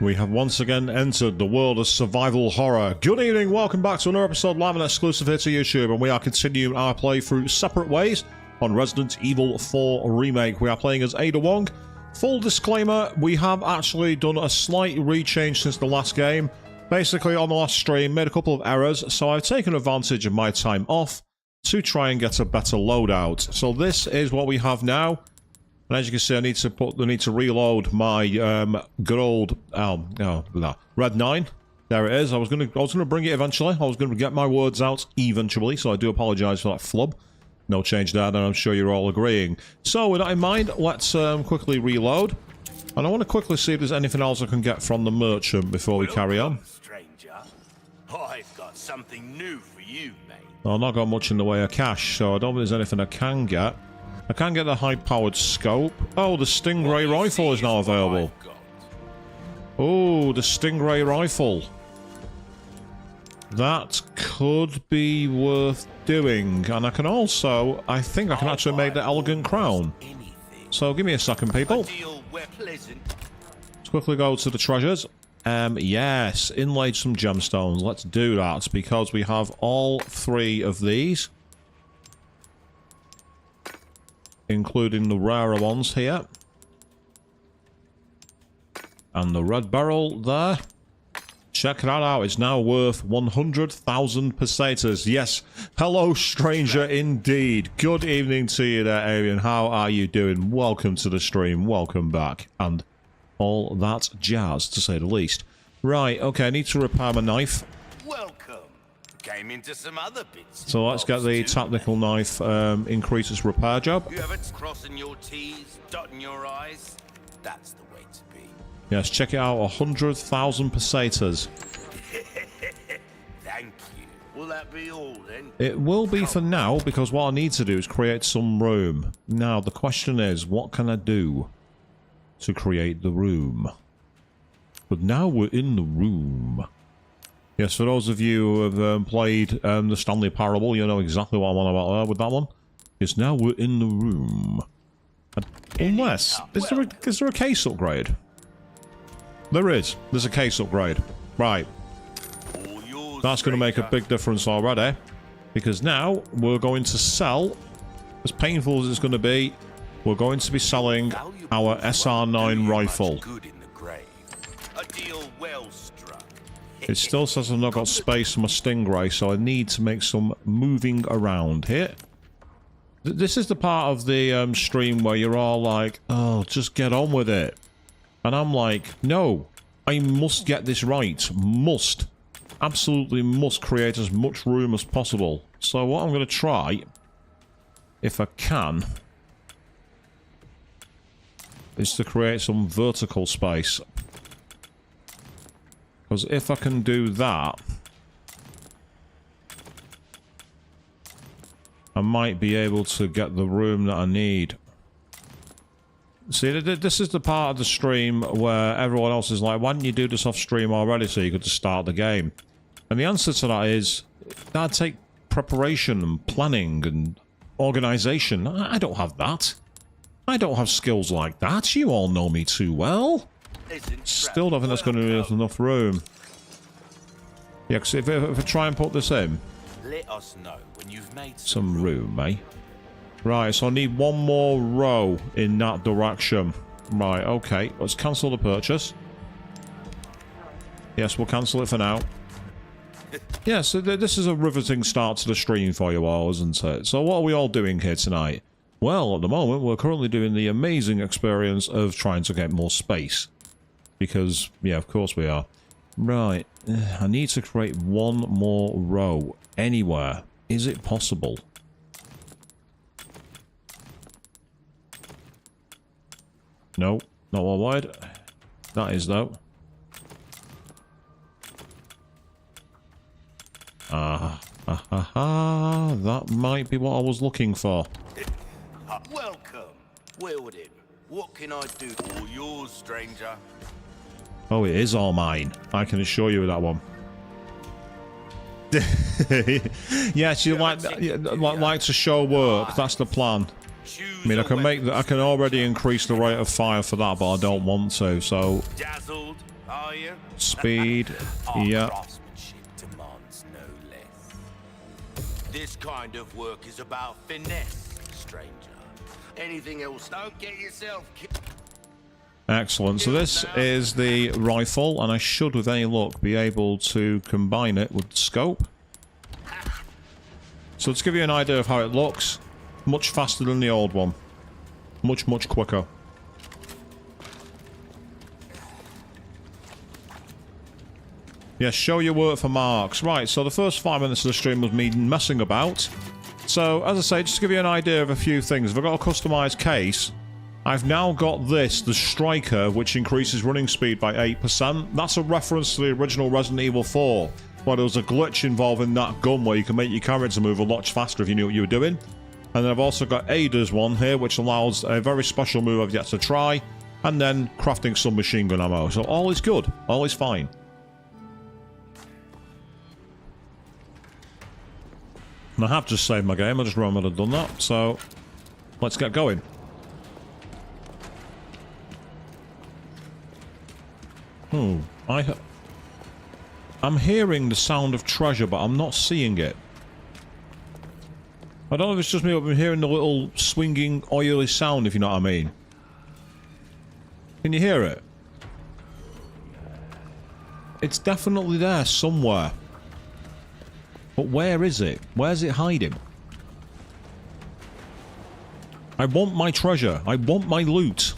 We have once again entered the world of survival horror. Good evening, welcome back to another episode live and exclusive here to YouTube, and we are continuing our playthrough separate ways on Resident Evil 4 Remake. We are playing as Ada Wong. Full disclaimer, we have actually done a slight rechange since the last game. Basically, on the last stream, made a couple of errors, so I've taken advantage of my time off to try and get a better loadout. So this is what we have now. And as you can see, I need to reload my good old Red 9. There it is. I was gonna bring it eventually. I was gonna get my words out eventually, so I do apologise for that flub. No change there, and I'm sure you're all agreeing. So with that in mind, let's quickly reload. And I want to quickly see if there's anything else I can get from the merchant before we carry on. Stranger. I've got something new for you, mate. I've not got much in the way of cash, so I don't think there's anything I can get. I can get the high-powered scope. Oh, the Stingray rifle is now available. Oh, the Stingray rifle. That could be worth doing. And I can also, I think I can actually make the elegant crown. So give me a second, people. Let's quickly go to the treasures. Yes, inlaid some gemstones. Let's do that because we have all three of these, including the rarer ones here. And the red barrel there. Check that out. It's now worth 100,000 pesetas. Yes. Hello, stranger, indeed. Good evening to you there, Arian. How are you doing? Welcome to the stream. Welcome back. And all that jazz, to say the least. Right, okay, I need to repair my knife. Welcome. Came into some other bits. So let's get the tactical knife, increase its repair job. You have it crossing your T's, dotting your I's. That's the way to be. Yes, check it out, 100,000 pesetas. Thank you. Will that be all then? It will be for now, because what I need to do is create some room. Now, the question is, what can I do to create the room? But now we're in the room. Yes, for those of you who have played the Stanley Parable, you know exactly what I'm on about there with that one. Yes, now we're in the room. Unless, is there a case upgrade? There is. There's a case upgrade. Right. That's going to make a big difference already. Because now we're going to sell, as painful as it's going to be, we're going to be selling our SR9 rifle. It still says I've not got space for my Stingray, so I need to make some moving around here. This is the part of the stream where you're all like, oh, just get on with it. And I'm like, no, I must get this right. Must. Absolutely must create as much room as possible. So what I'm going to try, if I can, is to create some vertical space. Because if I can do that, I might be able to get the room that I need. See, this is the part of the stream where everyone else is like, why didn't you do this off stream already so you could just start the game? And the answer to that is, that'd take preparation and planning and organisation. I don't have that. I don't have skills like that. You all know me too well. Still don't think that's going to be enough room. Yeah, because if I try and put this in, let us know when you've made some room, eh? Right, so I need one more row in that direction. Right, okay, let's cancel the purchase. Yes, we'll cancel it for now. Yes, so this is a riveting start to the stream for you all, isn't it? So what are we all doing here tonight? Well, at the moment, we're currently doing the amazing experience of trying to get more space. Because, yeah, of course we are. Right, I need to create one more row anywhere. Is it possible? No, not one wide. That is, though. That might be what I was looking for. Welcome. Wield him. What can I do? All yours, stranger. Oh, it is all mine. I can assure you of that one. Yes, you like to show work. That's the plan. I mean, I can already increase the rate of fire for that, but I don't want to. So Are you? Speed. Our Yeah. craftsmanship demands no less. This kind of work is about finesse, stranger. Anything else, don't get yourself killed. Excellent. So this is the rifle, and I should, with any luck, be able to combine it with the scope. So to give you an idea of how it looks, much faster than the old one. Much, much quicker. Yes, show your work for marks. Right, so the first 5 minutes of the stream was me messing about. So, as I say, just to give you an idea of a few things. If I've got a customised case, I've now got this, the Striker, which increases running speed by 8%. That's a reference to the original Resident Evil 4, where there was a glitch involving that gun where you can make your character move a lot faster if you knew what you were doing. And then I've also got Ada's one here, which allows a very special move I've yet to try, and then crafting some machine gun ammo. So all is good, all is fine. And I have just saved my game, I just remembered I'd done that, so let's get going. I'm hearing the sound of treasure, but I'm not seeing it. I don't know if it's just me, but I'm hearing the little swinging, oily sound, if you know what I mean. Can you hear it? It's definitely there somewhere. But where is it? Where's it hiding? I want my treasure. I want my loot.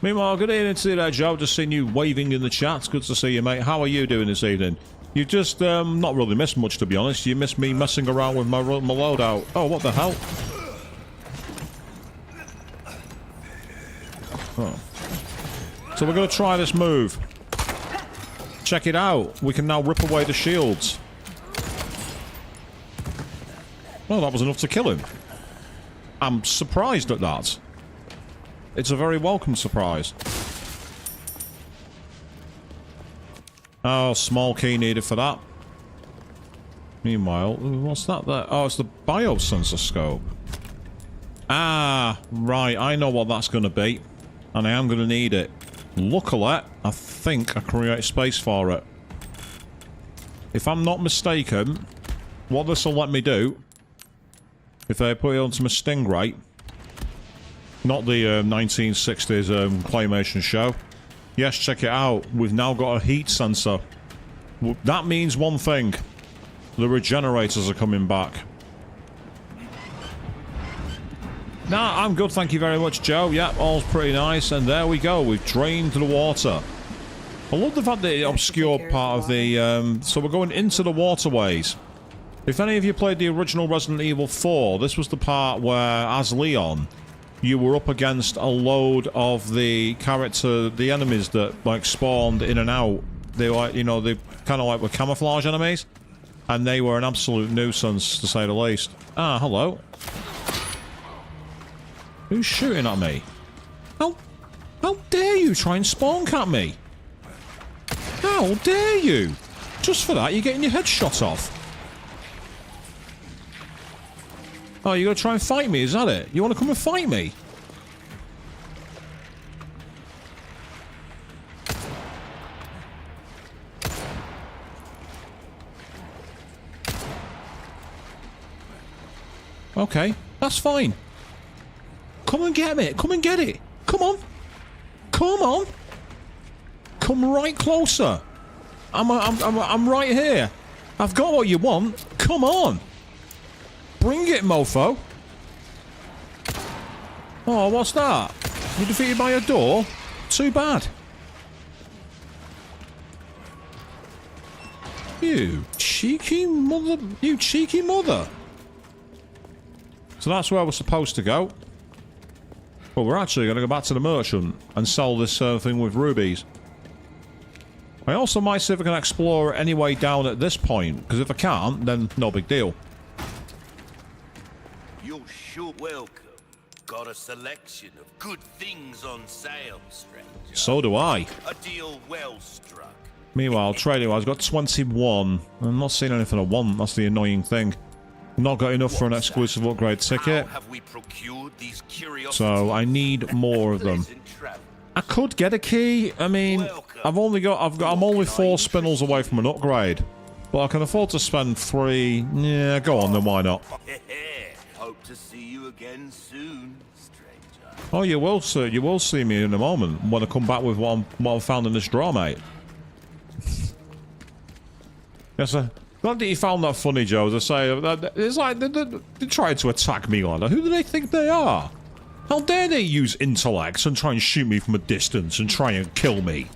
Meanwhile, good evening to you there, Joe. Just seen you waving in the chat. It's good to see you, mate. How are you doing this evening? You just, not really missed much, to be honest. You missed me messing around with my loadout. Oh, what the hell? Oh. So we're going to try this move. Check it out. We can now rip away the shields. Well, that was enough to kill him. I'm surprised at that. It's a very welcome surprise. Oh, small key needed for that. Meanwhile, what's that there? Oh, it's the biosensor scope. Ah, right. I know what that's going to be. And I am going to need it. Luckily, I think I create space for it. If I'm not mistaken, what this will let me do, if I put it onto my Stingray, not the 1960s claymation show. Yes, check it out. We've now got a heat sensor. That means one thing. The regenerators are coming back. Nah, I'm good, thank you very much, Joe. Yep, all's pretty nice. And there we go. We've drained the water. I love the fact that it obscured part of the... so we're going into the waterways. If any of you played the original Resident Evil 4, this was the part where, as Leon, you were up against a load of the the enemies that, like, spawned in and out. They were, like, you know, they kind of like were camouflage enemies. And they were an absolute nuisance, to say the least. Ah, hello. Who's shooting at me? How dare you try and spawn at me? How dare you? Just for that, you're getting your head shot off. Oh, you're going to try and fight me, is that it? You want to come and fight me? Okay, that's fine. Come and get it. Come and get it. Come on. Come on. Come right closer. I'm right here. I've got what you want. Come on. Bring it, mofo. Oh, what's that? You defeated by a door? Too bad. You cheeky mother. You cheeky mother. So that's where we're supposed to go. But we're actually going to go back to the merchant and sell this thing with rubies. I also might see if I can explore any way down at this point, because if I can't, then no big deal. You're sure welcome. Got a selection of good things on sale, stranger. So do I. A deal well struck. Meanwhile, trading-wise, I've got 21. I'm not seeing anything I want. That's the annoying thing. Not got enough for an exclusive upgrade ticket. How have we procured these curiosities? So I need more of them. Pleasant travel. I could get a key. I mean, I'm only 4 spinels away from an upgrade. But I can afford to spend 3. Yeah, go on then, why not? Hope to see you again soon, stranger. Oh, you will, sir. You will see me in a moment when I come back with what I found in this drawer, mate. Yes, sir. Glad that you found that funny, Joe. As I say, it's like they tried to attack me like that. Who do they think they are? How dare they use intellect and try and shoot me from a distance and try and kill me?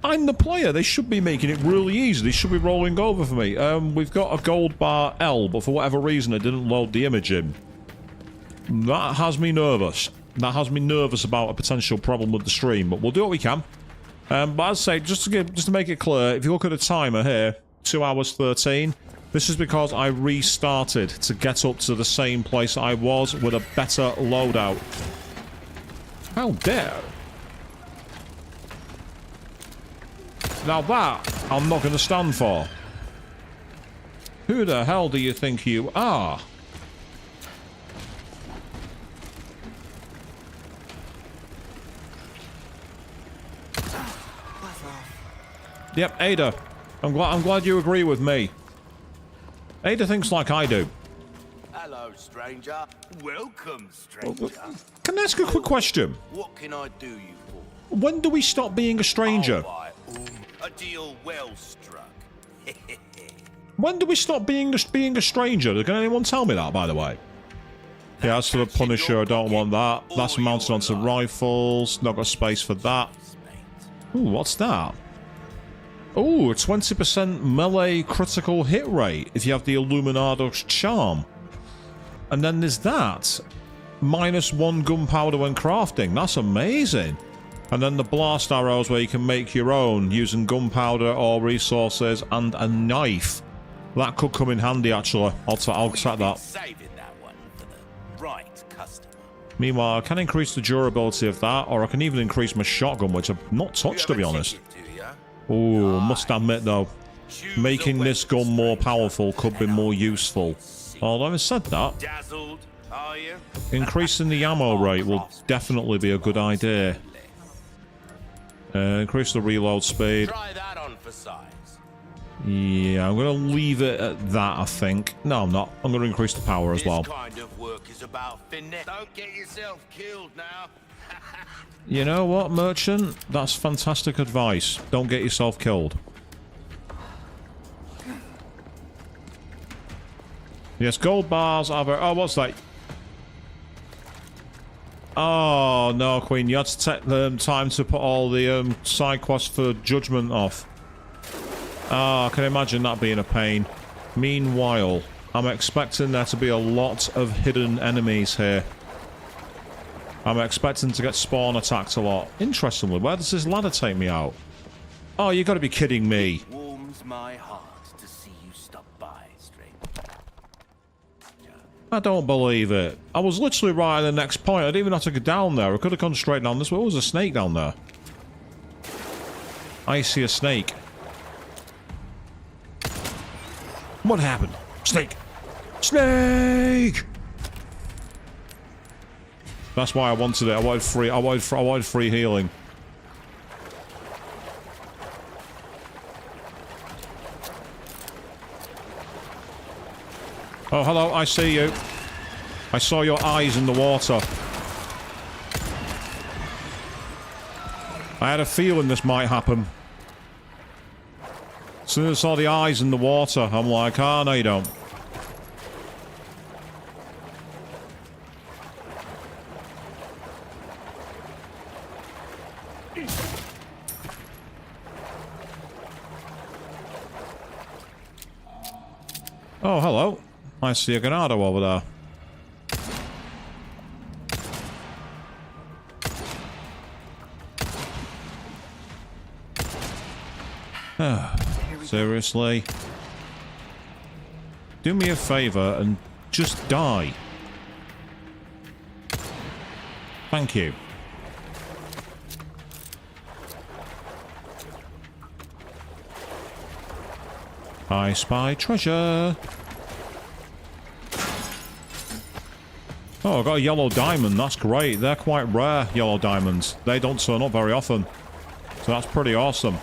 I'm the player. They should be making it really easy. They should be rolling over for me. We've got a gold bar L, but for whatever reason, it didn't load the image in. That has me nervous. That has me nervous about a potential problem with the stream, but we'll do what we can. But as I say, just to make it clear, if you look at the timer here, 2 hours 13. This is because I restarted to get up to the same place I was with a better loadout. How dare! Now that, I'm not going to stand for. Who the hell do you think you are? Yep, Ada. I'm glad you agree with me. Ada thinks like I do. Hello, stranger. Welcome, stranger. Can I ask a quick question? What can I do you for? When do we stop being a stranger? A deal well struck. When do we stop being a stranger? Can anyone tell me that, by the way? Yeah, as for the Punisher, I don't want that. That's mounted onto rifles. Not got space for that. Ooh, what's that? Ooh, a 20% melee critical hit rate if you have the Illuminado's Charm. And then there's that. -1 gunpowder when crafting. That's amazing. And then the blast arrows where you can make your own using gunpowder or resources and a knife. That could come in handy, actually. I'll set that. Saving that one for the right customer. Meanwhile, I can increase the durability of that, or I can even increase my shotgun, which I've not touched, to be honest. Ooh, must admit though, making this gun more powerful could be more useful. Although having said that, Dazzled, are you? increasing the ammo rate will definitely be a good idea. Increase the reload speed. Try that on for size. Yeah, I'm going to leave it at that, I think. No, I'm not. I'm going to increase the power as well. This kind of work is about finesse. Don't get yourself killed now. You know what, merchant? That's fantastic advice. Don't get yourself killed. Yes, gold bars are... Oh, what's that? Oh, no, Queen. You had to take the time to put all the side quests for Judgment off. Ah, I can imagine that being a pain. Meanwhile, I'm expecting there to be a lot of hidden enemies here. I'm expecting to get spawn attacked a lot. Interestingly, where does this ladder take me out? Oh, you got to be kidding me. Warms my heart to see you stop by, stranger. I don't believe it. I was literally right at the next point. I didn't even have to go down there. I could have gone straight down this way. Oh, there's a snake down there. I see a snake. What happened? Snake! Snake! That's why I wanted it. I wanted free healing. Oh, hello, I see you. I saw your eyes in the water. I had a feeling this might happen. As soon as I saw the eyes in the water, I'm like, ah, no you don't. Oh, hello. I see a Ganado over there. Seriously? Do me a favor and just die. Thank you. I spy treasure. Oh, I got a yellow diamond. That's great. They're quite rare, yellow diamonds. They don't turn up very often. So that's pretty awesome.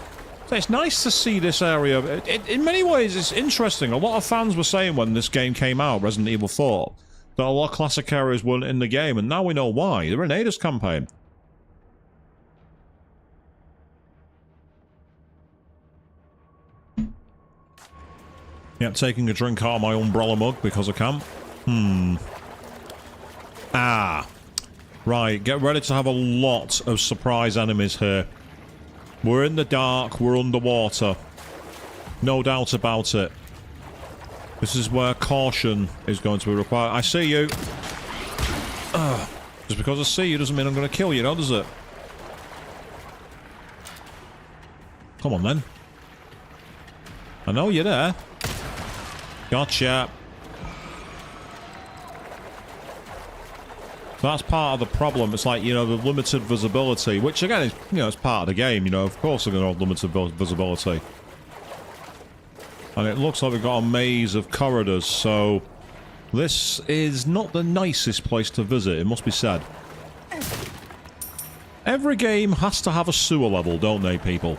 So it's nice to see this area. In many ways, it's interesting. A lot of fans were saying when this game came out, Resident Evil 4, that a lot of classic areas weren't in the game, and now we know why. They're in Ada's campaign. Yeah, taking a drink out of my umbrella mug because I can. Ah. Right, get ready to have a lot of surprise enemies here. We're in the dark, we're underwater. No doubt about it. This is where caution is going to be required. I see you. Just because I see you doesn't mean I'm going to kill you, no, does it? Come on, then. I know you're there. Gotcha. That's part of the problem. It's like, you know, the limited visibility, which again is, you know, it's part of the game, you know, of course they're going to have limited visibility. And it looks like we've got a maze of corridors, so this is not the nicest place to visit, it must be said. Every game has to have a sewer level, don't they, people?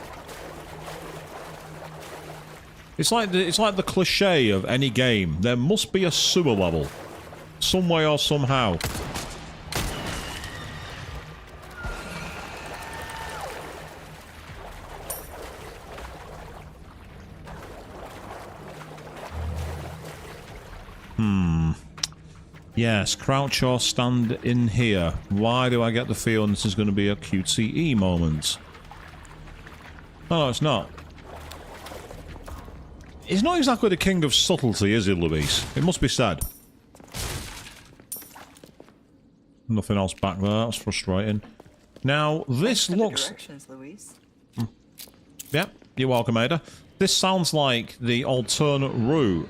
It's like the cliche of any game. There must be a sewer level. Some way or somehow. Yes, crouch or stand in here. Why do I get the feeling this is going to be a QTE moment? Oh, no, it's not. He's not exactly the king of subtlety, is he, Luis? It must be said. Nothing else back there. That's frustrating. Now, this looks... Yep, you're welcome, Ada. This sounds like the alternate route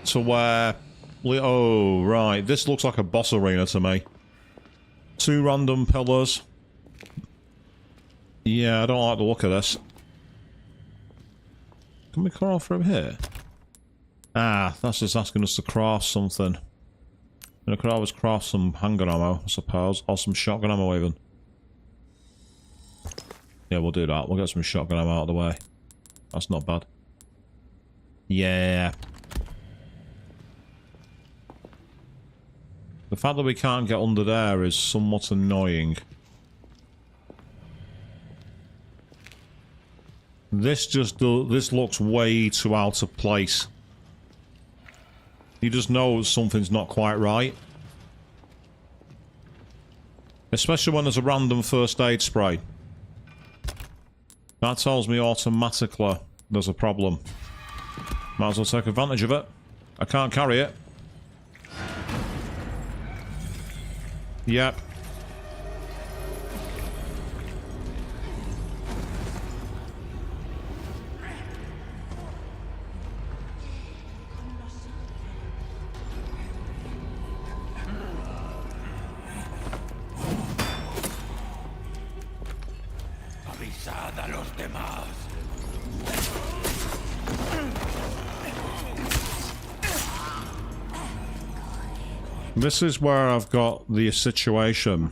to where... Oh, right. This looks like a boss arena to me. 2 random pillars. Yeah, I don't like the look of this. Can we crawl from here? Ah, that's just asking us to craft something. And I could always craft some handgun ammo, I suppose. Or some shotgun ammo, even. Yeah, we'll do that. We'll get some shotgun ammo out of the way. That's not bad. Yeah. The fact that we can't get under there is somewhat annoying. This looks way too out of place. You just know something's not quite right. Especially when there's a random first aid spray. That tells me automatically there's a problem. Might as well take advantage of it. I can't carry it. Yep. Avisad a los demás. This is where I've got the situation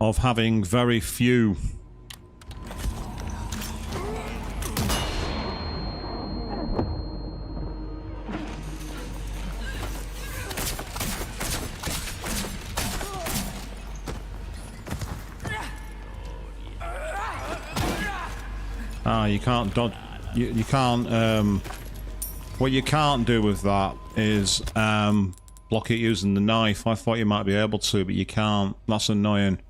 of having very few. Ah, you can't dodge. You can't. What you can't do with that is block it using the knife. I thought you might be able to, but you can't. That's annoying.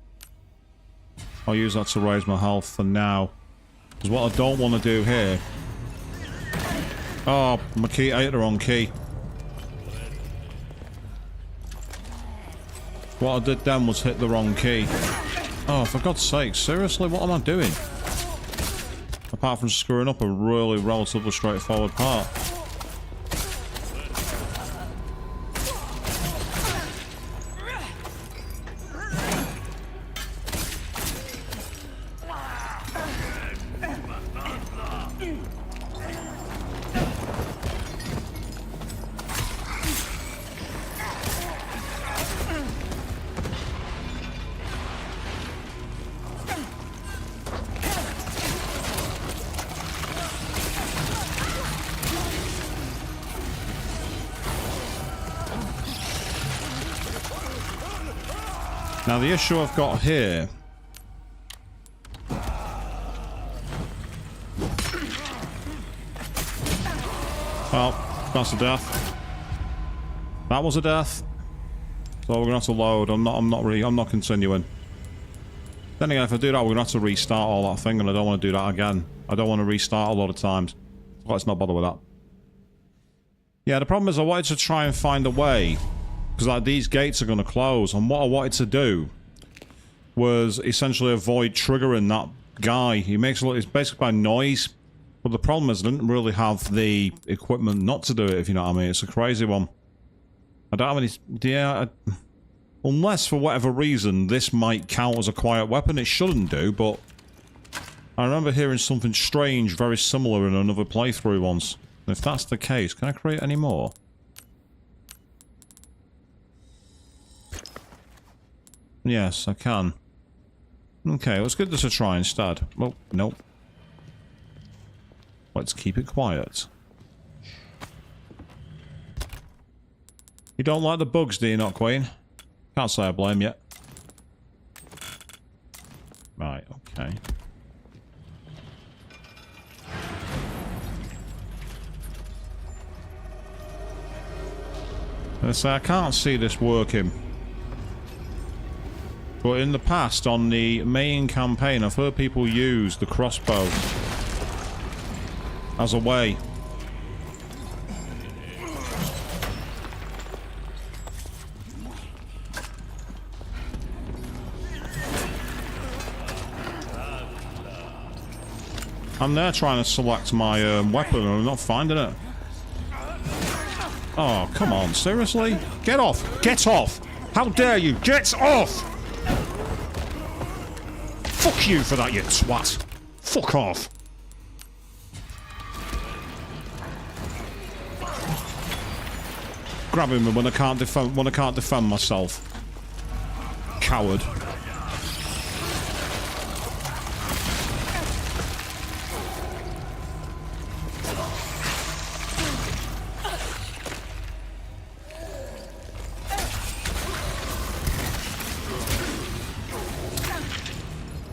I'll use that to raise my health for now. Because what I don't want to do here... Oh, my key. I hit the wrong key. What I did then was hit the wrong key. Oh, for God's sake. Seriously? What am I doing? Apart from screwing up a really relatively straightforward part. Now the issue I've got here... Well, that's a death. That was a death. So we're gonna have to load. I'm not continuing. Then again, if I do that, we're gonna have to restart all that thing, and I don't want to do that again. I don't want to restart a lot of times. So let's not bother with that. Yeah, the problem is I wanted to try and find a way, because like these gates are gonna close, and what I wanted to do was essentially avoid triggering that guy. He makes a lot. It's basically by noise. But the problem is I didn't really have the equipment not to do it, if you know what I mean. It's a crazy one. I don't have any... Yeah, unless for whatever reason this might count as a quiet weapon. It shouldn't do, but... I remember hearing something strange, very similar in another playthrough once. And if that's the case, can I create any more? Yes, I can. Okay, let's give this a try instead. Well, nope. Let's keep it quiet. You don't like the bugs, do you not, Queen? Can't say I blame you. Right, okay. I can't see this working. But in the past, on the main campaign, I've heard people use the crossbow as a way. I'm there trying to select my weapon and I'm not finding it. Oh, come on, seriously? Get off! Get off! How dare you! Get off! Fuck you for that, you twat! Fuck off! Grabbing me when I can't defend myself. Coward.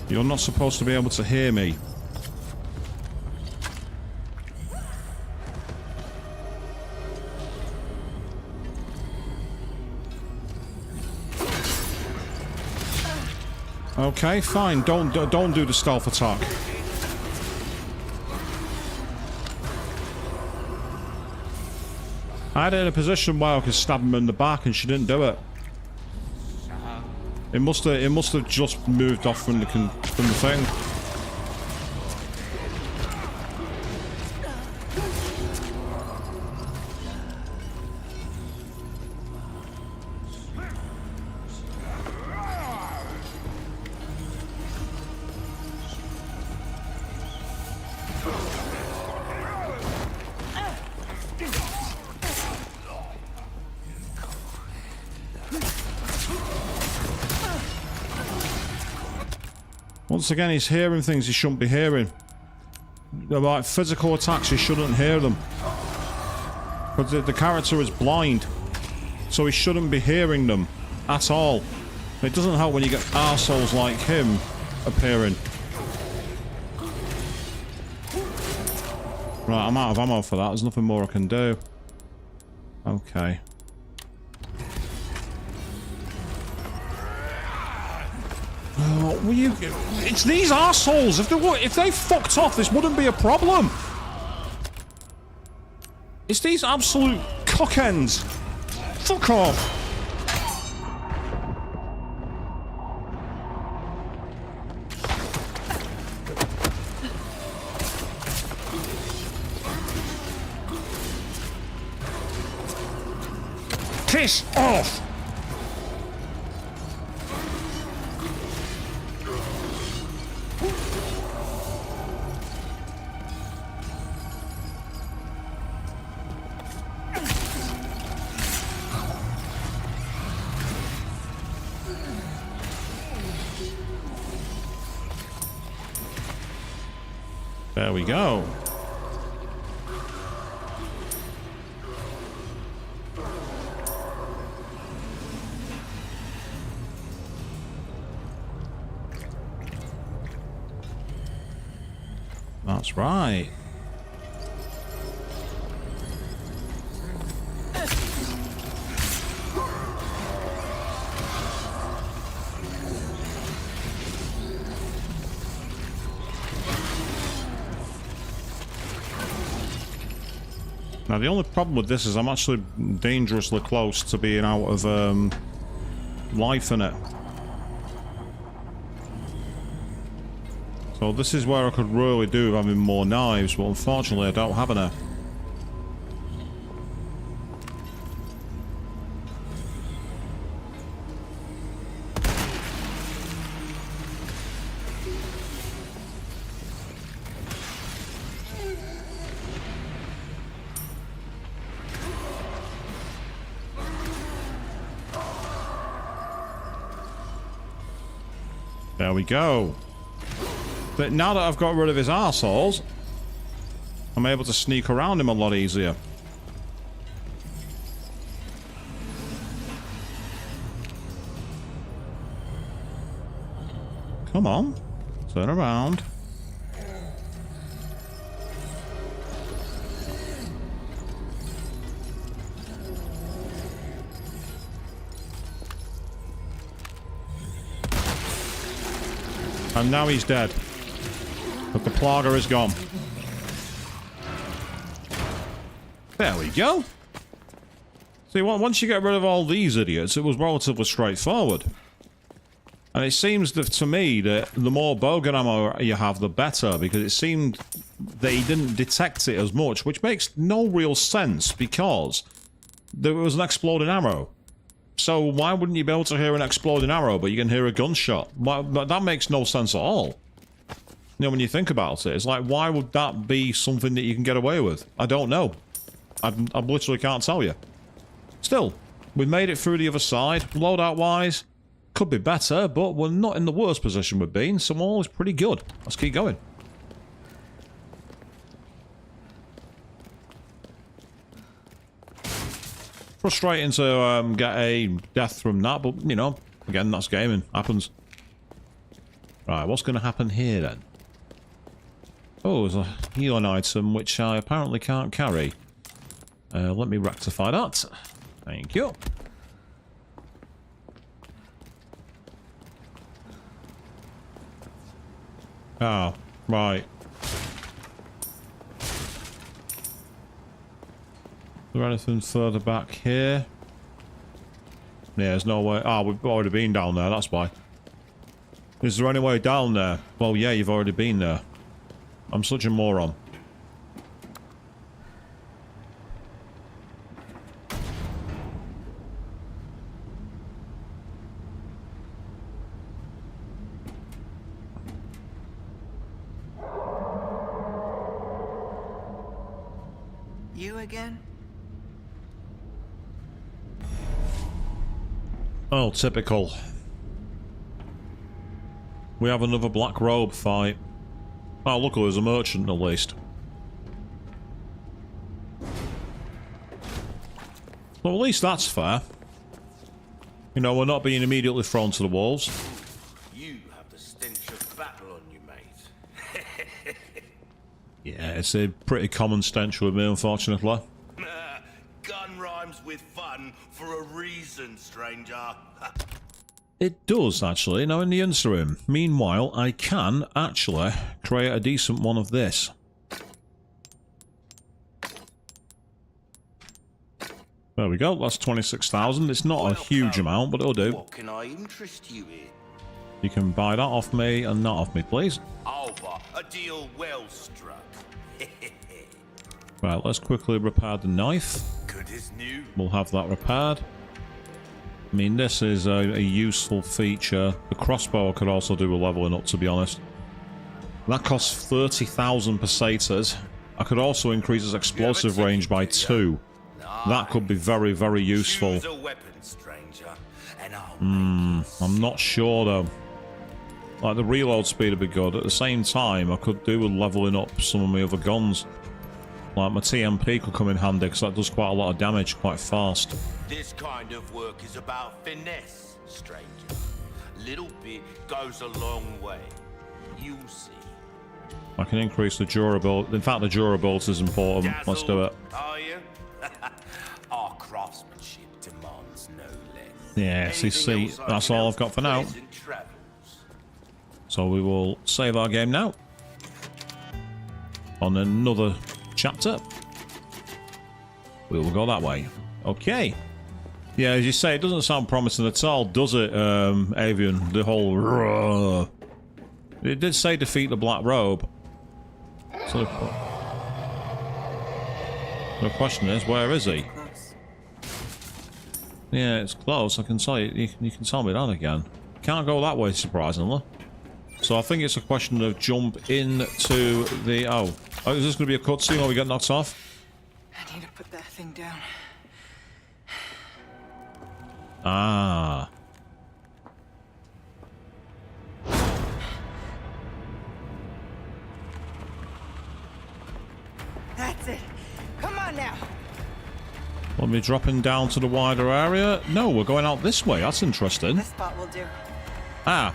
You're not supposed to be able to hear me. Okay, fine. Don't do the stealth attack. I had it in a position where I could stab him in the back, and she didn't do it. It must have just moved off from the thing. Once again, he's hearing things he shouldn't be hearing. Like physical attacks, he shouldn't hear them. But the character is blind, so he shouldn't be hearing them at all. It doesn't help when you get arseholes like him appearing. Right, I'm out of ammo for that. There's nothing more I can do. Okay. Oh, will you... It's these arseholes! If they fucked off, this wouldn't be a problem! It's these absolute cockends! Fuck off! Piss off! There we go. That's right. Now, the only problem with this is I'm actually dangerously close to being out of life in it. So this is where I could really do with having more knives, but unfortunately I don't have any. There we go. But now that I've got rid of his arseholes, I'm able to sneak around him a lot easier. Come on. Turn around. And now he's dead. But the Plaga is gone. There we go. See, once you get rid of all these idiots, it was relatively straightforward. And it seems that, to me, that the more bowgun ammo you have, the better, because it seemed they didn't detect it as much, which makes no real sense, because there was an exploding arrow. So why wouldn't you be able to hear an exploding arrow, but you can hear a gunshot? That makes no sense at all. You know, when you think about it, it's like, why would that be something that you can get away with? I don't know. I literally can't tell you. Still, we made it through the other side. Loadout-wise, could be better, but we're not in the worst position we've been, so all is pretty good. Let's keep going. Frustrating to get a death from that, but, you know, again, that's gaming. Happens. Right, what's going to happen here, then? Oh, there's a healing item, which I apparently can't carry. Let me rectify that. Thank you. Ah, right. Is there anything further back here? Yeah, there's no way. Ah, we've already been down there, that's why. Is there any way down there? Well, yeah, you've already been there. I'm such a moron. You again? Oh, typical. We have another black robe fight. Oh, look, there's a merchant at least. Well, at least that's fair. You know, we're not being immediately thrown to the wolves. You have the stench of battle on you, mate. Yeah, it's a pretty common stench with me, unfortunately. Gun rhymes with fun for a reason, stranger. It does, actually. Now, in the interim, meanwhile, I can actually create a decent one of this. There we go. That's 26,000. It's not a huge amount, but it'll do. What can I interest you in? You can buy that off me and that off me, please. Over. A deal well struck. Right, let's quickly repair the knife. Good as new. We'll have that repaired. I mean, this is a useful feature. The crossbow could also do with leveling up, to be honest. That costs 30,000 pesetas. I could also increase its explosive range by 2. That could be very, very useful. Choose a weapon, stranger, and I'm not sure, though. Like, the reload speed would be good. At the same time, I could do with leveling up some of my other guns. Like, my TMP could come in handy, because that does quite a lot of damage quite fast. This kind of work is about finesse, stranger. Little bit goes a long way. You'll see. I can increase the durability. In fact, the durability is important. Let's do it. Are you? Our craftsmanship demands no less. Yeah, see, that's all I've got for now. So we will save our game now. On another chapter. We will go that way. Okay. Yeah, as you say, it doesn't sound promising at all, does it, Avian? The whole... It did say defeat the Black Robe. So the question is, where is he? Yeah, it's close. I can tell you. You can tell me that again. Can't go that way, surprisingly. So I think it's a question of jump into the... Oh, is this going to be a cutscene or we get knocked off? I need to put that thing down. Ah. That's it. Come on now. Want me dropping down to the wider area? No, we're going out this way. That's interesting. This spot will do. Ah.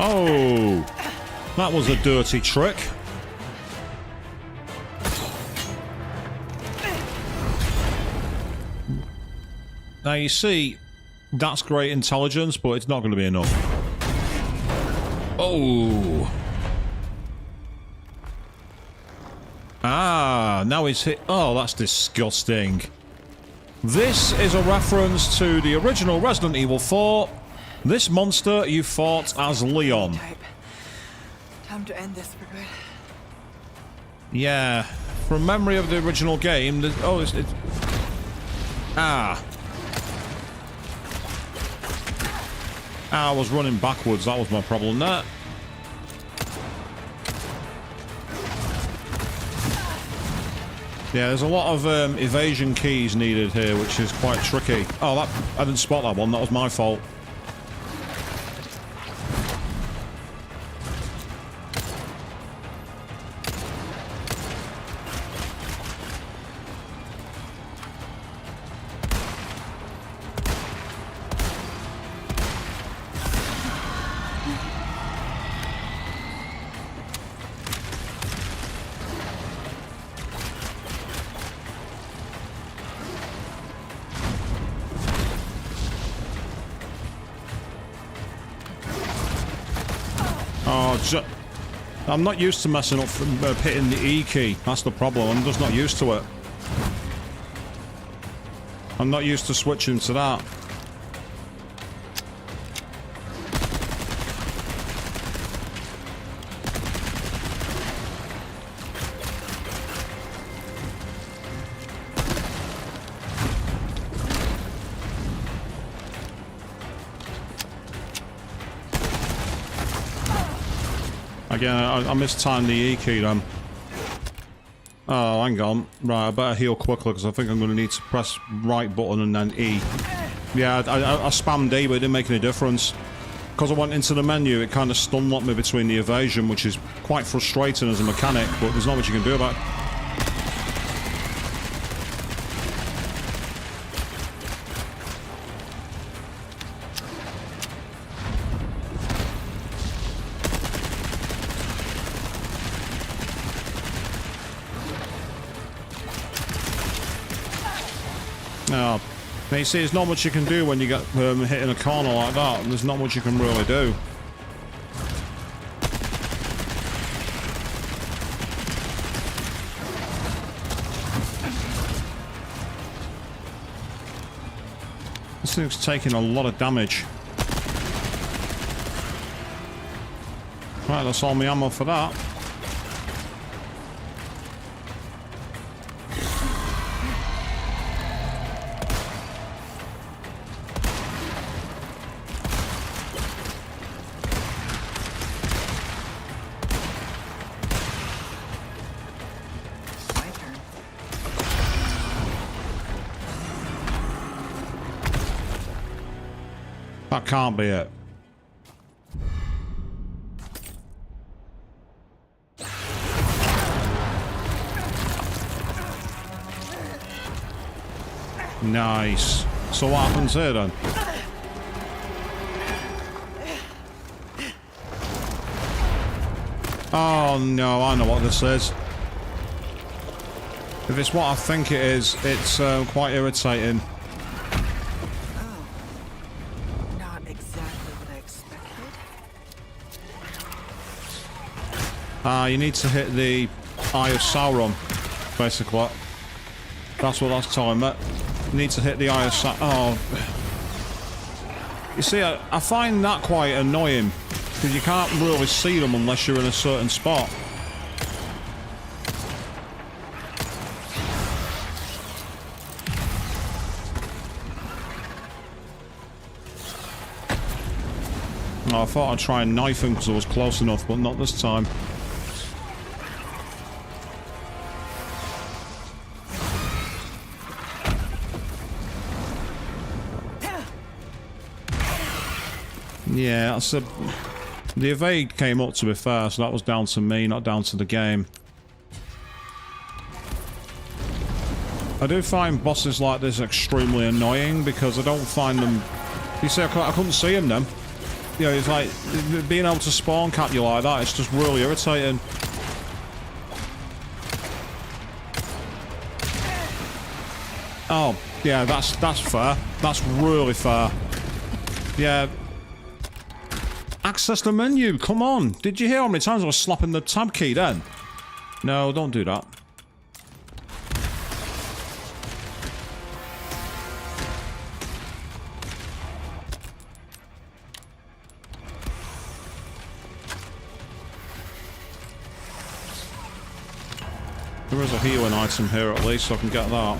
Oh, that was a dirty trick. Now you see, that's great intelligence, but it's not going to be enough. Oh. Ah, now he's hit. Oh, that's disgusting. This is a reference to the original Resident Evil 4. This monster you fought as Leon. Time to end this for good. Yeah, from memory of the original game. Oh, it's ah. I was running backwards. That was my problem there. Yeah, there's a lot of evasion keys needed here, which is quite tricky. Oh, I didn't spot that one. That was my fault. Oh, I'm not used to messing up hitting the E key. That's the problem. I'm just not used to it. I'm not used to switching to that. Again, I mistimed the E key then. Oh, hang on. Right, I better heal quickly because I think I'm going to need to press right button and then E. Yeah, I spammed E, but it didn't make any difference. Because I went into the menu, it kind of stun locked me between the evasion, which is quite frustrating as a mechanic, but there's not much you can do about it. Oh, now you see, there's not much you can do when you get hit in a corner like that. There's not much you can really do. This thing's taking a lot of damage. Right, that's all my ammo for that. That can't be it. Nice. So what happens here then? Oh no, I know what this is. If it's what I think it is, it's quite irritating. Oh. Not exactly what I expected. You need to hit the Eye of Sauron, basically. That's what that's telling me. You need to hit the Eye of Sauron. Oh. You see, I find that quite annoying. Because you can't really see them unless you're in a certain spot. Oh, I thought I'd try and knife him because I was close enough, but not this time. Yeah, that's a... The evade came up to me first, so that was down to me, not down to the game. I do find bosses like this extremely annoying because I don't find them... You see, I couldn't see them then. You know, it's like, being able to spawn cap you like that, it's just really irritating. Oh, yeah, that's fair. That's really fair. Yeah. Access the menu, come on. Did you hear how many times I was slapping the tab key then? No, don't do that. There is a healing item here at least, so I can get that.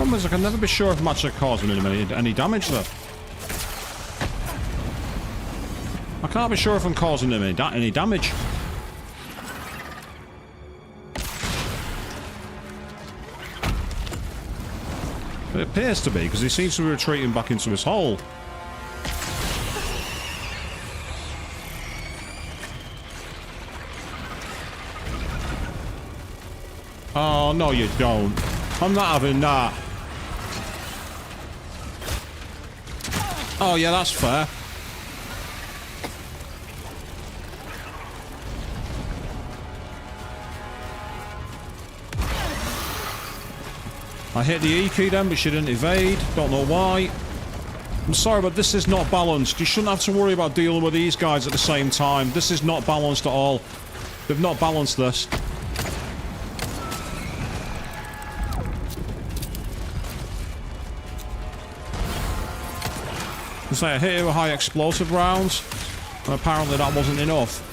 Problem is, I can never be sure if I'm actually causing him any damage though. I can't be sure if I'm causing him any damage. But it appears to be, because he seems to be retreating back into his hole. Oh, no you don't. I'm not having that. Oh yeah, that's fair. I hit the E key then, but she didn't evade. Don't know why. I'm sorry, but this is not balanced. You shouldn't have to worry about dealing with these guys at the same time. This is not balanced at all. They've not balanced this. I hit it with high explosive rounds, and apparently that wasn't enough.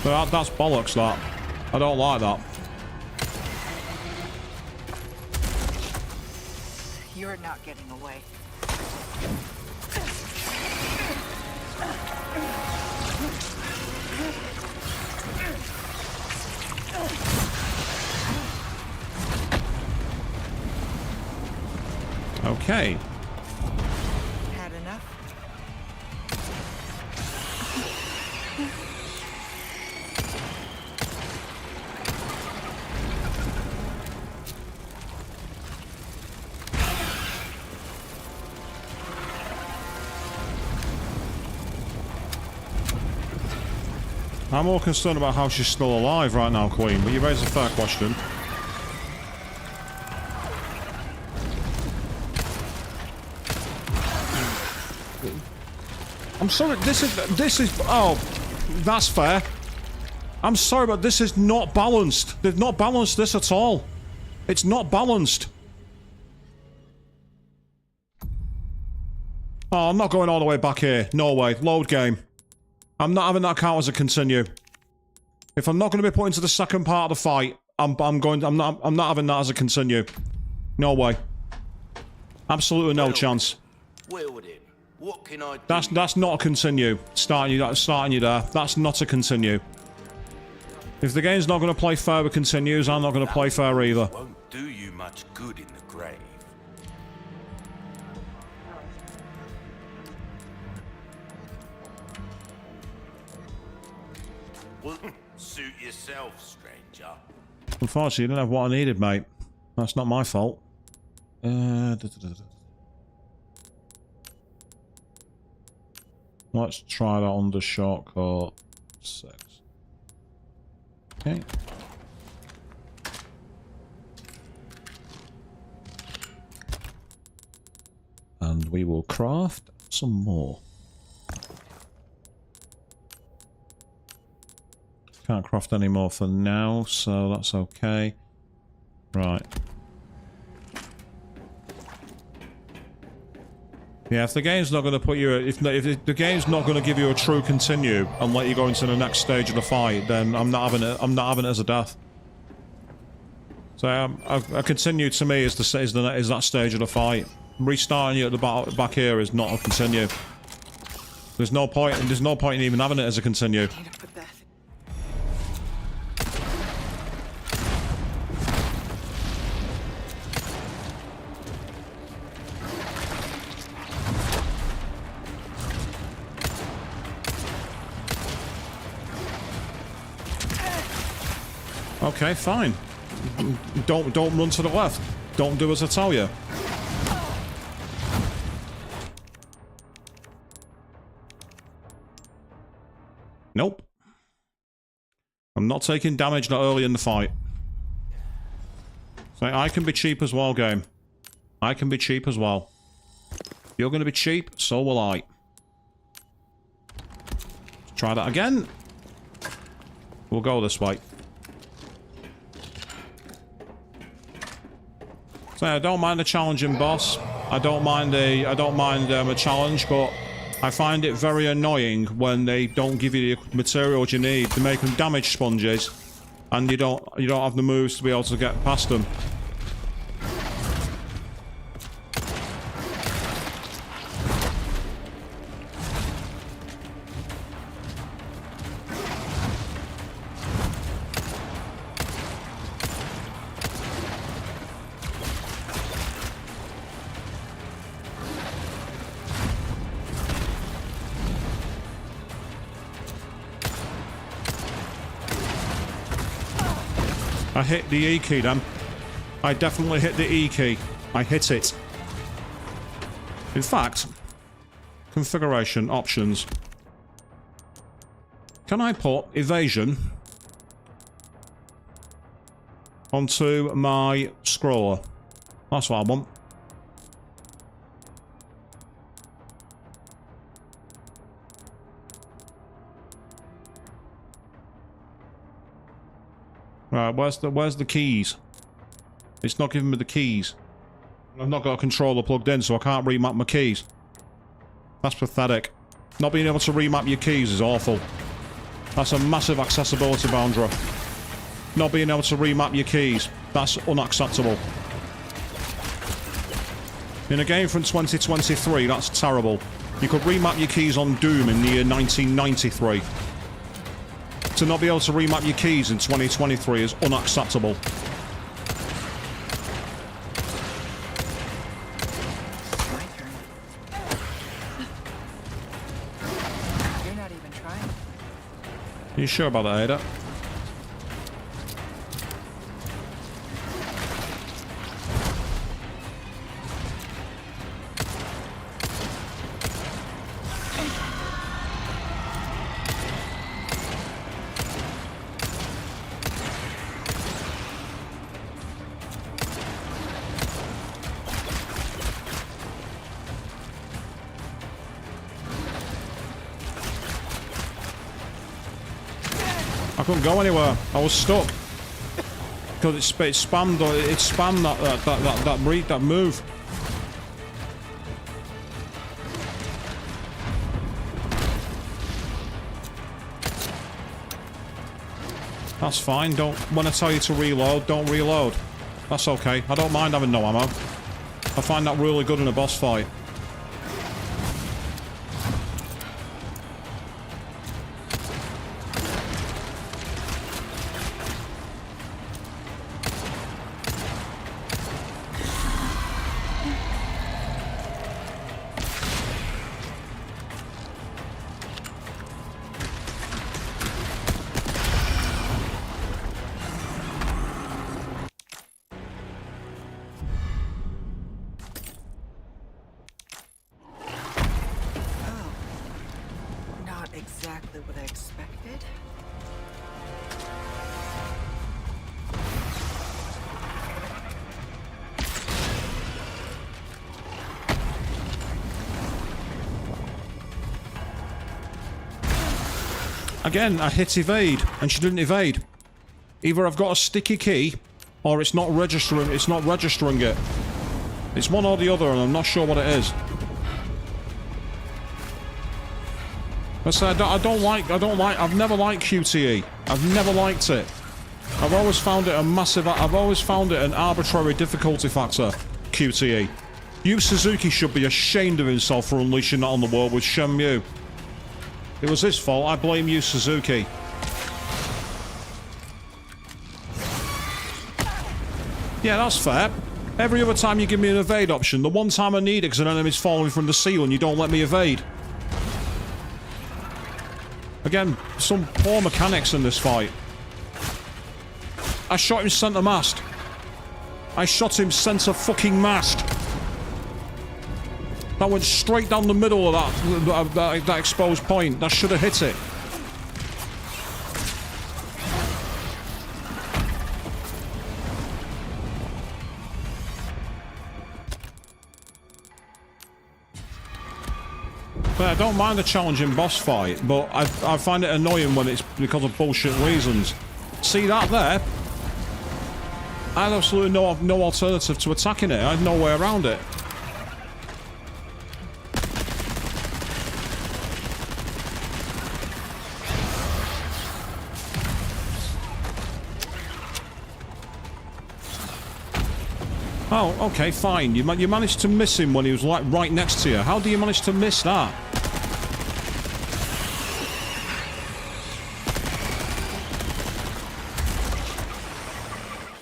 But that's bollocks, that. I don't like that. You're not getting away. Okay. Had enough? I'm more concerned about how she's still alive right now, Queen, but you raise a fair question. I'm sorry, this is, oh, that's fair. I'm sorry, but this is not balanced. They've not balanced this at all. It's not balanced. Oh, I'm not going all the way back here. No way. Load game. I'm not having that count as a continue. If I'm not going to be put into the second part of the fight, I'm not having that as a continue. No way. Absolutely no chance. Well then, what can I do? That's not a continue. Starting you there. That's not a continue. If the game's not going to play fair with continues, I'm not going to play fair either. Won't do you much good in the grave. Well, suit yourself, stranger. Unfortunately, you didn't have what I needed, mate. That's not my fault. Let's try that on the shortcut 6. Okay. And we will craft some more. Can't craft any more for now, so that's okay. Right. Yeah, if the game's not going to put you, if the game's not going to give you a true continue and let you go into the next stage of the fight, then I'm not having it. I'm not having it as a death. So a continue to me is that stage of the fight. Restarting you at the back here is not a continue. There's no point. There's no point in even having it as a continue. Okay, fine. Don't run to the left. Don't do as I tell you. Nope. I'm not taking damage that early in the fight. So I can be cheap as well, game. I can be cheap as well. You're going to be cheap, so will I. Try that again. We'll go this way. So I don't mind a challenging boss. I don't mind a challenge, but I find it very annoying when they don't give you the materials you need to make them damage sponges, and you don't have the moves to be able to get past them. I hit the E key then. I definitely hit the E key. I hit it. In fact, configuration options. Can I put evasion onto my scroller? That's what I want. Right, where's the keys? It's not giving me the keys. I've not got a controller plugged in, so I can't remap my keys. That's pathetic. Not being able to remap your keys is awful. That's a massive accessibility boundary. Not being able to remap your keys. That's unacceptable. In a game from 2023, that's terrible. You could remap your keys on Doom in the year 1993. To not be able to remap your keys in 2023 is unacceptable. My turn. You're not even trying. Are you sure about that, Ada? couldn't go anywhere. I was stuck. Because it spammed that move. That's fine. Don't. When I tell you to reload, don't reload. That's okay. I don't mind having no ammo. I find that really good in a boss fight. Not exactly what I expected. Again, I hit evade, and she didn't evade. Either I've got a sticky key, or it's not registering. It's not registering it. It's one or the other, and I'm not sure what it is. I've never liked QTE. I've never liked it. I've always found it an arbitrary difficulty factor, QTE. Yu Suzuki should be ashamed of himself for unleashing that on the world with Shenmue. It was his fault. I blame Yu Suzuki. Yeah, that's fair. Every other time you give me an evade option, the one time I need it because an enemy's falling from the ceiling, you don't let me evade. Again, some poor mechanics in this fight. I shot him center mast. I shot him center fucking mast. That went straight down the middle of that exposed point. That should have hit it. But I don't mind a challenging boss fight, but I find it annoying when it's because of bullshit reasons. See that there? I had absolutely no alternative to attacking it. I had no way around it. Oh, okay, fine. You managed to miss him when he was like right next to you. How do you manage to miss that?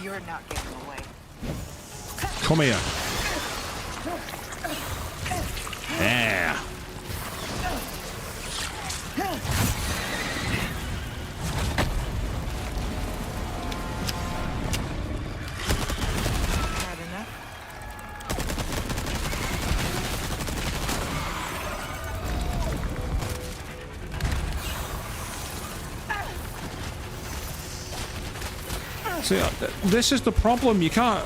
You're not getting away. Come here. Yeah. Had enough? See, this is the problem. You can't.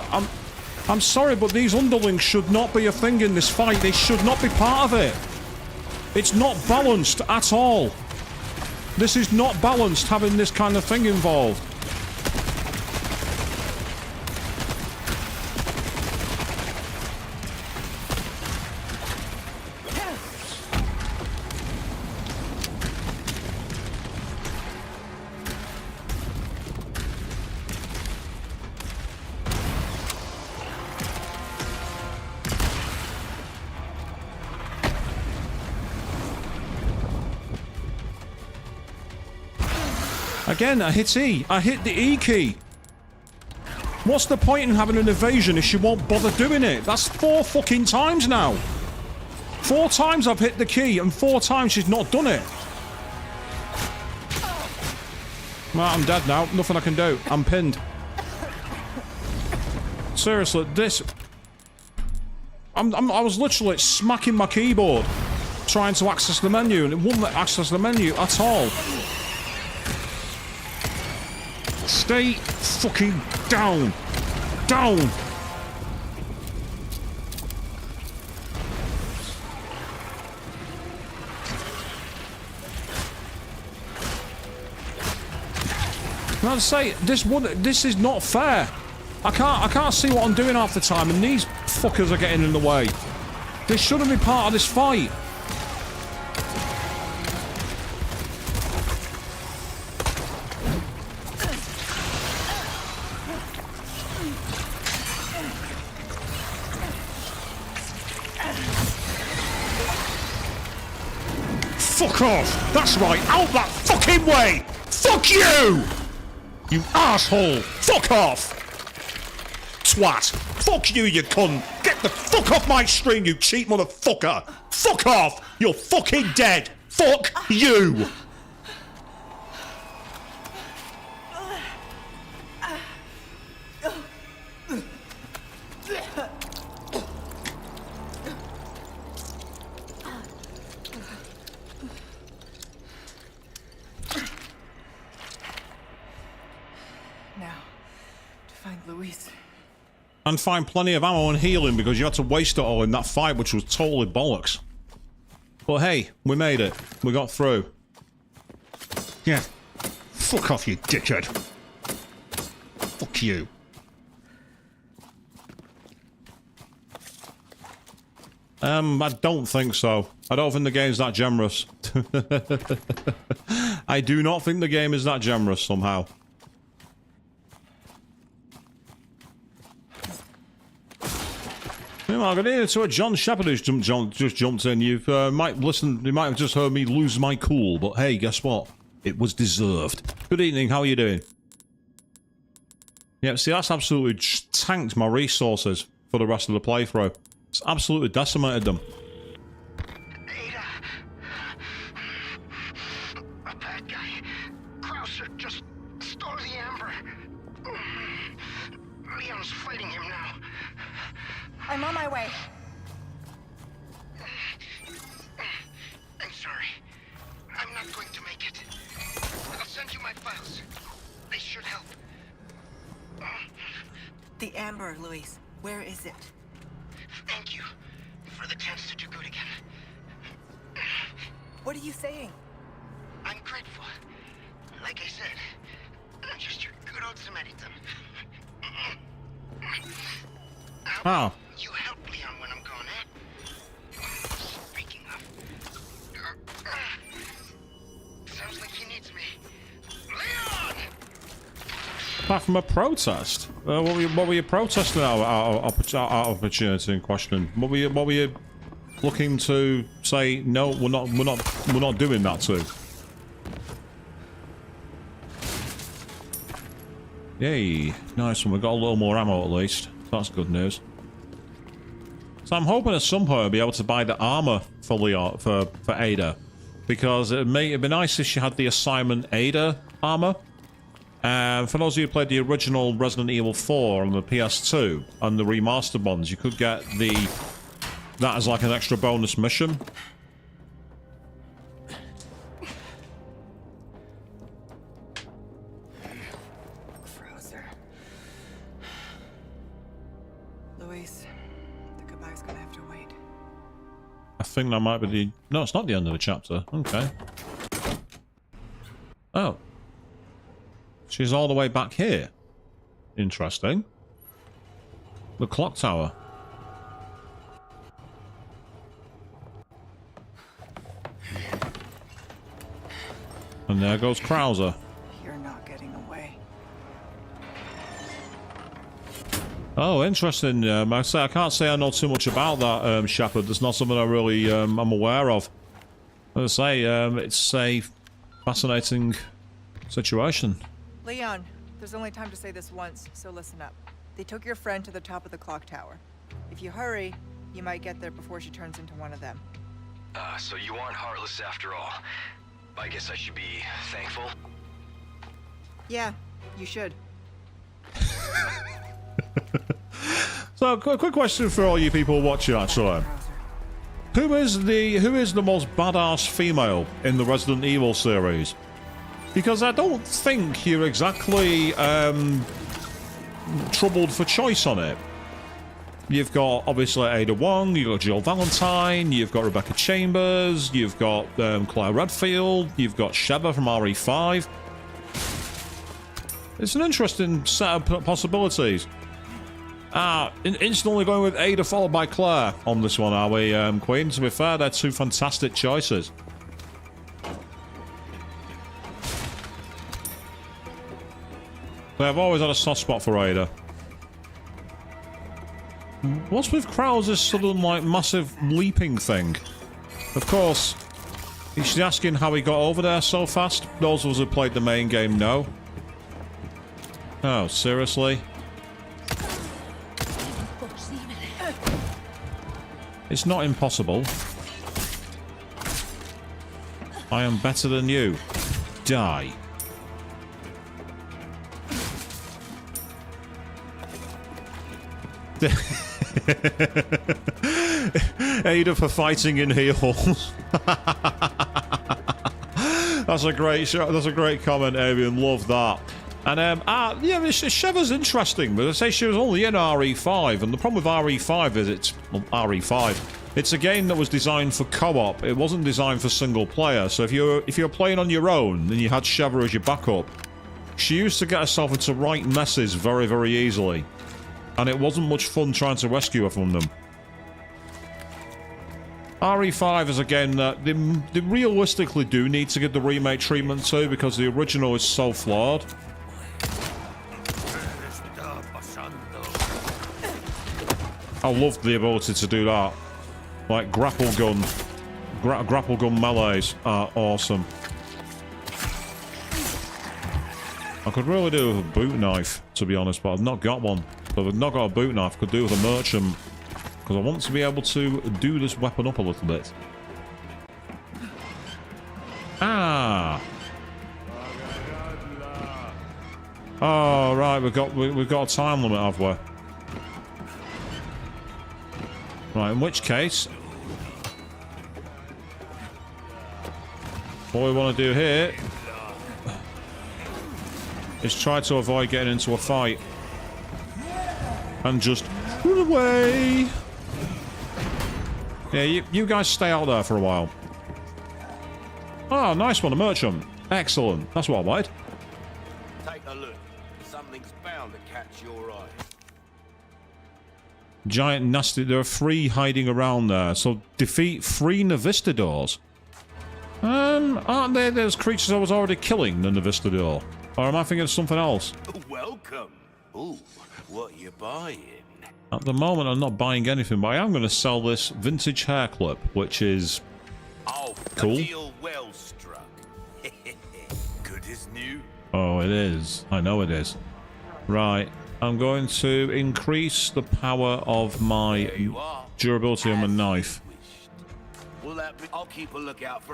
I'm sorry, but these underlings should not be a thing in this fight. They should not be part of it. It's not balanced at all. This is not balanced having this kind of thing involved. Again, I hit E. I hit the E key. What's the point in having an evasion if she won't bother doing it? That's 4 fucking times now. 4 times I've hit the key and 4 times she's not done it. Well, I'm dead now. Nothing I can do. I'm pinned. Seriously, this... I was literally smacking my keyboard trying to access the menu and it wouldn't let access the menu at all. Stay fucking down. Down. And I'd say this is not fair. I can't see what I'm doing half the time, and these fuckers are getting in the way. They shouldn't be part of this fight. Fuck off! That's right, out that fucking way! Fuck you! You asshole! Fuck off! Twat! Fuck you, you cunt! Get the fuck off my stream, you cheap motherfucker! Fuck off! You're fucking dead! Fuck you! And find plenty of ammo and healing because you had to waste it all in that fight, which was totally bollocks. But hey, we made it. We got through. Yeah. Fuck off, you dickhead. Fuck you. I don't think so. I don't think the game's that generous. I do not think the game is that generous somehow. Meanwhile, good evening to a John Shepherd who's just jumped in. You might have just heard me lose my cool, but hey, guess what? It was deserved. Good evening, how are you doing? Yeah, see, that's absolutely tanked my resources for the rest of the playthrough. It's absolutely decimated them. Ada. A bad guy. Krauser just stole the amber. Leon's fighting him now. I'm on my way. I'm sorry. I'm not going to make it. I'll send you my files. They should help. The amber, Luis. Where is it? Thank you for the chance to do good again. What are you saying? I'm grateful. Like I said, I'm just your good old Samaritan. Oh. You help Leon when I'm gone, eh? Speaking of... sounds like he needs me. Leon! Apart from a protest? What were you protesting out of opportunity in question? What were you looking to say? No, we're not doing that to. Yay! Nice one. We got a little more ammo at least. That's good news. So I'm hoping at some point I'll be able to buy the armor for Leon for Ada, because it'd be nice if she had the assignment Ada armor. For those of you who played the original Resident Evil 4 on the PS2 and the remastered ones, you could get that as like an extra bonus mission. Krauser. Luis, the goodbye's gonna have to wait. I think that might be the... No, it's not the end of the chapter. Okay. Oh. She's all the way back here. Interesting. The clock tower. And there goes Krauser. You're not getting away. Oh, interesting. I can't say I know too much about that, Shepard. There's not something I really I'm aware of. As I say, it's a fascinating situation. Leon, there's only time to say this once, so listen up. They took your friend to the top of the clock tower. If you hurry, you might get there before she turns into one of them. So you aren't heartless after all. I guess I should be thankful. Yeah, you should. So, quick question for all you people watching, actually. Who is the most badass female in the Resident Evil series? Because I don't think you're exactly troubled for choice on it. You've got, obviously, Ada Wong, you've got Jill Valentine, you've got Rebecca Chambers, you've got Claire Redfield, you've got Sheva from RE5. It's an interesting set of possibilities. Instantly going with Ada followed by Claire on this one, are we, Queen? To be fair, they're two fantastic choices. I've always had a soft spot for Ada. What's with Krauser's sudden, like, massive leaping thing? Of course, she's asking how he got over there so fast. Those of us who played the main game know. Oh, seriously? It's not impossible. I am better than you. Die. Ada for fighting in heels. That's a great shot. That's a great comment, Avian. Love that. And yeah, Sheva's interesting, but I say she was only in RE5, and the problem with RE5 is it's RE5. It's a game that was designed for co-op. It wasn't designed for single player. So if you're playing on your own and you had Sheva as your backup, she used to get herself into right messes very, very easily. And it wasn't much fun trying to rescue her from them. RE5 is a game that they realistically do need to get the remake treatment to, because the original is so flawed. I loved the ability to do that. Like grapple gun. Grapple gun melees are awesome. I could really do with a boot knife, to be honest, but I've not got one. But if I've not got a boot knife, I could do with a merchant. Because I want to be able to do this weapon up a little bit. Ah! Oh, right, we've got a time limit, have we? Right, in which case... what we want to do here... is try to avoid getting into a fight. And just run away! Yeah, you guys stay out there for a while. Oh, nice one, a merchant. Excellent. That's what I wanted. Take a look. Something's bound to catch your eye. Giant nasty... there are 3 hiding around there. So defeat 3 Navistadors. Aren't they those creatures I was already killing, the Navistador? Or am I thinking of something else? Welcome. Ooh, what you buying? At the moment, I'm not buying anything, but I am going to sell this vintage hair clip, which is cool. A deal well struck. Good as new. Oh, it is. I know it is. Right. I'm going to increase the power of my durability on my knife. I'll keep a lookout for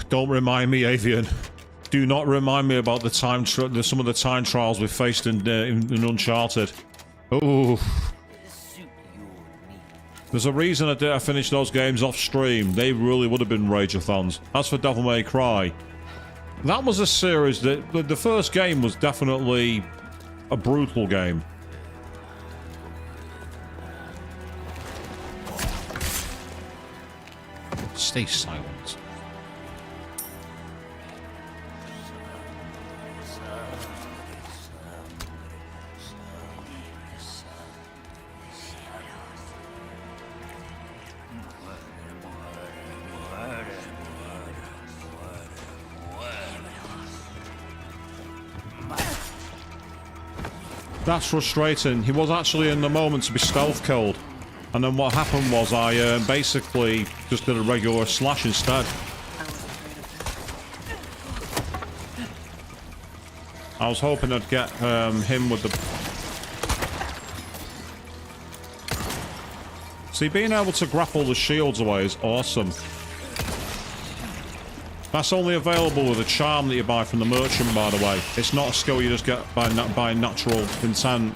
Don't remind me, Avian. Do not remind me about the some of the time trials we faced in Uncharted. Oh, there's a reason I finished those games off stream. They really would have been Rager-thons. As for Devil May Cry, that was a series that the first game was definitely a brutal game. Stay silent. That's frustrating. He was actually in the moment to be stealth killed. And then what happened was I basically just did a regular slash instead. I was hoping I'd get him with the... See, being able to grapple the shields away is awesome. That's only available with a charm that you buy from the merchant, by the way. It's not a skill you just get by natural intent.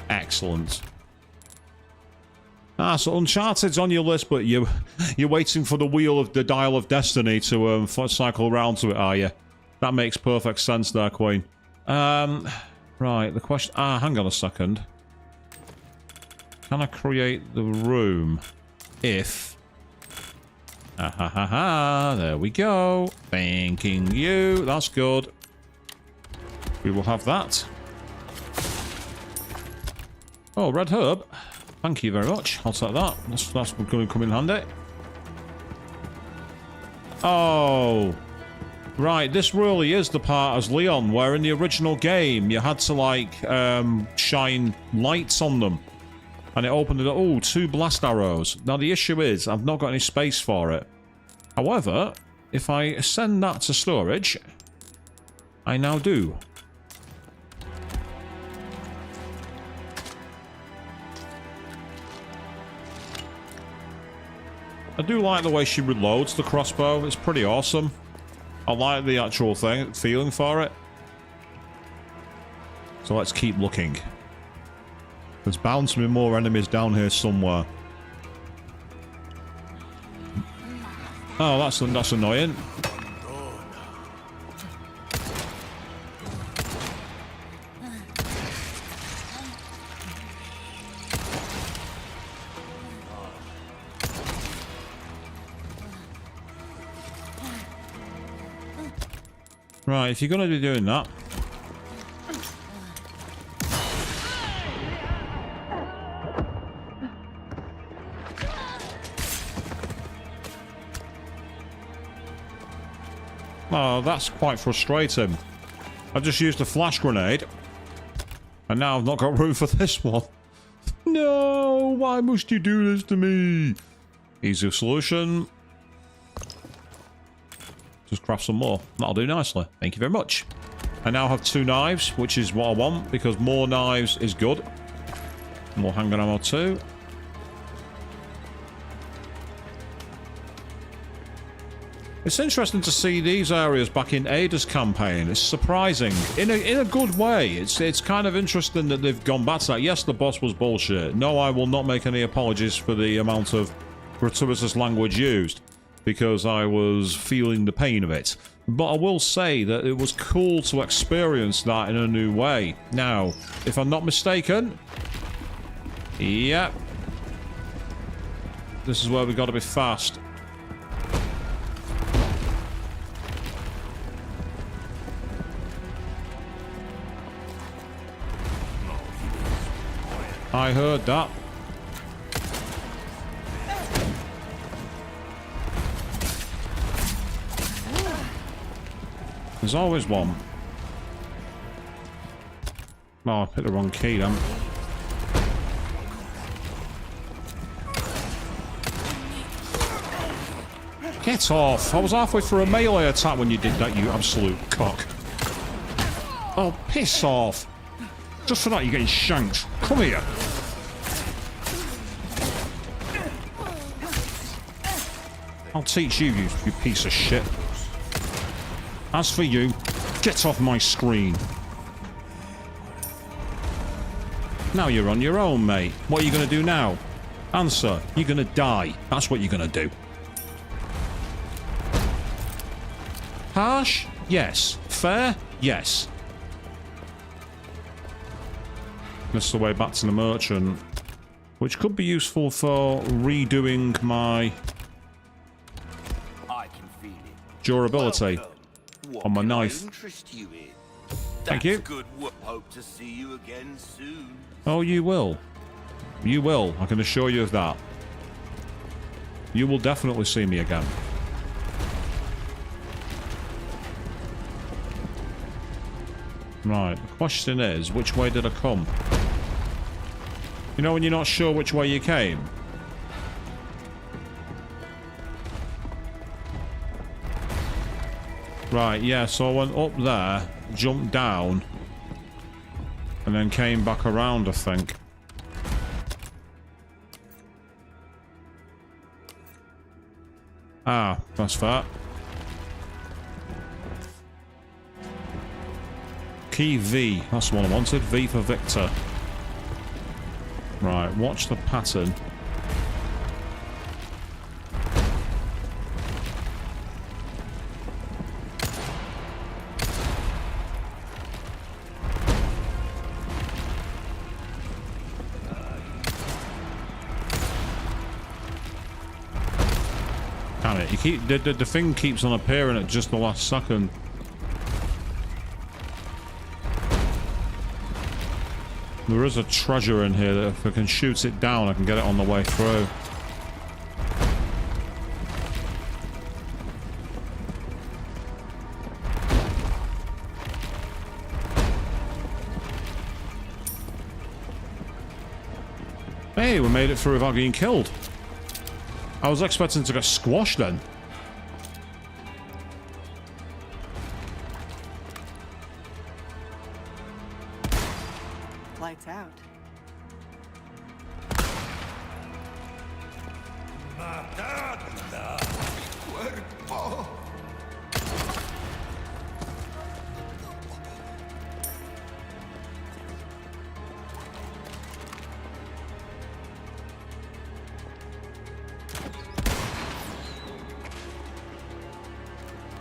Excellent. So Uncharted's on your list, but you're waiting for the wheel of the dial of destiny to cycle around to it, are you? That makes perfect sense there, Queen. Right, the question... hang on a second. Can I create the room if Ah, ha, ha, ha. There we go. Thanking you. That's good. We will have that. Oh, red herb. Thank you very much. I'll take that. That's going to come in handy. Oh. Right, this really is the part as Leon, where in the original game you had to, like, shine lights on them. And it opened it up. Oh, 2 blast arrows. Now, the issue is, I've not got any space for it. However, if I send that to storage, I now do. I do like the way she reloads the crossbow. It's pretty awesome. I like the actual feeling for it. So let's keep looking. There's bound to be more enemies down here somewhere. Oh, that's annoying. Right, if you're going to be doing that... Oh, that's quite frustrating. I've just used a flash grenade. And now I've not got room for this one. No, why must you do this to me? Easy solution. Just craft some more. That'll do nicely. Thank you very much. I now have 2 knives, which is what I want, because more knives is good. More handgun ammo too. It's interesting to see these areas back in Ada's campaign. It's surprising. In a good way. It's kind of interesting that they've gone back to that. Yes, the boss was bullshit. No, I will not make any apologies for the amount of gratuitous language used, because I was feeling the pain of it. But I will say that it was cool to experience that in a new way. Now, if I'm not mistaken... Yep. This is where we've got to be fast. I heard that. There's always one. Oh, I picked the wrong key then. Get off! I was halfway through a melee attack when you did that, you absolute cock. Oh, piss off! Just for that, you're getting shanked. Come here! I'll teach you, you piece of shit. As for you, get off my screen. Now you're on your own, mate. What are you going to do now? Answer. You're going to die. That's what you're going to do. Harsh? Yes. Fair? Yes. This is the way back to the merchant, which could be useful for redoing my durability on my knife. Thank you. Good work. Hope to see you again soon. Oh, you will. You will. I can assure you of that. You will definitely see me again. Right. The question is, which way did I come? You know when you're not sure which way you came? Right, yeah, so I went up there, jumped down, and then came back around, I think. Ah, that's fair. Key V, that's the one I wanted. V for Victor. Right, watch the pattern. You keep the thing keeps on appearing at just the last second. There is a treasure in here that if I can shoot it down, I can get it on the way through. Hey, we made it through without getting killed. I was expecting to get squashed then. Lights out.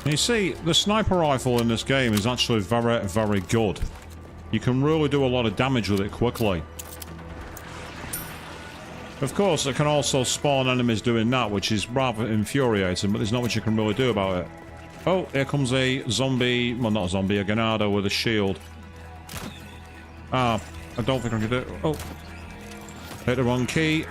You see, the sniper rifle in this game is actually very, very good. You can really do a lot of damage with it quickly. Of course, it can also spawn enemies doing that, which is rather infuriating, but there's not much you can really do about it. Oh, here comes a zombie, well not a zombie, a Ganado with a shield. Ah, I don't think I can do it. Oh, hit the wrong key.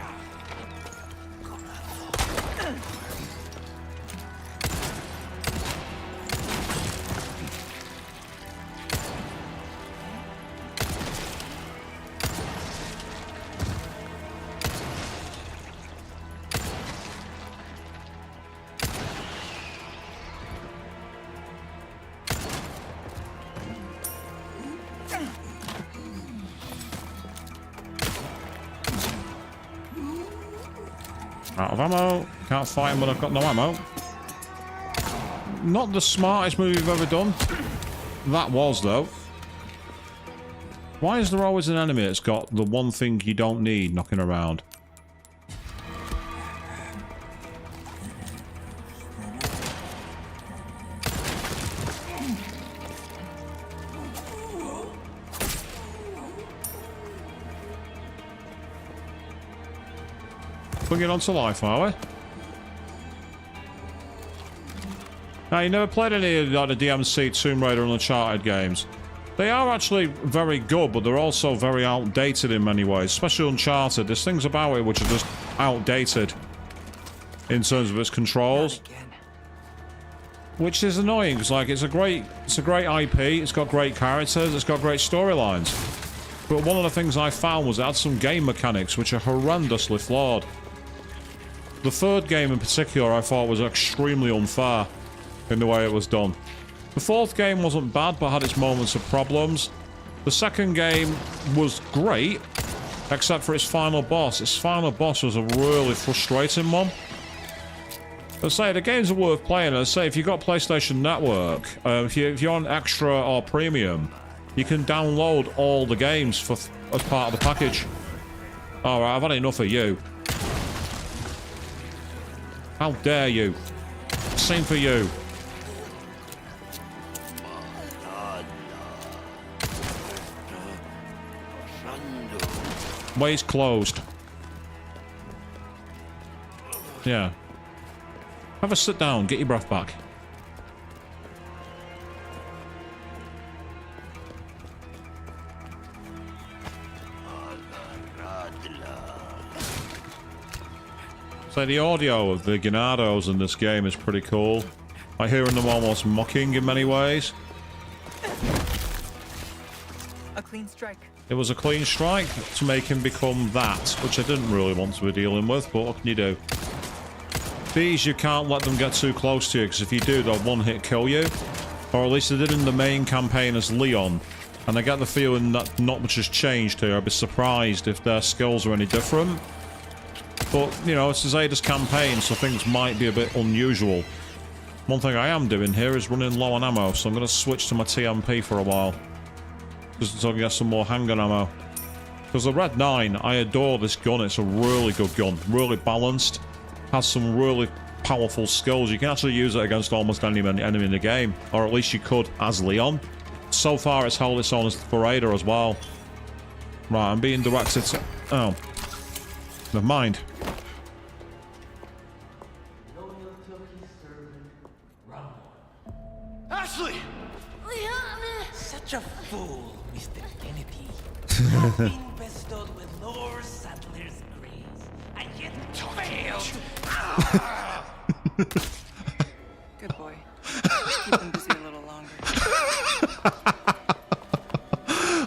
Out of ammo. Can't fight him when I've got no ammo. Not the smartest move you've ever done. That was, though. Why is there always an enemy that's got the one thing you don't need knocking around? Bringing on to life, are we? Now, you never played any of like, the DMC, Tomb Raider and Uncharted games. They are actually very good, but they're also very outdated in many ways, especially Uncharted. There's things about it which are just outdated in terms of its controls. Which is annoying, because like it's a great IP, it's got great characters, it's got great storylines. But one of the things I found was it had some game mechanics which are horrendously flawed. The third game in particular I thought was extremely unfair in the way it was done. The fourth game wasn't bad but had its moments of problems. The second game was great, except for its final boss. Its final boss was a really frustrating one. I say, the games are worth playing. I say, if you've got PlayStation Network, if you're on Extra or Premium, you can download all the games as part of the package. Alright, I've had enough of you. How dare you? Same for you. Way's closed. Yeah. Have a sit down, get your breath back. So the audio of the Ganados in this game is pretty cool. I hear them almost mocking in many ways. A clean strike. It was a clean strike to make him become that, which I didn't really want to be dealing with, but what can you do? These, you can't let them get too close to you, because if you do, they'll one-hit kill you. Or at least they did in the main campaign as Leon. And I get the feeling that not much has changed here. I'd be surprised if their skills are any different. But, you know, it's Ada's campaign, so things might be a bit unusual. One thing I am doing here is running low on ammo, so I'm going to switch to my TMP for a while. Just until I can get some more handgun ammo. Because the Red 9, I adore this gun. It's a really good gun. Really balanced. Has some really powerful skills. You can actually use it against almost any enemy in the game. Or at least you could as Leon. So far it's held its own for Ada as well. Right, I'm being directed to... Oh. Never mind. Ashley! Leon! Such a fool, Mr. Kennedy. I've been bestowed with Lord Saddler's grace, and yet failed. Good boy. Keep him busy a little longer.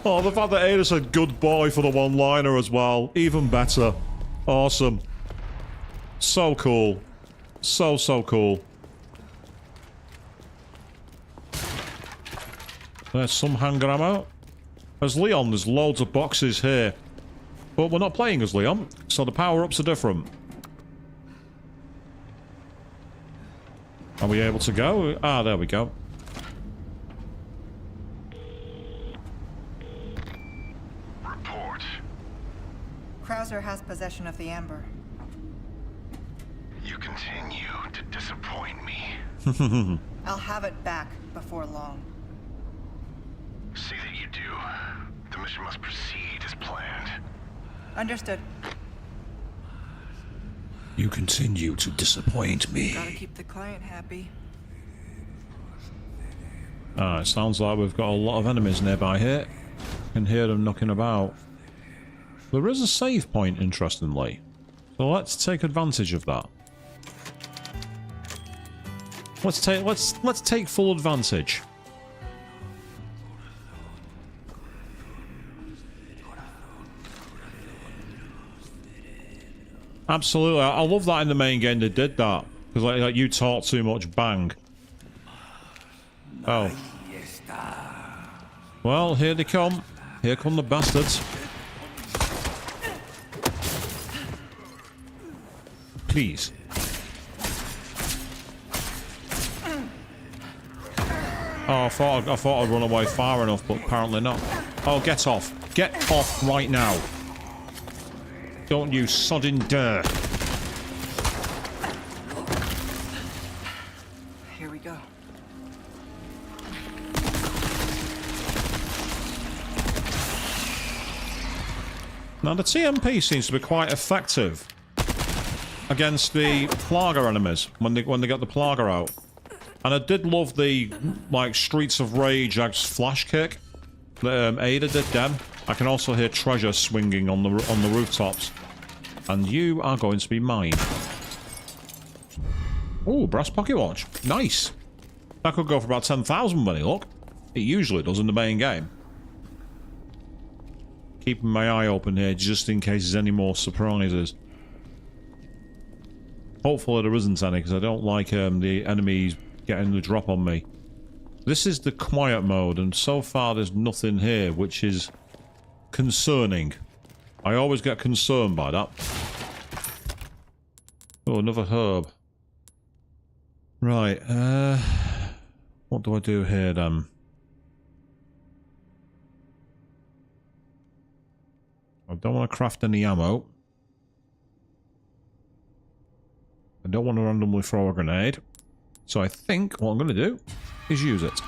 Oh, the fact that Ada said good boy for the one-liner as well. Even better. Awesome. So cool. So cool. There's some hand ammo. As Leon, there's loads of boxes here. But we're not playing as Leon, so the power-ups are different. Are we able to go? Ah, there we go. Report. Krauser has possession of the amber. You continue to disappoint me. I'll have it back before long. See that you do. The mission must proceed as planned. Understood. You continue to disappoint me. Gotta keep the client happy. Ah, it sounds like we've got a lot of enemies nearby here. Can hear them knocking about. There is a save point, interestingly. So let's take advantage of that. Let's take full advantage. Absolutely, I love that in the main game they did that. Because like you talk too much, bang. Oh. Well, here they come. Here come the bastards. Please. Oh, I thought I'd run away far enough, but apparently not. Oh, get off. Get off right now. Don't you sodding dare. Here we go. Now the TMP seems to be quite effective against the Plaga enemies when they get the Plaga out. And I did love the like Streets of Rage X flash kick that Ada did then. I can also hear treasure swinging on the rooftops. And you are going to be mine. Oh, brass pocket watch. Nice. That could go for about 10,000 when you look. It usually does in the main game. Keeping my eye open here just in case there's any more surprises. Hopefully there isn't any, because I don't like the enemies getting the drop on me. This is the quiet mode, and so far there's nothing here, which is concerning. I always get concerned by that. Oh, another herb. Right, what do I do here then? I don't want to craft any ammo. I don't want to randomly throw a grenade. So I think what I'm going to do is use it.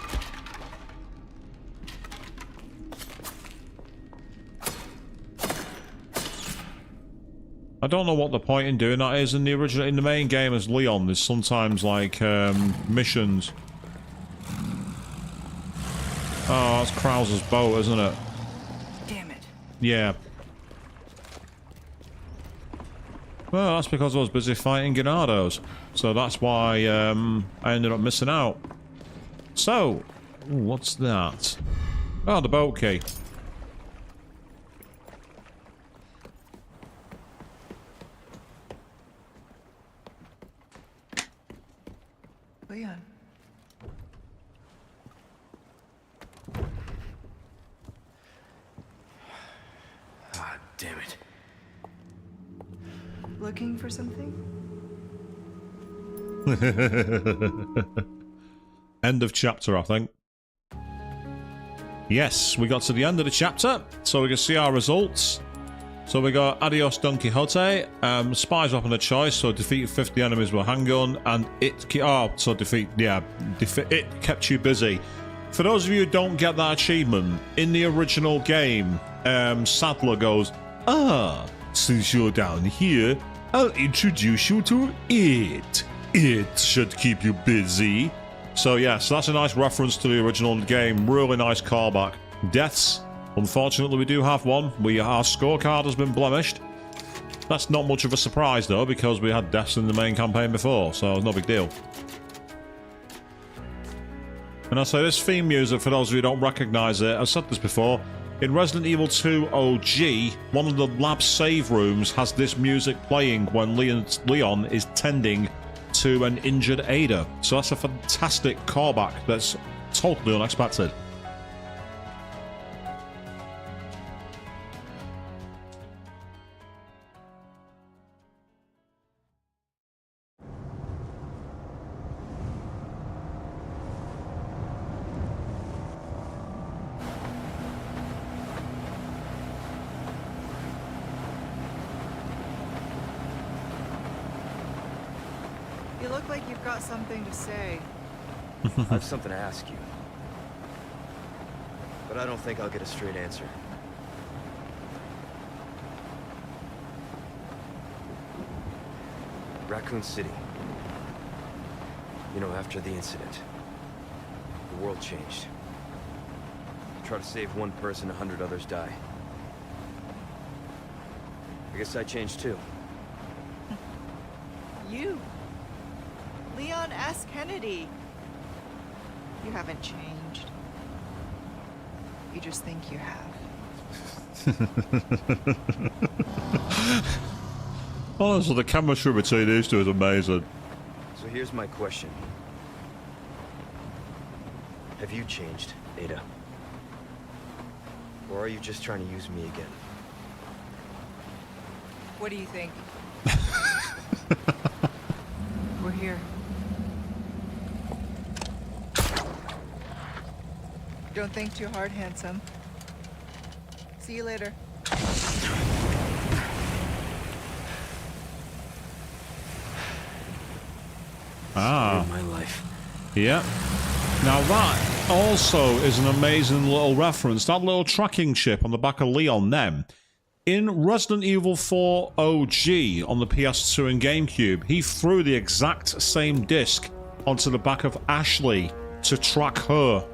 I don't know what the point in doing that is in the main game as Leon. There's sometimes like missions. Oh, that's Krauser's boat, isn't it? Damn it. Yeah. Well, that's because I was busy fighting Ganados. So that's why I ended up missing out. So, ooh, what's that? Oh, the boat key. Leon. Ah, damn it. Looking for something? End of chapter, I think. Yes, we got to the end of the chapter, so we can see our results. So we got Adios Don Quixote, spies weapon of choice, so defeat 50 enemies with a handgun, and it kept you busy. For those of you who don't get that achievement, in the original game, Saddler goes, since you're down here, I'll introduce you to it. It should keep you busy. So yeah, so that's a nice reference to the original game. Really nice callback. Deaths. Unfortunately, we do have one. Our scorecard has been blemished. That's not much of a surprise though, because we had deaths in the main campaign before, so no big deal. And I'll say this theme music, for those of you who don't recognise it, I've said this before, in Resident Evil 2 OG, one of the lab save rooms has this music playing when Leon is tending to an injured Ada. So that's a fantastic callback that's totally unexpected. You look like you've got something to say. I have something to ask you. But I don't think I'll get a straight answer. Raccoon City. You know, after the incident, the world changed. Try to save one person, 100 others die. I guess I changed too. You. Leon S. Kennedy. You haven't changed. You just think you have. Honestly, the chemistry between these two is amazing. So here's my question. Have you changed, Ada? Or are you just trying to use me again? What do you think? We're here. Don't think too hard, handsome. See you later. Ah. My life. Yeah. Now that also is an amazing little reference. That little tracking chip on the back of Leon then. In Resident Evil 4 OG on the PS2 and GameCube, he threw the exact same disc onto the back of Ashley to track her.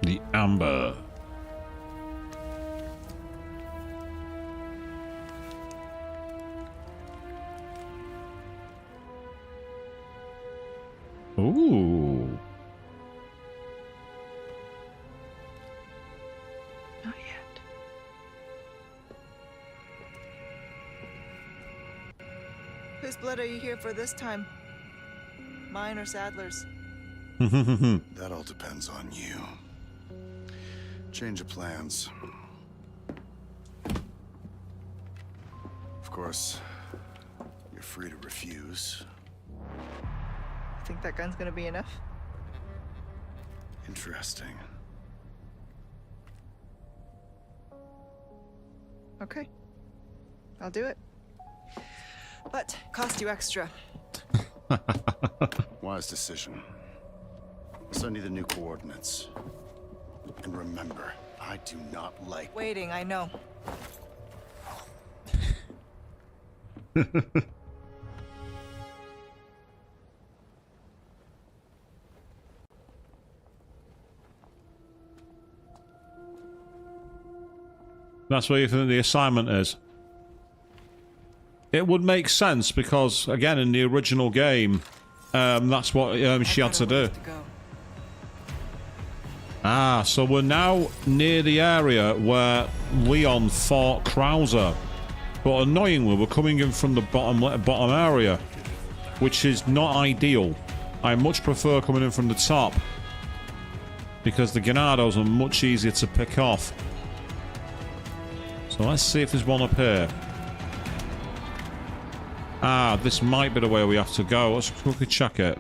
The Amber. Ooh. Not yet. Whose blood are you here for this time? Mine or Sadler's? That all depends on you. Change of plans. Of course, you're free to refuse. Think that gun's gonna be enough? Interesting. Okay. I'll do it. But cost you extra. Wise decision. I'll send you the new coordinates. And remember, I do not like... Waiting, I know. That's what you think the assignment is. It would make sense because, again, in the original game, that's what she had to do. Ah, so we're now near the area where Leon fought Krauser. But annoyingly, we're coming in from the bottom area, which is not ideal. I much prefer coming in from the top because the Ganados are much easier to pick off. So let's see if there's one up here. Ah, this might be the way we have to go. Let's quickly check it.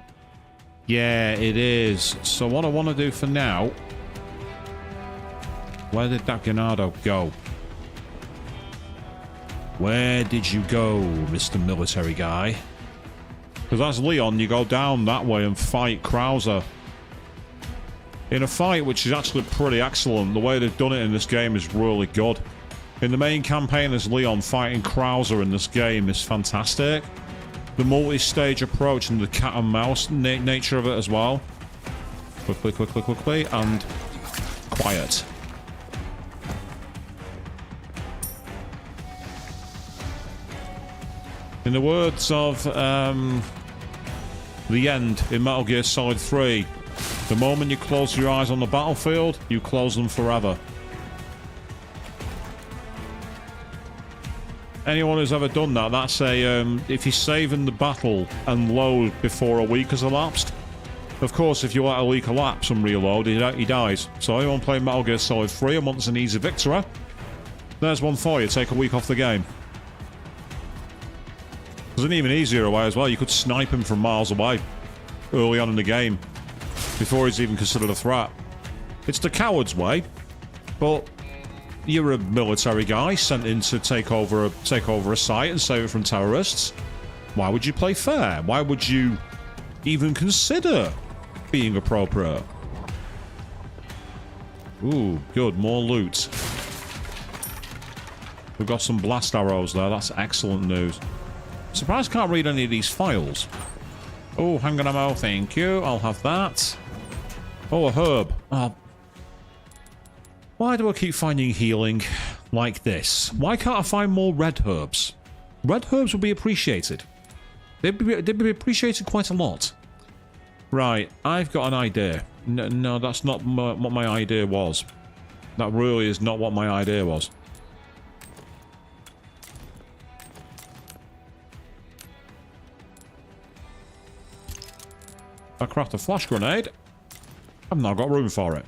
Yeah, it is. So what I want to do for now... Where did that Ganado go? Where did you go, Mr. Military Guy? Because that's Leon, you go down that way and fight Krauser. In a fight which is actually pretty excellent. The way they've done it in this game is really good. in the main campaign as Leon fighting Krauser in this game is fantastic. The multi-stage approach and the cat and mouse nature of it as well. Quickly, quickly, quickly, and quiet. In the words of the end in Metal Gear Solid 3, the moment you close your eyes on the battlefield, you close them forever. Anyone who's ever done that, that's a, if you're saving the battle and load before a week has elapsed, of course, if you let a week elapse and reload, he dies. So anyone playing Metal Gear Solid 3 and wants an easy victory, there's one for you. Take a week off the game. There's an even easier way as well. You could snipe him from miles away early on in the game before he's even considered a threat. It's the coward's way, but you're a military guy sent in to take over a site and save it from terrorists. Why would you play fair? Why would you even consider being appropriate? Ooh, good. More loot. We've got some blast arrows there. That's excellent news. Surprised I can't read any of these files. Oh, handgun ammo. Thank you. I'll have that. Oh, a herb. Oh. Why do I keep finding healing like this? Why can't I find more red herbs? Red herbs would be appreciated. They'd be appreciated quite a lot. Right, I've got an idea. No, that's not what my idea was. That really is not what my idea was. I craft a flash grenade. I've now got room for it.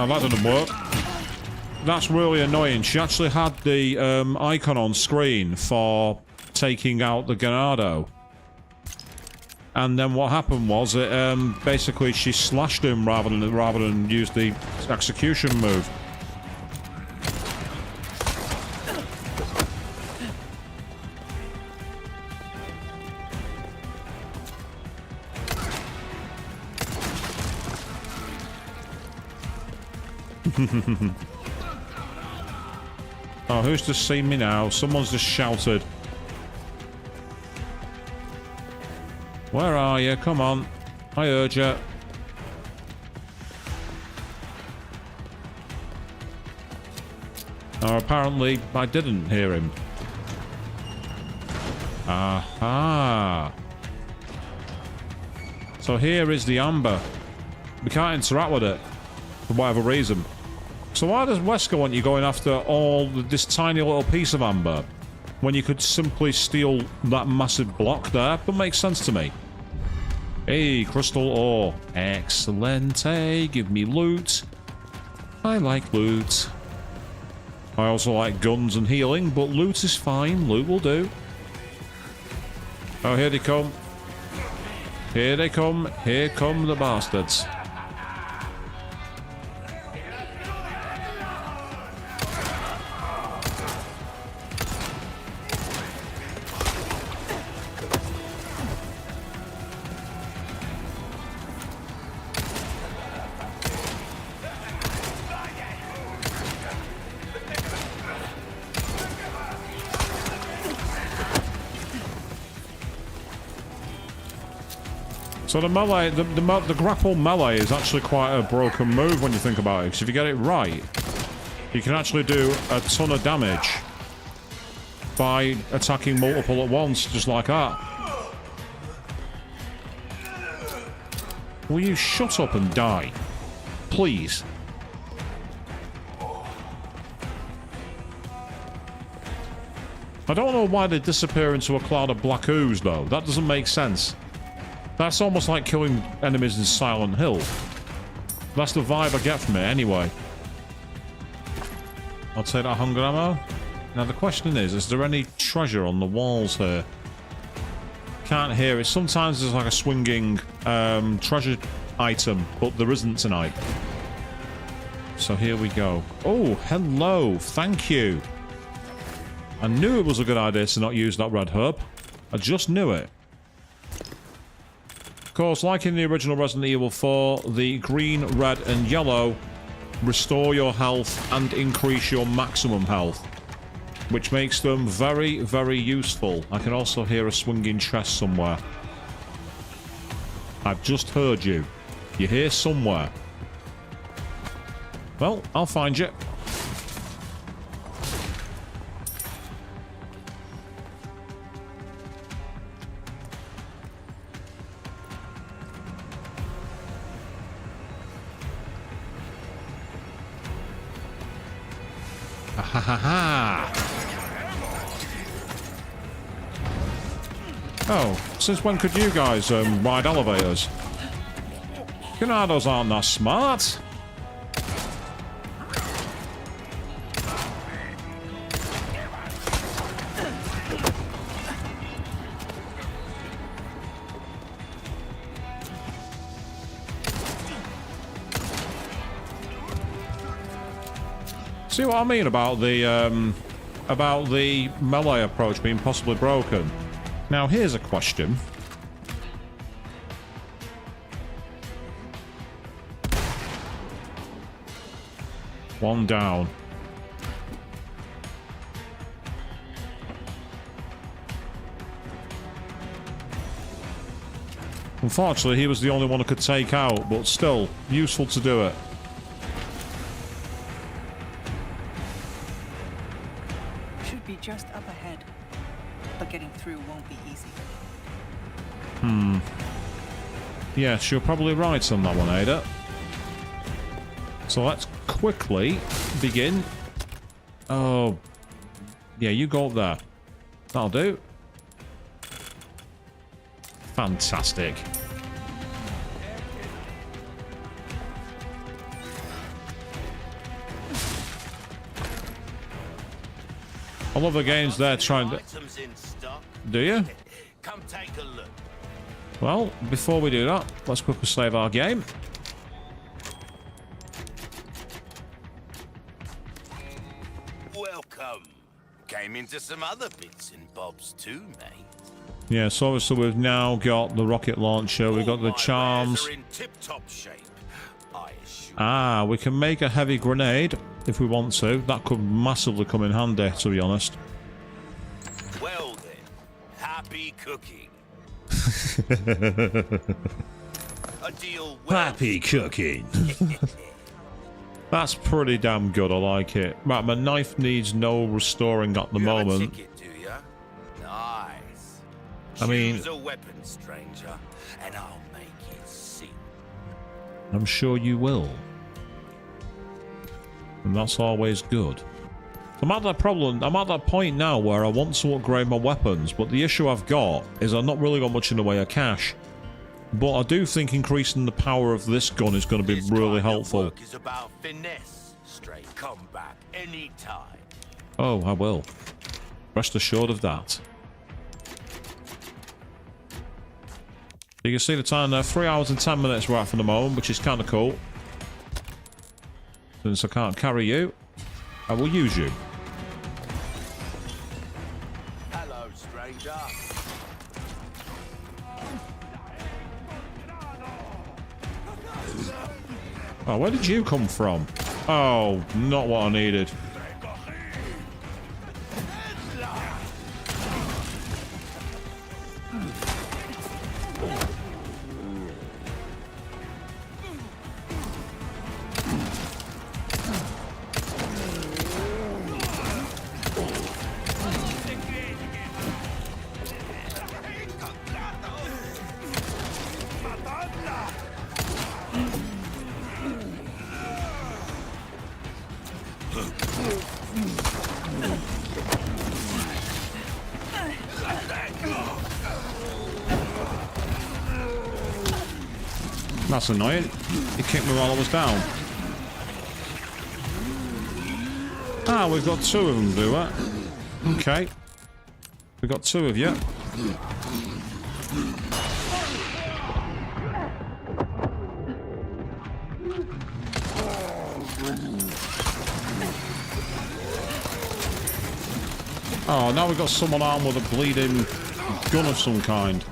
Oh, that didn't work. That's really annoying. She actually had the icon on screen for taking out the Ganado. And then what happened was it basically she slashed him rather than use the execution move. Oh, who's just seen me now? Someone's just shouted. Where are you? Come on. I urge you. Oh, apparently I didn't hear him. Aha. So here is the amber. We can't interact with it for whatever reason. So why does Wesker want you going after this tiny little piece of amber when you could simply steal that massive block there? That makes sense to me. Hey, crystal ore. Excellent. Hey, give me loot. I like loot. I also like guns and healing, but loot is fine. Loot will do. Oh, here they come. Here they come. Here come the bastards. So the melee, the grapple melee is actually quite a broken move when you think about it. Because if you get it right, you can actually do a ton of damage by attacking multiple at once, just like that. Will you shut up and die? Please. I don't know why they disappear into a cloud of black ooze, though. That doesn't make sense. That's almost like killing enemies in Silent Hill. That's the vibe I get from it, anyway. I'll take that hunger ammo. Now, the question is there any treasure on the walls here? Can't hear it. Sometimes there's like a swinging treasure item, but there isn't tonight. so here we go. Oh, hello. Thank you. I knew it was a good idea to not use that red herb. I just knew it. Of course, like in the original Resident Evil 4, the green, red, and yellow restore your health and increase your maximum health, which makes them very, very useful. I can also hear a swinging chest somewhere. I've just heard you. You're here somewhere. Well, I'll find you. Ha ha ha! Oh, since when could you guys ride elevators? Ganados aren't that smart. See what I mean about the melee approach being possibly broken? Now here's a question. One down. Unfortunately, he was the only one I could take out, but still, useful to do it. Should be just up ahead, but getting through won't be easy. Yes, you're probably right on that one, Ada. So let's quickly begin. Oh, yeah, you go up there. That'll do. Fantastic. I love the games they're trying to... Items in stock. Do you? Come take a look. Well, before we do that, let's quickly save our game. Welcome. Came into some other bits and bobs too, mate. Yeah, so obviously we've now got the rocket launcher, we've got the charms. Are in tip-top shape, I assure. Ah, we can make a heavy grenade if we want to. That could massively come in handy, to be honest. Well then, happy cooking. A deal well. Happy cooking. That's pretty damn good, I like it. Right, my knife needs no restoring at the You have a moment. ticket, do ya? Nice. I mean- Choose a weapon, stranger, and I'll make it sing. I'm sure you will. And that's always good. I'm at that point now where I want to upgrade my weapons, but the issue I've got is I've not really got much in the way of cash. But I do think increasing the power of this gun is going to be This really kind of helpful. work is about finesse, straight. Come back anytime. Oh, I will. Rest assured of that. You can see the time there, 3 hours and 10 minutes right for the moment, which is kind of cool. Since I can't carry you, I will use you. Hello, stranger. Oh, where did you come from? Oh, not what I needed. That's annoying. He kicked me while I was down. Ah, we've got two of them, do we? Okay. We've got two of you. Oh, now we've got someone armed with a bleeding gun of some kind.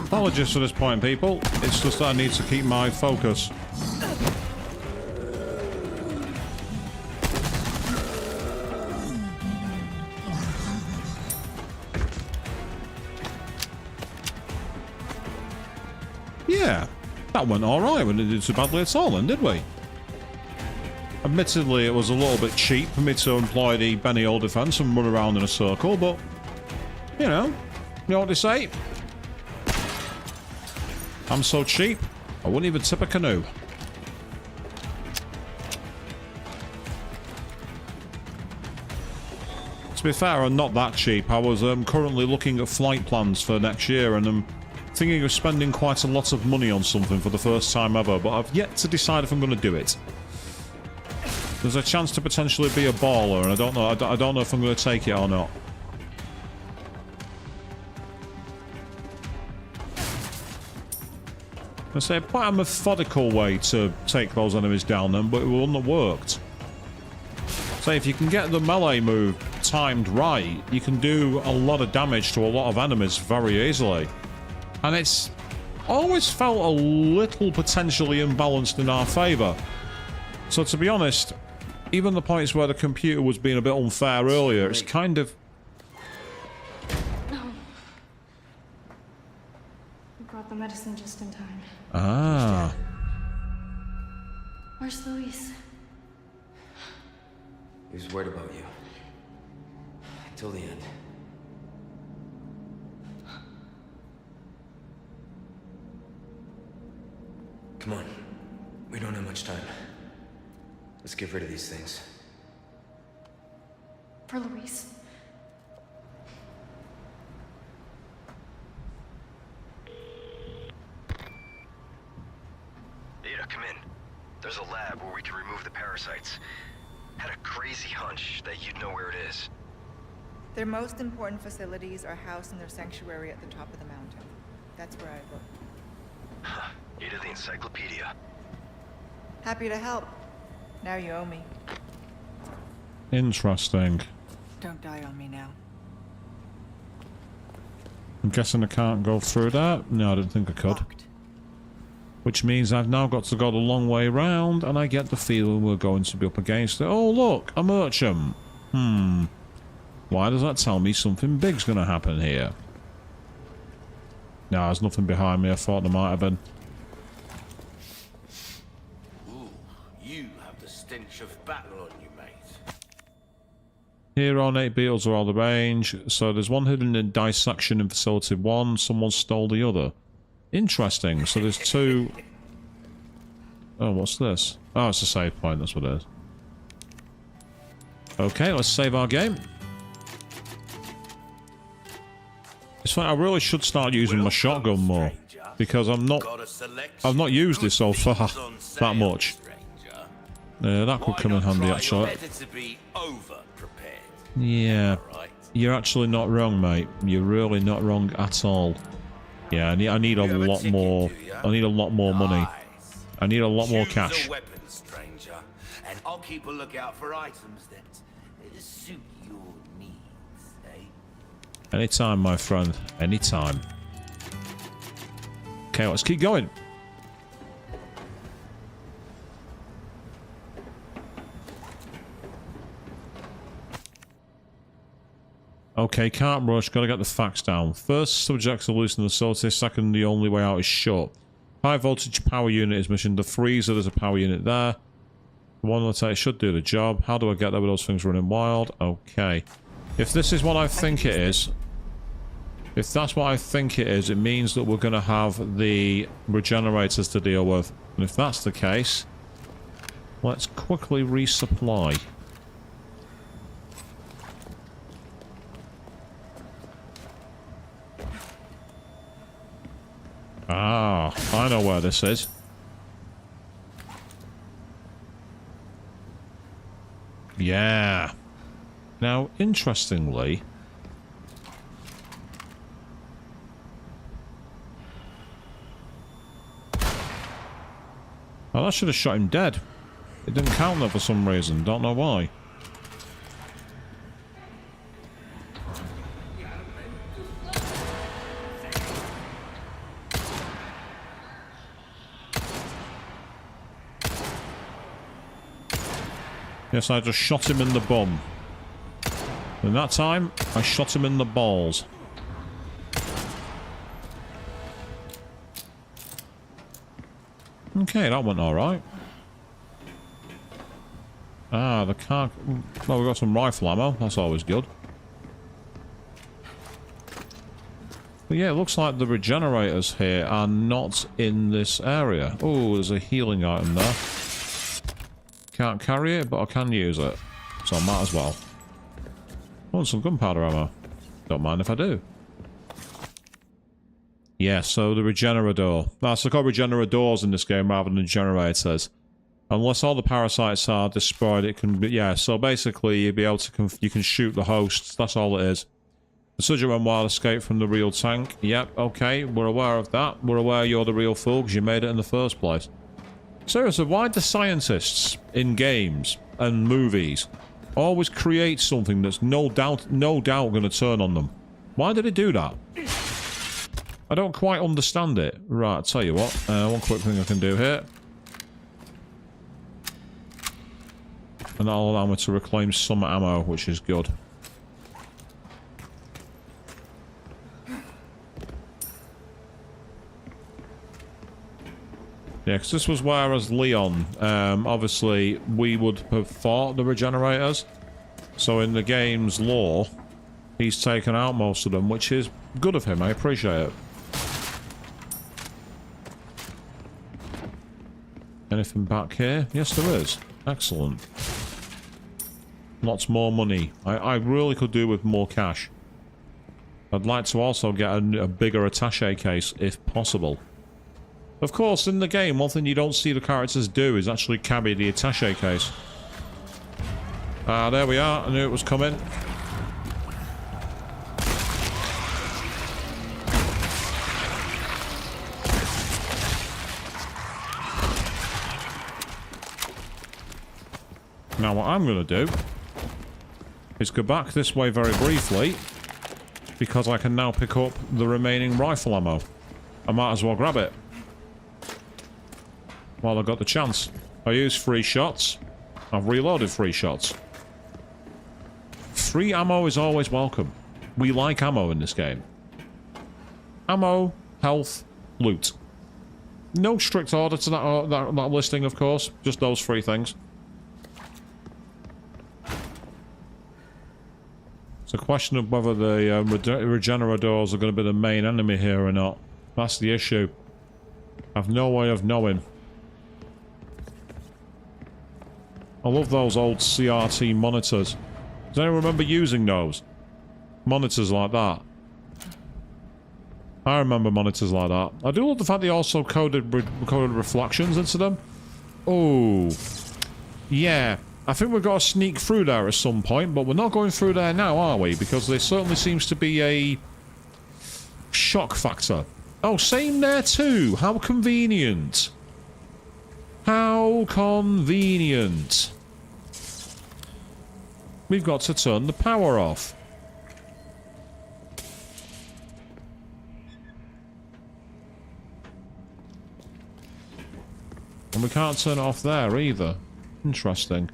Apologies for this point, people. It's just that I need to keep my focus. Yeah, that went alright. We didn't do too badly at all then, did we? Admittedly, it was a little bit cheap for me to employ the Benny Hill defense and run around in a circle, but, you know what they say? I'm so cheap, I wouldn't even tip a canoe. To be fair, I'm not that cheap. I was currently looking at flight plans for next year, and I'm thinking of spending quite a lot of money on something for the first time ever, but I've yet to decide if I'm going to do it. There's a chance to potentially be a baller, and I don't know. I don't know if I'm going to take it or not. I say quite a methodical way to take those enemies down then, but it wouldn't have worked. So if you can get the melee move timed right, you can do a lot of damage to a lot of enemies very easily. And it's always felt a little potentially imbalanced in our favour. So to be honest, even the points where the computer was being a bit unfair earlier, it's kind of... No. We brought the medicine just in time. Ah. Where's Luis? He was worried about you. Until the end. Come on. We don't have much time. Let's get rid of these things. For Luis. Ada, come in. There's a lab where we can remove the parasites. Had a crazy hunch that you'd know where it is. Their most important facilities are housed in their sanctuary at the top of the mountain. That's where I look. Huh. Ada the encyclopedia. Happy to help. Now you owe me. Interesting. Don't die on me now. I'm guessing I can't go through that? No, I didn't think I could. Locked. Which means I've now got to go the long way round, and I get the feeling we're going to be up against it. Oh, look! A merchant! Why does that tell me something big's going to happen here? No, there's nothing behind me. I thought there might have been. Ooh, you have the stench of battle on you, mate. Here on 8 beetles are all the range. So there's one hidden in dissection in facility 1. Someone stole the other. Interesting. So there's 2... Oh, what's this? Oh, it's a save point. That's what it is. Okay, let's save our game. It's funny, I really should start using my shotgun more. Because I've not used it so far that much. Yeah, that could come in handy, actually. Yeah. You're actually not wrong, mate. You're really not wrong at all. Yeah, I need a lot more. I need a lot more money. I need a lot more cash. And I'll keep a lookout for items that suit your needs, eh? Anytime, my friend. Anytime. Okay, let's keep going. Okay, can't rush. Gotta get the facts down. First, subjects are loose in the facility. Second, the only way out is short. High voltage power unit is mission. The freezer, there's a power unit there. One, let's say, it should do the job. How do I get there with those things running wild? Okay. If this is what I think it is... If that's what I think it is, it means that we're going to have the regenerators to deal with. And if that's the case, let's quickly resupply. Ah, I know where this is. Yeah. Now, interestingly... Oh, that should have shot him dead. It didn't count though for some reason. Don't know why. Yes, I just shot him in the bum. And that time, I shot him in the balls. Okay, that went alright. Ah, the car... Well, we got some rifle ammo. That's always good. But yeah, it looks like the regenerators here are not in this area. Oh, there's a healing item there. Can't carry it, but I can use it. So I might as well. Oh, some gunpowder ammo. Don't mind if I do. Yeah, so the regenerator. That's called regenerators in this game rather than generators. Unless all the parasites are destroyed, it can be... Yeah, so basically you'll be able to... You can shoot the hosts. That's all it is. The subject went wild, escape from the real tank. Yep, okay, we're aware of that. We're aware you're the real fool because you made it in the first place. Seriously, why do scientists in games and movies always create something that's no doubt going to turn on them? Why do they do that? I don't quite understand it. Right, I'll tell you what. One quick thing I can do here. And that'll allow me to reclaim some ammo, which is good. Yeah, because this was where, as Leon, obviously, we would have fought the regenerators. So in the game's lore, he's taken out most of them, which is good of him. I appreciate it. Anything back here? Yes, there is. Excellent. Lots more money. I really could do with more cash. I'd like to also get a bigger attaché case, if possible. Of course, in the game, one thing you don't see the characters do is actually carry the attaché case. Ah, there we are. I knew it was coming. Now, what I'm going to do is go back this way very briefly, because I can now pick up the remaining rifle ammo. I might as well grab it while I got the chance. I used 3 shots. I've reloaded 3 shots. Free ammo is always welcome. We like ammo in this game. Ammo, health, loot. No strict order to that listing, of course. Just those 3 things. It's a question of whether the regenerators are going to be the main enemy here or not. That's the issue. I've no way of knowing. I love those old CRT monitors. Does anyone remember using those? Monitors like that. I remember monitors like that. I do love the fact they also coded reflections into them. Oh. Yeah. I think we've got to sneak through there at some point, but we're not going through there now, are we? Because there certainly seems to be a shock factor. Oh, same there too. How convenient. How convenient. We've got to turn the power off. And we can't turn it off there either. Interesting.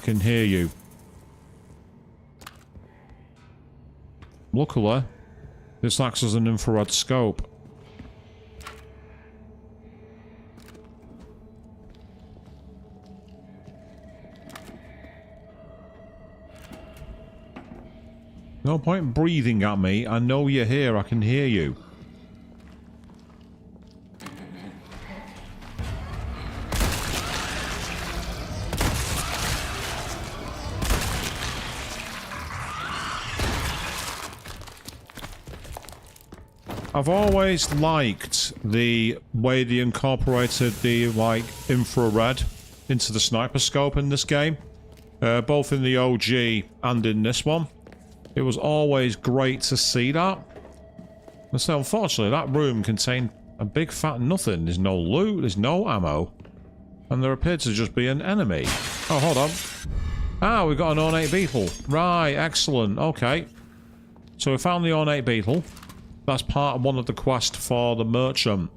can hear you. Luckily, this acts as an infrared scope. No point breathing at me. I know you're here. I can hear you. I've always liked the way they incorporated the, like, infrared into the sniper scope in this game. Both in the OG and in this one. It was always great to see that. And so, unfortunately, that room contained a big fat nothing. There's no loot, there's no ammo. And there appeared to just be an enemy. Oh, hold on. Ah, we've got an ornate beetle. Right, excellent. Okay. So we found the ornate beetle. That's part of one of the quests for the merchant.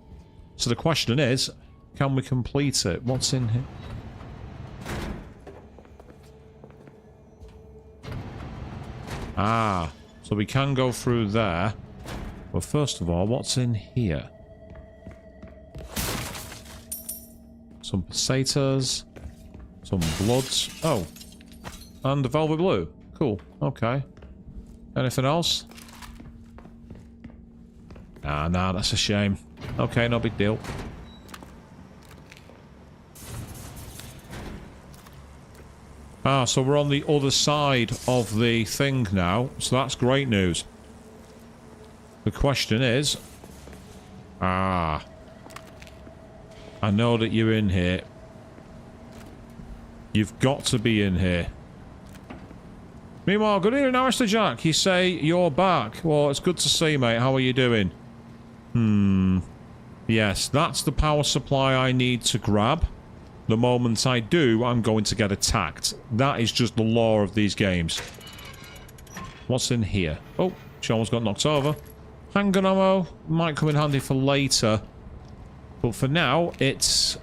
So the question is, can we complete it? What's in here? Ah, so we can go through there. But first of all, what's in here? Some pesetas. Some bloods. Oh. And the velvet blue. Cool. Okay. Anything else? Ah, nah, that's a shame. Okay, no big deal. Ah, so we're on the other side of the thing now. So that's great news. The question is... Ah. I know that you're in here. You've got to be in here. Meanwhile, good evening, Mr. Jack. You say you're back. Well, it's good to see, mate. How are you doing? Yes, that's the power supply I need to grab. The moment I do, I'm going to get attacked. That is just the law of these games. What's in here? Oh, she almost got knocked over. Handgun ammo might come in handy for later. But for now, it's...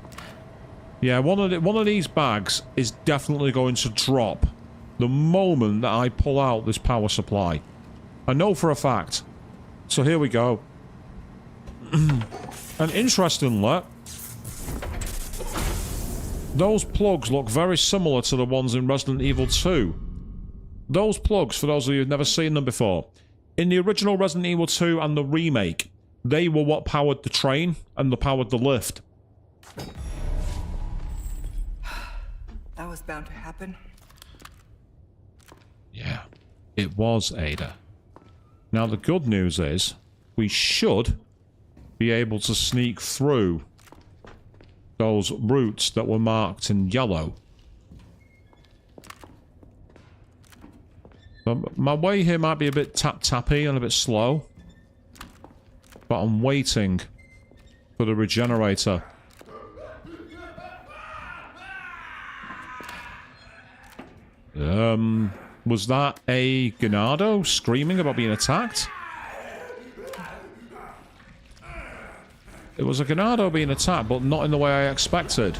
Yeah, one of these bags is definitely going to drop the moment that I pull out this power supply. I know for a fact. So here we go. And interestingly, those plugs look very similar to the ones in Resident Evil 2. Those plugs, for those of you who've never seen them before, in the original Resident Evil 2 and the remake, they were what powered the train and powered the lift. That was bound to happen. Yeah, it was, Ada. Now the good news is, we should be able to sneak through those routes that were marked in yellow. My way here might be a bit tap-tappy and a bit slow. But I'm waiting for the regenerator. Was that a Ganado screaming about being attacked? It was a Ganado being attacked, but not in the way I expected.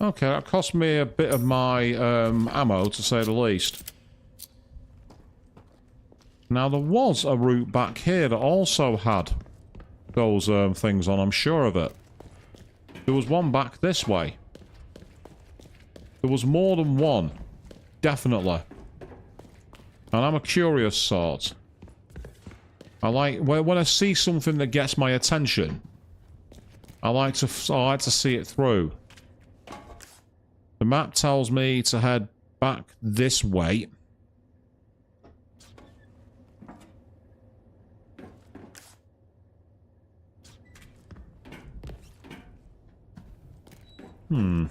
Okay, that cost me a bit of my ammo, to say the least. Now, there was a route back here that also had those things on, I'm sure of it. There was one back this way. There was more than one. Definitely. And I'm a curious sort. I like... When I see something that gets my attention, I like to see it through. The map tells me to head back this way. Right,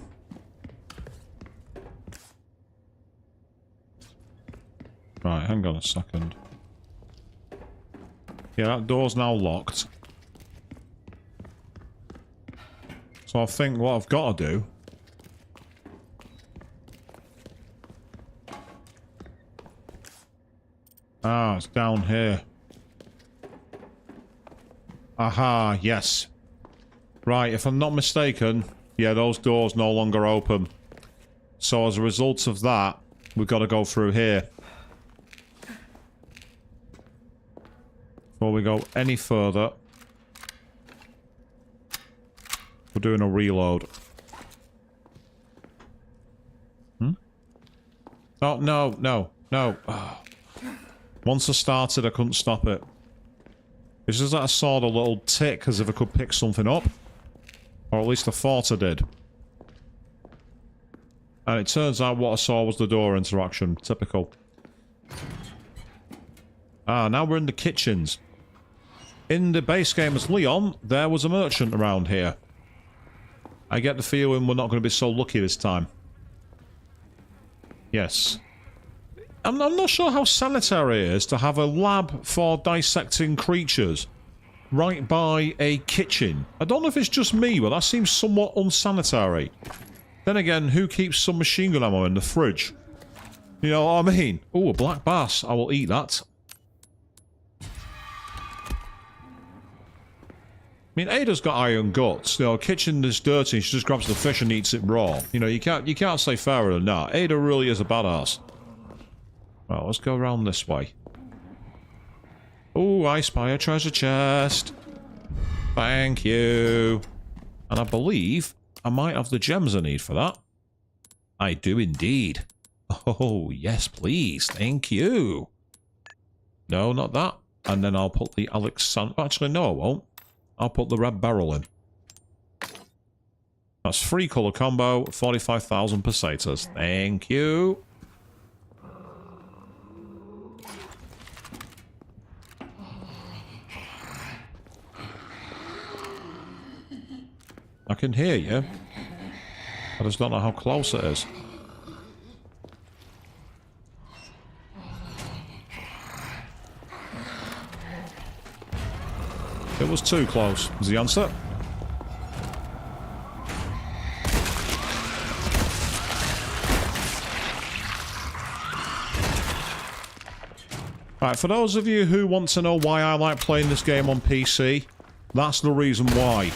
hang on a second. Yeah, that door's now locked. So I think what I've got to do Ah, it's down here. Aha, yes. Right, if I'm not mistaken, yeah, those doors no longer open. So as a result of that, we've got to go through here. Before we go any further, we're doing a reload. Hmm? Oh, no, no, no. Oh. Once I started, I couldn't stop it. It's just that I saw the little tick as if I could pick something up. Or at least I thought I did. And it turns out what I saw was the door interaction. Typical. Ah, now we're in the kitchens. In the base game as Leon, there was a merchant around here. I get the feeling we're not going to be so lucky this time. Yes. I'm not sure how sanitary it is to have a lab for dissecting creatures right by a kitchen. I don't know if it's just me, but that seems somewhat unsanitary. Then again, who keeps some machine gun ammo in the fridge? You know what I mean? Oh, a black bass. I will eat that. I mean, Ada's got iron guts. You know, kitchen is dirty and she just grabs the fish and eats it raw. You know, you can't say fairer than that. Ada really is a badass. Well, let's go around this way. Oh, I spy a treasure chest. Thank you. And I believe I might have the gems I need for that. I do indeed. Oh, yes, please. Thank you. No, not that. And then I'll put the Alexander... Actually, no, I won't. I'll put the red barrel in. That's 3 colour combo, 45,000 pesetas. Thank you. I can hear you. I just don't know how close it is. It was too close, is the answer. Right, for those of you who want to know why I like playing this game on PC, that's the reason why.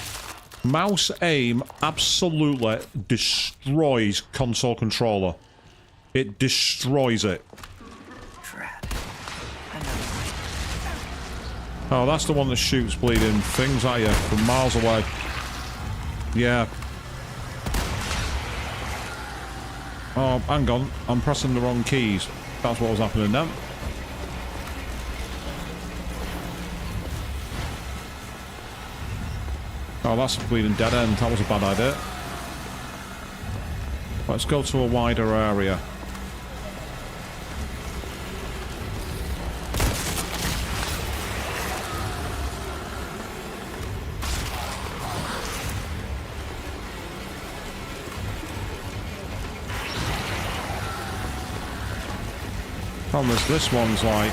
Mouse aim absolutely destroys console controller. It destroys it. Oh, that's the one that shoots bleeding things at you from miles away. Yeah. Oh, hang on. I'm pressing the wrong keys. That's what was happening then. Oh, that's a bleeding dead end. That was a bad idea. Let's go to a wider area. Problem is, this one's like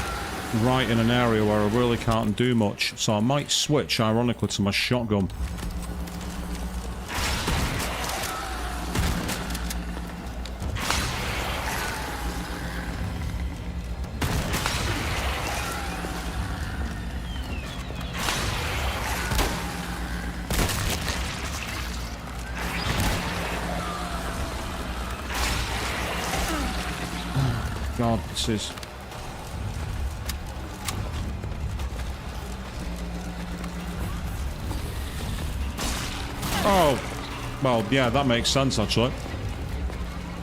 right in an area where I really can't do much, so I might switch, ironically, to my shotgun. God, this is... Oh, well, yeah, that makes sense actually.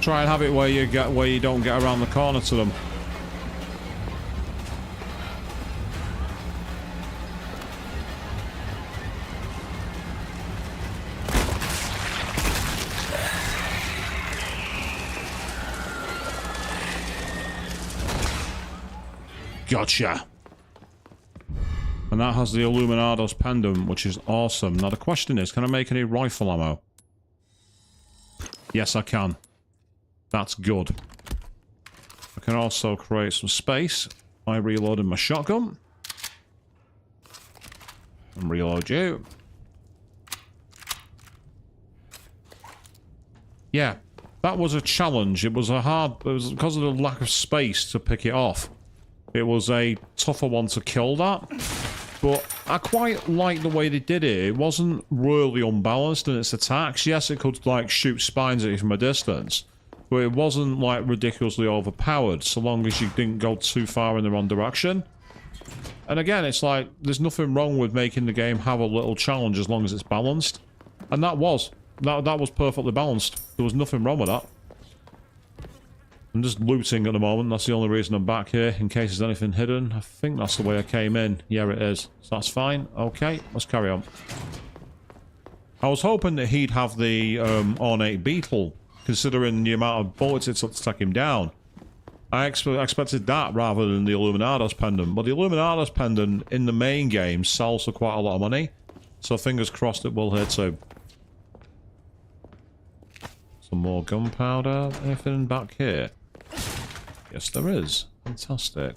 Try and have it where you don't get around the corner to them. Gotcha. And that has the Illuminado's pendant, which is awesome. Now the question is, can I make any rifle ammo? Yes, I can. That's good. I can also create some space by reloading my shotgun. And reload you. Yeah, that was a challenge. It was because of the lack of space to pick it off. it was a tougher one to kill that. But I quite like the way they did it. It wasn't really unbalanced in its attacks. Yes, it could like shoot spines at you from a distance, but it wasn't like ridiculously overpowered so long as you didn't go too far in the wrong direction. And again, it's like there's nothing wrong with making the game have a little challenge as long as it's balanced. And that was perfectly balanced. There was nothing wrong with that. I'm just looting at the moment. That's the only reason I'm back here, in case there's anything hidden. I think that's the way I came in. Yeah, it is. So that's fine. Okay, let's carry on. I was hoping that he'd have the ornate beetle, considering the amount of bullets it took to take him down. I expected that rather than the Illuminados pendant. But the Illuminados pendant in the main game sells for quite a lot of money. So fingers crossed it will hit too. Some more gunpowder. Anything back here? Yes, there is. Fantastic.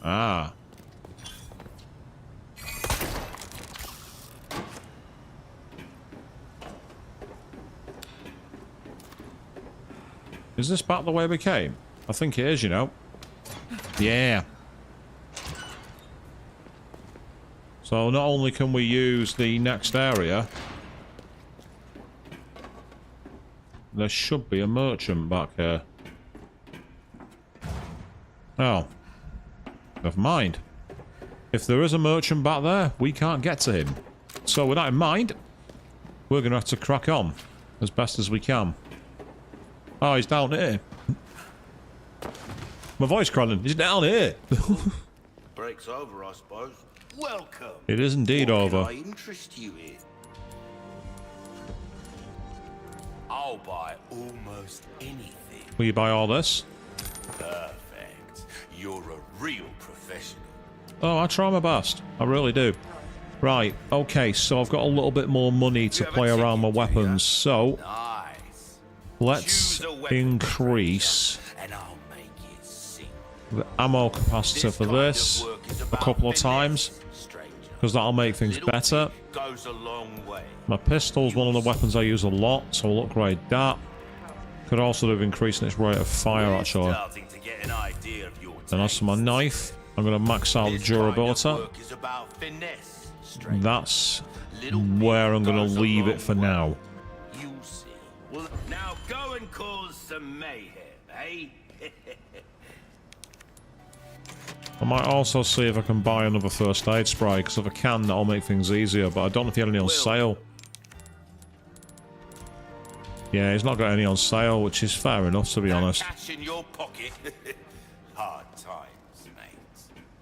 Ah. Is this back the way we came? I think it is, you know. Yeah. So not only can we use the next area, there should be a merchant back here. Oh. Never mind. If there is a merchant back there, we can't get to him. So with that in mind, we're going to have to crack on as best as we can. Oh, he's down here. My voice crawling. He's down here. Break's over, I suppose. Welcome. It is indeed over. Can I interest you in? I'll buy almost anything. Will you buy all this? Perfect. You're a real professional. Oh, I try my best. I really do. Right, okay, so I've got a little bit more money to play around my weapons, so Nice. let's increase And I'll make it sing. the ammo capacitor for this a couple of times, because that'll make things better. Goes a long way. My pistol's one of the weapons I use a lot, so I'll upgrade that. Could also do with increasing its rate of fire, actually. Starting to get an idea of your And as for my knife, I'm going to max out the durability. work is about finesse, stranger. That's where I'm going to leave it for now. You'll see. Well, now go and cause some mayhem, eh? I might also see if I can buy another first aid spray, because if I can, that'll make things easier, but I don't know if he had any on sale. Yeah, he's not got any on sale, which is fair enough, to be honest. Cash in your pocket. Hard times, mate.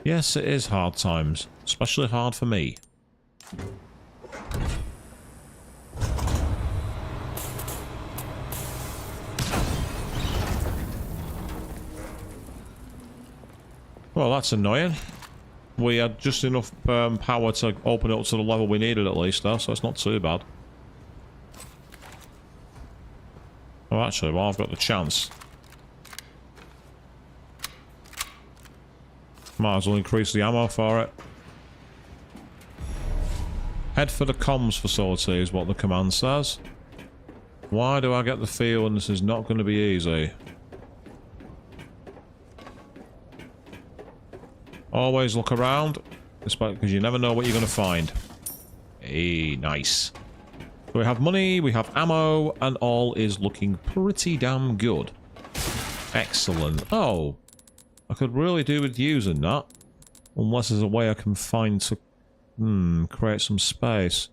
Yes, it is hard times. Especially hard for me. Well, that's annoying. We had just enough power to open it up to the level we needed at least, though, so it's not too bad. Oh, actually, well, I've got the chance. Might as well increase the ammo for it. Head for the comms facility is what the command says. Why do I get the feeling this is not going to be easy? Always look around, because you never know what you're going to find. Hey, nice. So we have money, we have ammo, and all is looking pretty damn good. Excellent. Oh, I could really do with using that. Unless there's a way I can find to create some space.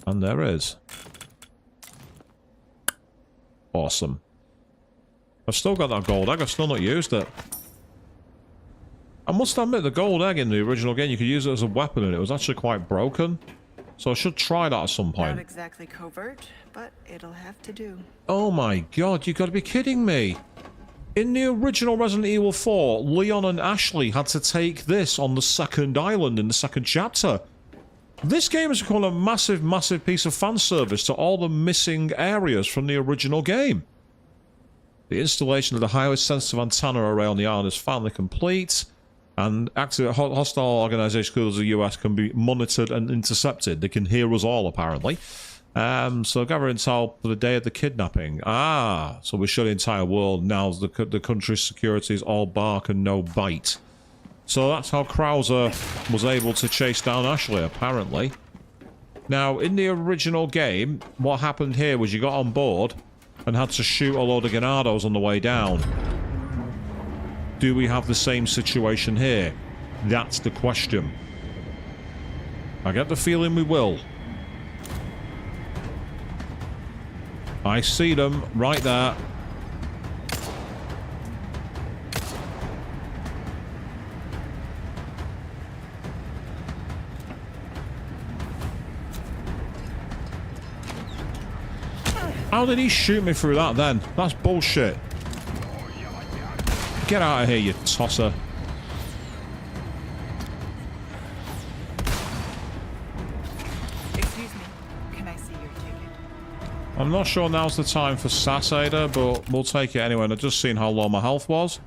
And there is. Awesome. I've still got that gold egg, I've still not used it. I must admit, the gold egg in the original game, you could use it as a weapon and it was actually quite broken. So I should try that at some point. Not exactly covert, but it'll have to do. Oh my god, you gotta be kidding me. In the original Resident Evil 4, Leon and Ashley had to take this on the second island in the second chapter. This game has become a massive, massive piece of fan service to all the missing areas from the original game. The installation of the highly sensitive antenna array on the island is finally complete, and active hostile organizations such as the US can be monitored and intercepted. They can hear us all, apparently. So gather intel for the day of the kidnapping. Ah, so we shut the entire world. Now the country's security is all bark and no bite. So that's how Krauser was able to chase down Ashley, apparently. Now, in the original game, what happened here was you got on board and had to shoot a load of Ganados on the way down. Do we have the same situation here? That's the question. I get the feeling we will. I see them right there. How did he shoot me through that then? That's bullshit. Get out of here, you tosser. Excuse me. Can I see your ticket? I'm not sure now's the time for sass, Ada, but we'll take it anyway. And I've just seen how low my health was.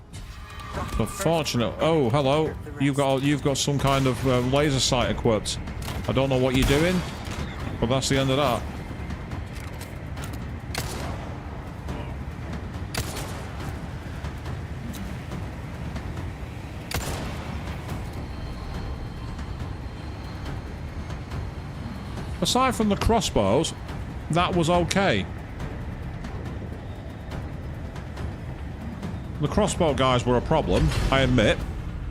Unfortunate. Oh, hello. You've got some kind of laser sight equipped. I don't know what you're doing, but that's the end of that. Aside from the crossbows, that was okay. The crossbow guys were a problem, I admit,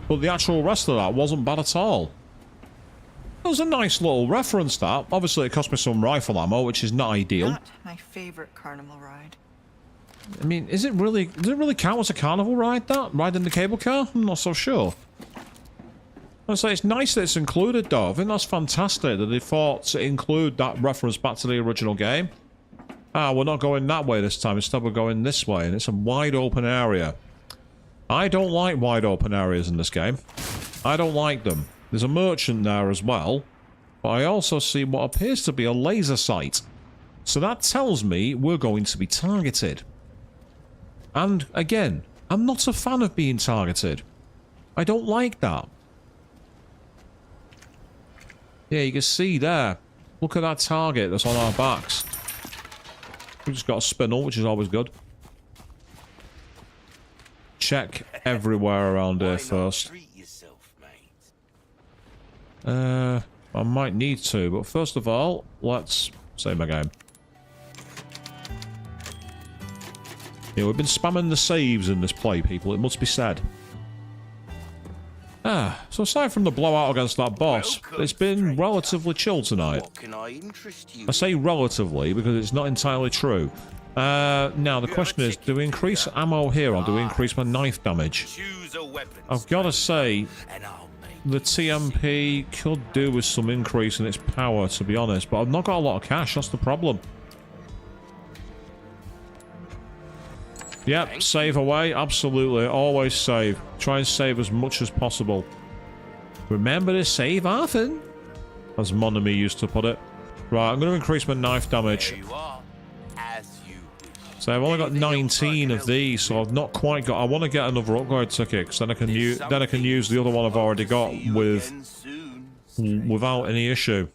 but the actual rest of that wasn't bad at all. It was a nice little reference, that. Obviously, it cost me some rifle ammo, which is not ideal. Not my favorite carnival ride. I mean, does it really count as a carnival ride, that? Riding the cable car? I'm not so sure. I say it's nice that it's included, though. I think that's fantastic that they thought to include that reference back to the original game. Ah, we're not going that way this time. Instead, we're going this way, and it's a wide open area. I don't like wide open areas in this game. I don't like them. There's a merchant there as well, but I also see what appears to be a laser sight. So that tells me we're going to be targeted. And, again, I'm not a fan of being targeted. I don't like that. Yeah, you can see there. Look at that target that's on our backs. We've just got a spinel, which is always good. Check everywhere around here first. I might need to, but first of all, let's save my game. Yeah, we've been spamming the saves in this play, people. It must be said. Ah, so aside from the blowout against that boss, it's been relatively chill tonight. I say relatively because it's not entirely true. Now, the question is, do we increase ammo here or do we increase my knife damage? I've got to say, the TMP could do with some increase in its power, to be honest, but I've not got a lot of cash, that's the problem. Yep, save away, absolutely, always save. Try and save as much as possible. Remember to save often, as Monami used to put it. Right, I'm going to increase my knife damage. So I've only got 19 of these, so I've not quite got... I want to get another upgrade ticket, because then I can use the other one I've already got without any issue.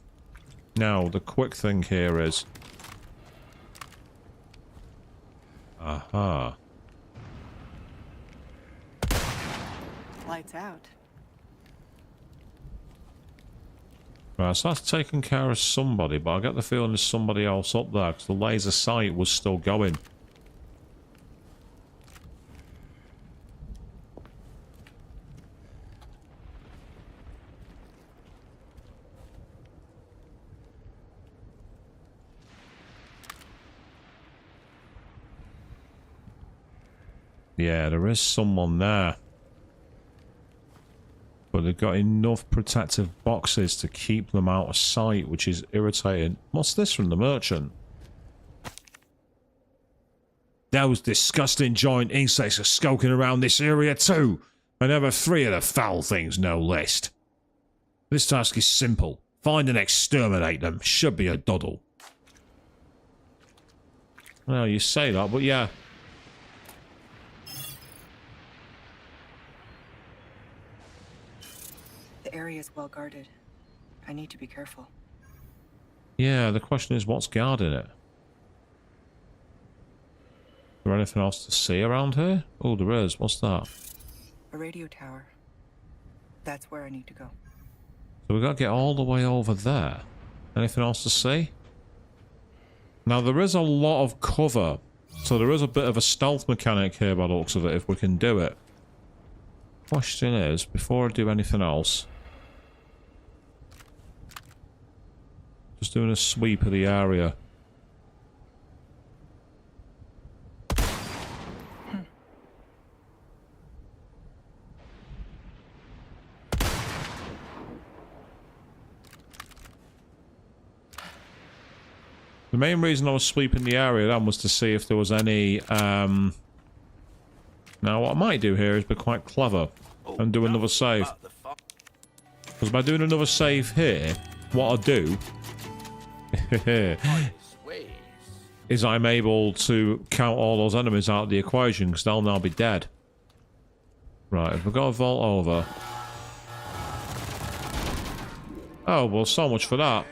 Now, the quick thing here is... Aha. Lights out. Right, so that's taken care of somebody, but I get the feeling there's somebody else up there, because the laser sight was still going. Yeah, there is someone there. But they've got enough protective boxes to keep them out of sight, which is irritating. What's this from the merchant? Those disgusting giant insects are skulking around this area too. And over 3 of the foul things, no less. This task is simple. Find and exterminate them. Should be a doddle. Well, you say that, but yeah. The area is well guarded. I need to be careful. Yeah, the question is what's guarding it? Is there anything else to see around here? Oh, there is. What's that? A radio tower. That's where I need to go. So we've got to get all the way over there. Anything else to see? Now, there is a lot of cover. So there is a bit of a stealth mechanic here by the looks of it, if we can do it. Question is, before I do anything else... Just doing a sweep of the area. The main reason I was sweeping the area then was to see if there was any... Now what I might do here is be quite clever and do another save. Because by doing another save here, what I'll do... is I'm able to count all those enemies out of the equation because they'll now be dead. Right, if we've got to vault over... Oh, well, so much for that.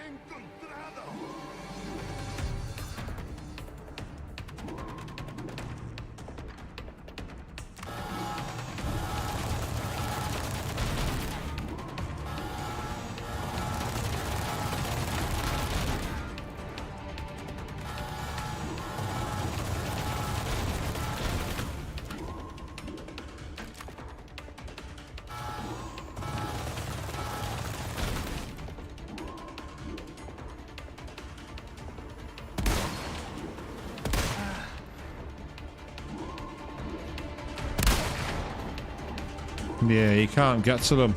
Yeah, you can't get to them.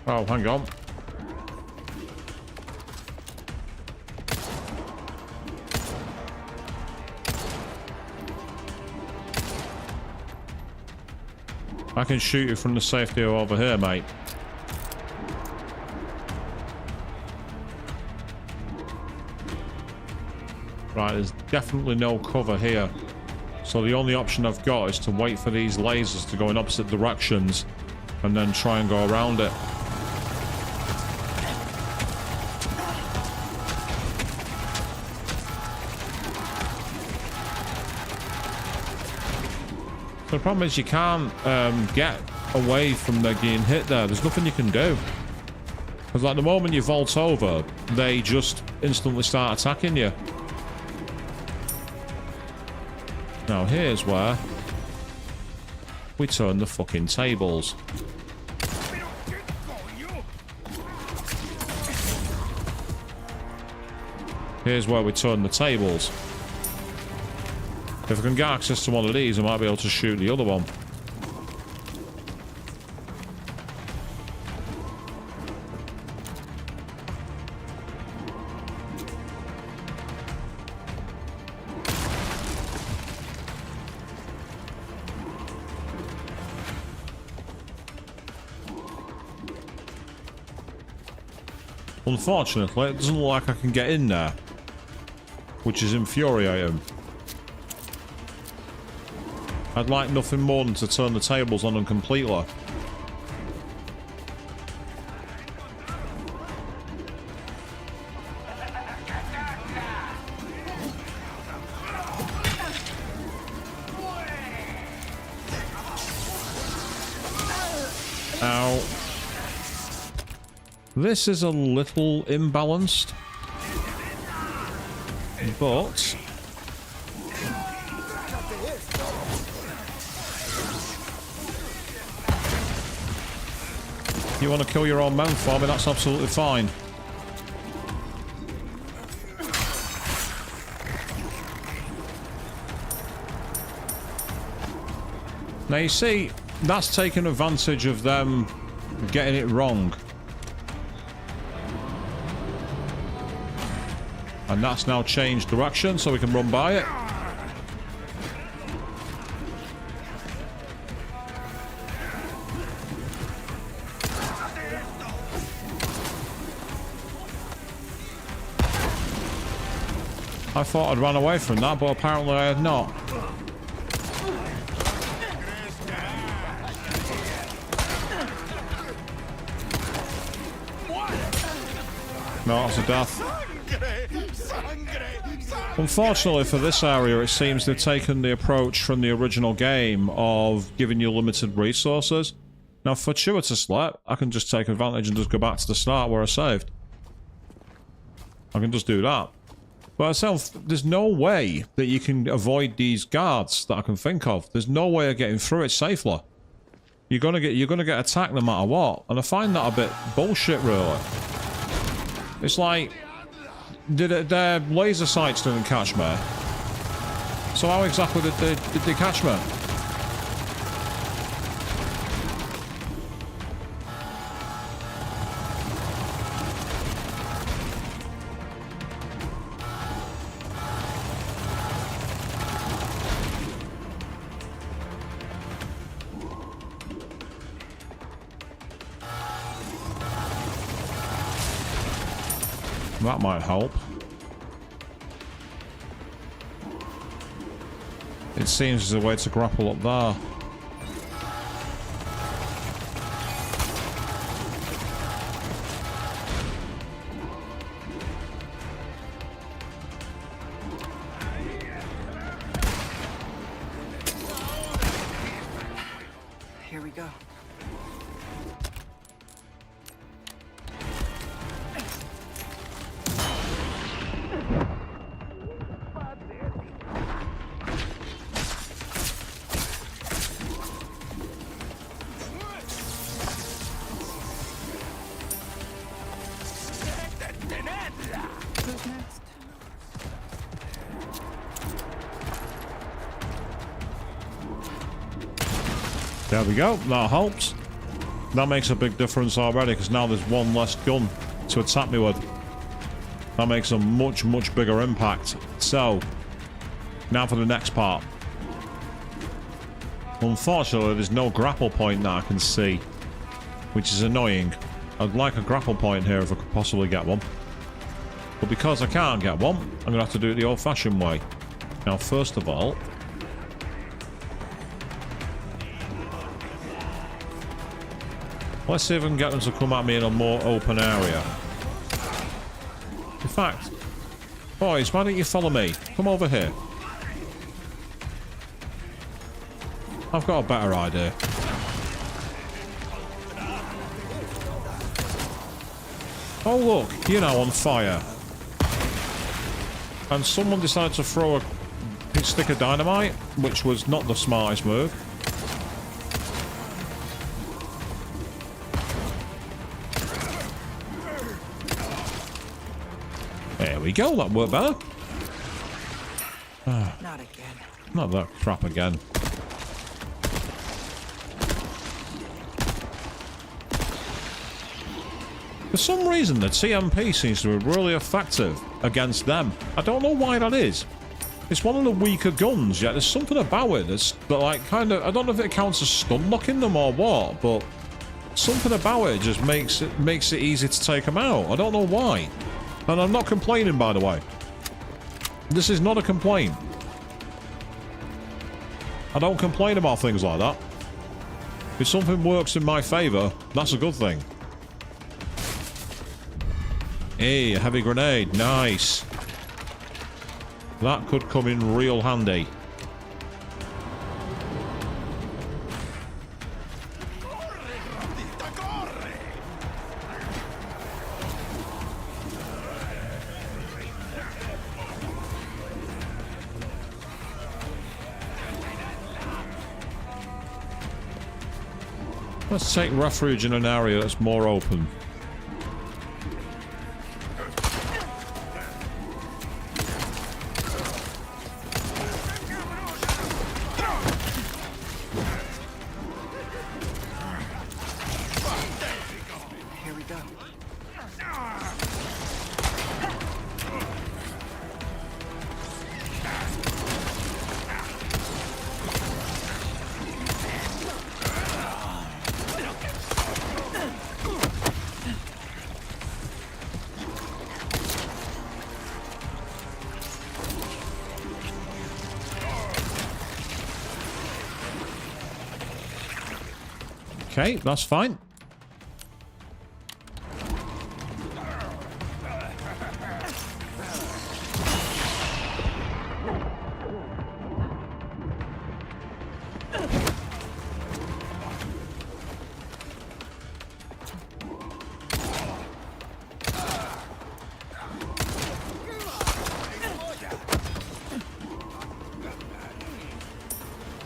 Oh, hang on. I can shoot you from the safety over here, mate. Right, there's definitely no cover here. So the only option I've got is to wait for these lasers to go in opposite directions and then try and go around it. The problem is you can't get away from them getting hit there. There's nothing you can do. Because like the moment you vault over, they just instantly start attacking you. Now here's where we turn the fucking tables. Here's where we turn the tables. If I can get access to one of these, I might be able to shoot the other one. Unfortunately, it doesn't look like I can get in there, which is infuriating. I'd like nothing more than to turn the tables on them completely. Ow. This is a little imbalanced, but... you want to kill your own man for me, that's absolutely fine. Now you see, that's taken advantage of them getting it wrong. And that's now changed direction so we can run by it. I thought I'd run away from that, but apparently I had not. No, that's a death. Unfortunately for this area, it seems they've taken the approach from the original game of giving you limited resources. Now, fortuitously, I can just take advantage and just go back to the start where I saved. I can just do that. But myself, there's no way that you can avoid these guards that I can think of. There's no way of getting through it safely. You're gonna get attacked no matter what, and I find that a bit bullshit, really. It's like their laser sights didn't catch me. So how exactly did they catch me? That might help. It seems there's a way to grapple up there. Here we go. Who's next? There we go. That helps. That makes a big difference already, because now there's one less gun to attack me with. That makes a much, much bigger impact. So, now for the next part. Unfortunately, there's no grapple point that I can see, which is annoying. I'd like a grapple point here if I could possibly get one. But because I can't get one, I'm going to have to do it the old-fashioned way. Now, first of all... let's see if I can get them to come at me in a more open area. In fact... boys, why don't you follow me? Come over here. I've got a better idea. Oh look, you're now on fire. And someone decided to throw a stick of dynamite, which was not the smartest move. There we go, that worked better. Not again. Not that crap again. For some reason, the TMP seems to be really effective against them. I don't know why that is. It's one of the weaker guns, yet there's something about it that's like kind of... I don't know if it counts as stun locking them or what, but something about it just makes it easy to take them out. I don't know why. And I'm not complaining, by the way. This is not a complaint. I don't complain about things like that. If something works in my favour, that's a good thing. Hey, a heavy grenade. Nice. That could come in real handy. Let's take refuge in an area that's more open. Here we go. Okay, that's fine.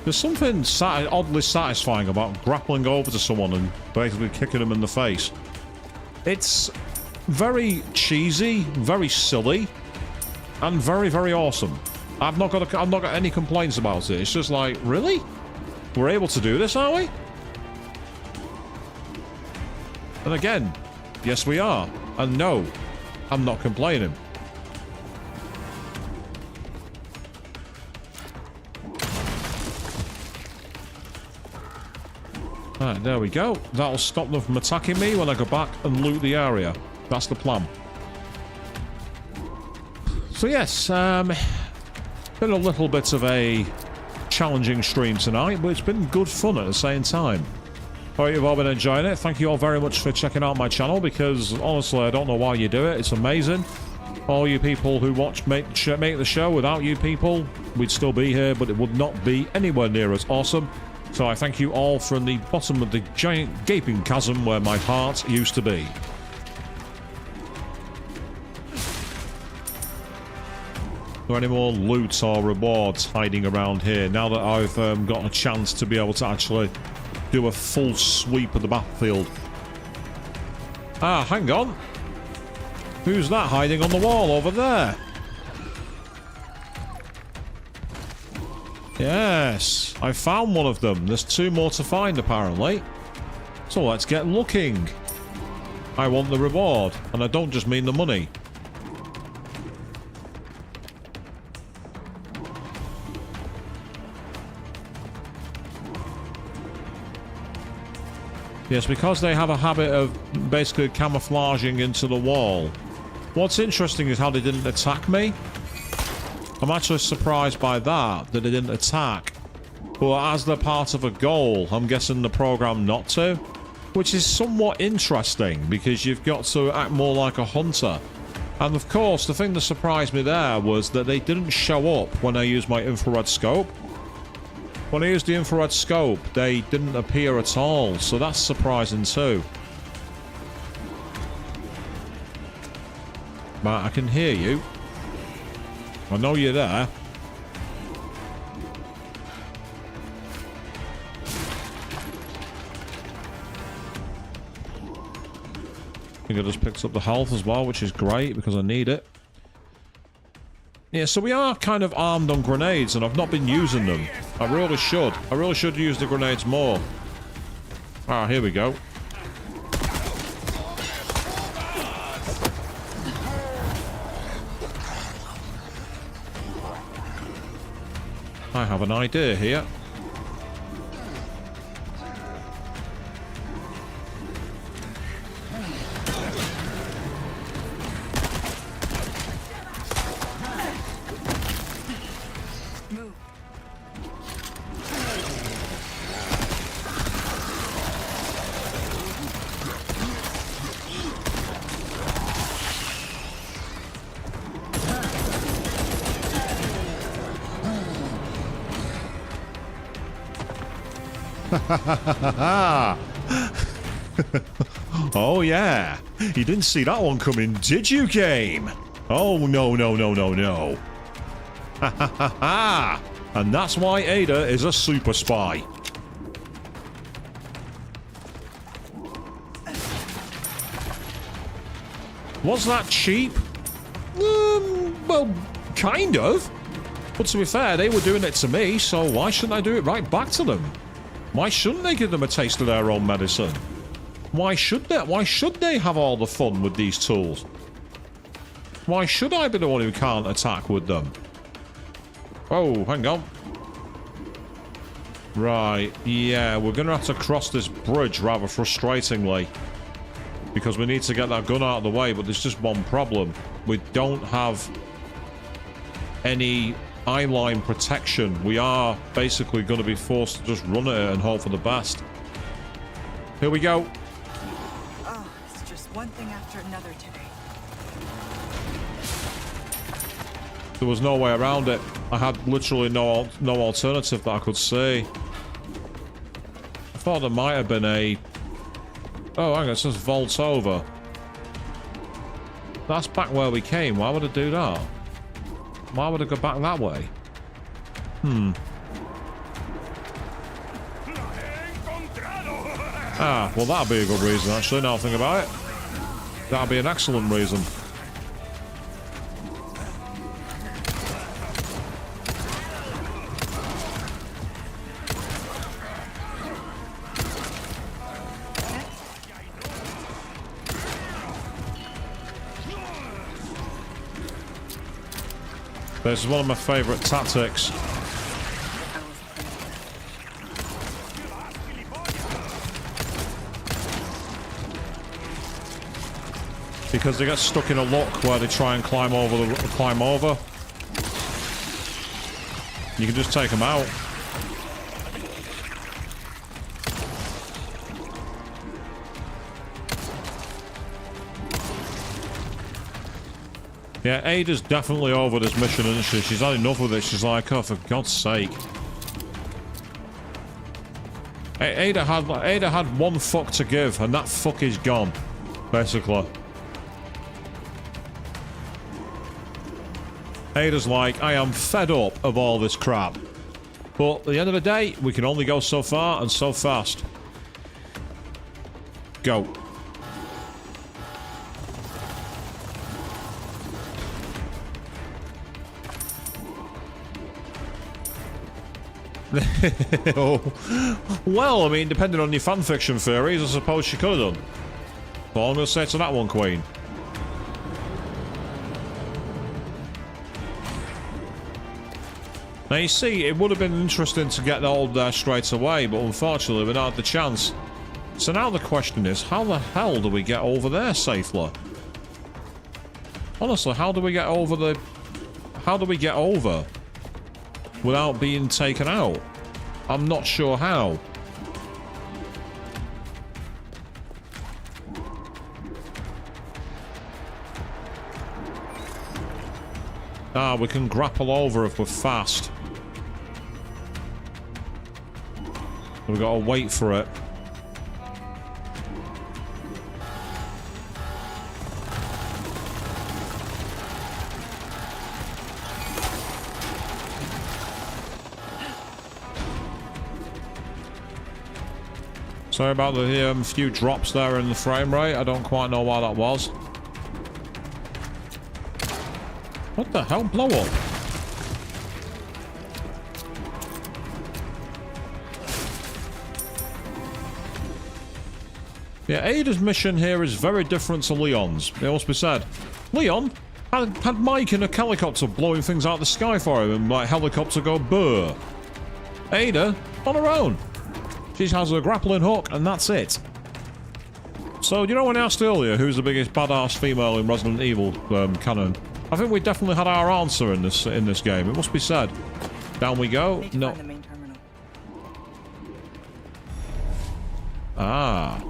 There's something oddly satisfying about grappling over to someone and basically kicking them in the face. It's very cheesy, very silly, and very, very awesome. I've not got any complaints about it. It's just like, really? We're able to do this, are we? And again, yes we are. And no, I'm not complaining. Alright, there we go. That'll stop them from attacking me when I go back and loot the area. That's the plan. So yes, been a little bit of a challenging stream tonight, but it's been good fun at the same time. Hope you've all been enjoying it. Thank you all very much for checking out my channel, because honestly, I don't know why you do it. It's amazing. All you people who watch make the show, without you people, we'd still be here, but it would not be anywhere near as awesome. So I thank you all from the bottom of the giant gaping chasm where my heart used to be. Are there any more loot or rewards hiding around here now that I've got a chance to be able to actually do a full sweep of the battlefield? Ah, hang on. Who's that hiding on the wall over there? Yes, I found one of them. There's 2 more to find, apparently. So let's get looking. I want the reward, and I don't just mean the money. Yes, because they have a habit of basically camouflaging into the wall. What's interesting is how they didn't attack me. I'm actually surprised by that they didn't attack. But as they're part of a goal, I'm guessing the program not to. Which is somewhat interesting, because you've got to act more like a hunter. And of course, the thing that surprised me there was that they didn't show up when I used my infrared scope. When I used the infrared scope, they didn't appear at all, so that's surprising too. But I can hear you. I know you're there. I think I just picked up the health as well, which is great because I need it. Yeah, so we are kind of armed on grenades, and I've not been using them. I really should. I really should use the grenades more. Ah, here we go. I have an idea here. Oh yeah, you didn't see that one coming, did you, game? Oh no, no, no, no, no. Ha ha ha ha. And that's why Ada is a super spy. Was that cheap? Well, kind of. But to be fair, they were doing it to me, so why shouldn't I do it right back to them? Why shouldn't they give them a taste of their own medicine? Why should they? Why should they have all the fun with these tools? Why should I be the one who can't attack with them? Oh, hang on. Right, yeah, we're going to have to cross this bridge rather frustratingly. Because we need to get that gun out of the way, but there's just one problem. We don't have any eyeline protection. We are basically going to be forced to just run at it and hope for the best. Here we go. Oh, it's just one thing after another today. There was no way around it. I had literally no alternative that I could see. I thought there might have been a... Oh, hang on, it says vault over. That's back where we came. Why would I do that? Why would I go back that way? Ah, well that'd be a good reason actually, now I think about it. That'd be an excellent reason. This is one of my favourite tactics. Because they get stuck in a lock where they try and climb over. You can just take them out. Yeah, Ada's definitely over this mission, isn't she? She's had enough of it. She's like, oh, for God's sake. Ada had one fuck to give, and that fuck is gone, basically. Ada's like, I am fed up of all this crap. But at the end of the day, we can only go so far and so fast. Go. Oh. Well, I mean, depending on your fanfiction theories, I suppose she could have done. But all I'm going to say to that one, Queen. Now, you see, it would have been interesting to get that all there straight away, but unfortunately, we don't have the chance. So now the question is, how the hell do we get over there safely? Honestly, how do we get over the... How do we get over without being taken out? I'm not sure how. Ah, we can grapple over if we're fast. We've got to wait for it. Sorry about the few drops there in the frame rate. I don't quite know why that was. What the hell? Blow up. Yeah, Ada's mission here is very different to Leon's. It must be said. Leon had Mike in a helicopter blowing things out of the sky for him and like helicopter go burr. Ada on her own. She has a grappling hook, and that's it. So, you know when I asked earlier who's the biggest badass female in Resident Evil canon? I think we definitely had our answer in this game. It must be said. Down we go. No. Find the main terminal. Ah.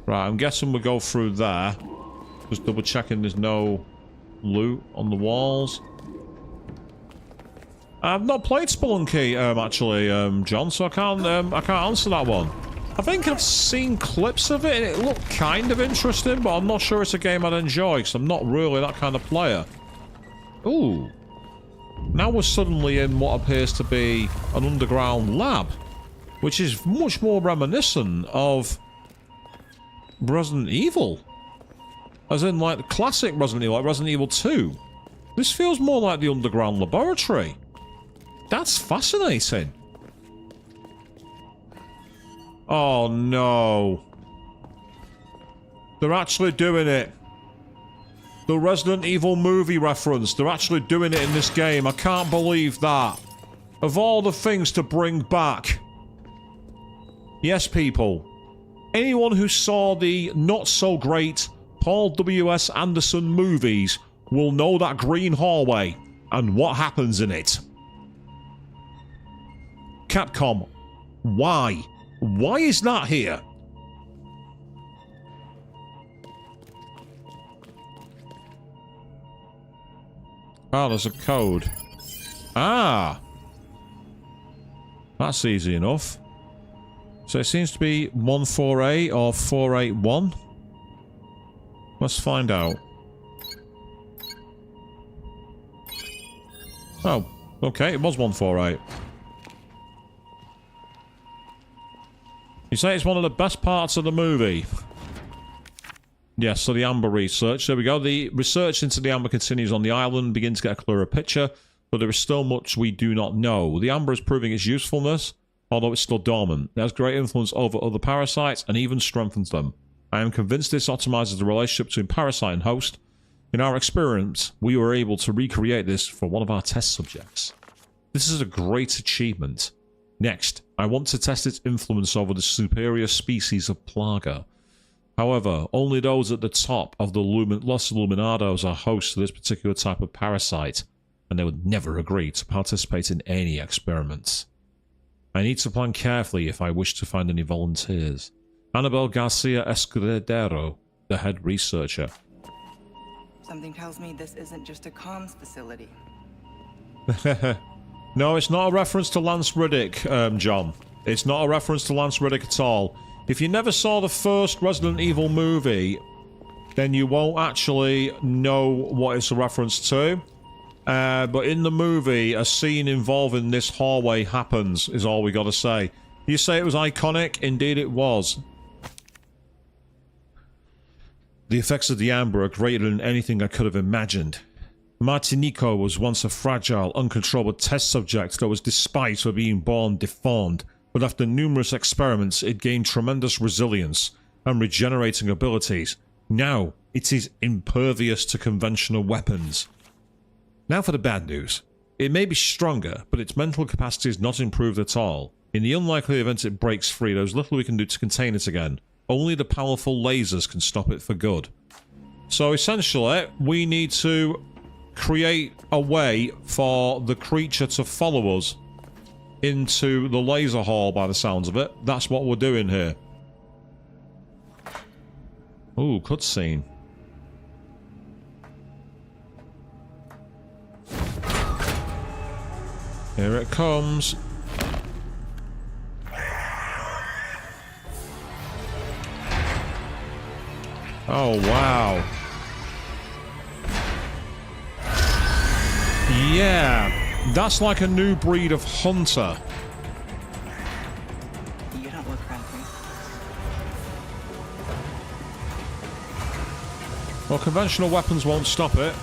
Right, I'm guessing we go through there. Just double checking there's no loot on the walls. I've not played Spelunky, actually, John, so I can't answer that one. I think I've seen clips of it, and it looked kind of interesting, but I'm not sure it's a game I'd enjoy, because I'm not really that kind of player. Ooh. Now we're suddenly in what appears to be an underground lab, which is much more reminiscent of Resident Evil. As in, like, the classic Resident Evil, like Resident Evil 2. This feels more like the underground laboratory. That's fascinating. Oh no. They're actually doing it. The Resident Evil movie reference. They're actually doing it in this game. I can't believe that. Of all the things to bring back. Yes, people. Anyone who saw the not-so-great Paul W.S. Anderson movies will know that green hallway and what happens in it. Capcom, why? Why is that here? Oh, there's a code. Ah! That's easy enough. So it seems to be 148 or 481. Let's find out. Oh, okay, it was 148. You say it's one of the best parts of the movie. Yes, so the Amber research. There we go. The research into the Amber continues on the island, begins to get a clearer picture, but there is still much we do not know. The Amber is proving its usefulness, although it's still dormant. It has great influence over other parasites and even strengthens them. I am convinced this optimizes the relationship between parasite and host. In our experience, we were able to recreate this for one of our test subjects. This is a great achievement. Next, I want to test its influence over the superior species of Plaga. However, only those at the top of the Los Illuminados are hosts to this particular type of parasite, and they would never agree to participate in any experiments. I need to plan carefully if I wish to find any volunteers. Annabel Garcia Escudero, the head researcher. Something tells me this isn't just a comms facility. No, it's not a reference to Lance Reddick, John. It's not a reference to Lance Reddick at all. If you never saw the first Resident Evil movie, then you won't actually know what it's a reference to. But in the movie, a scene involving this hallway happens, is all we gotta say. You say it was iconic? Indeed it was. The effects of the Amber are greater than anything I could have imagined. Martinico was once a fragile, uncontrollable test subject that was despised for being born deformed, but after numerous experiments it gained tremendous resilience and regenerating abilities. Now it is impervious to conventional weapons. Now for the bad news. It may be stronger, but its mental capacity is not improved at all. In the unlikely event it breaks free, there's little we can do to contain it again. Only the powerful lasers can stop it for good. So essentially, we need to create a way for the creature to follow us into the laser hall by the sounds of it. That's what we're doing here. Ooh, cutscene. Here it comes. Oh, wow. Yeah, that's like a new breed of hunter. You don't look friendly. Well, conventional weapons won't stop it.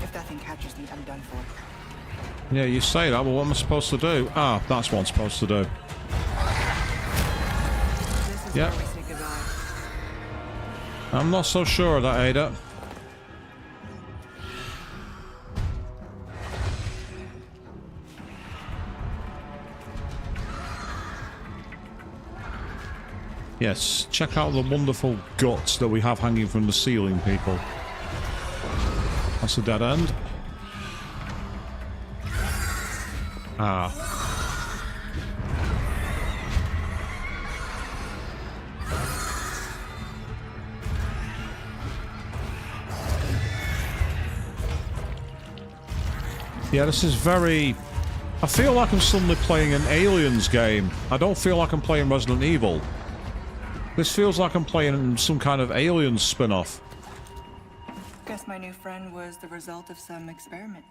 If that thing catches me, I'm done for. Yeah, you say that, but what am I supposed to do? Ah, that's what I'm supposed to do. This is Yep. where we say goodbye. I'm not so sure of that, Ada. Yes, check out the wonderful guts that we have hanging from the ceiling, people. That's a dead end. Ah. Yeah, this is very... I feel like I'm suddenly playing an Aliens game. I don't feel like I'm playing Resident Evil. This feels like I'm playing some kind of Aliens spin-off. Guess my new friend was the result of some experiment.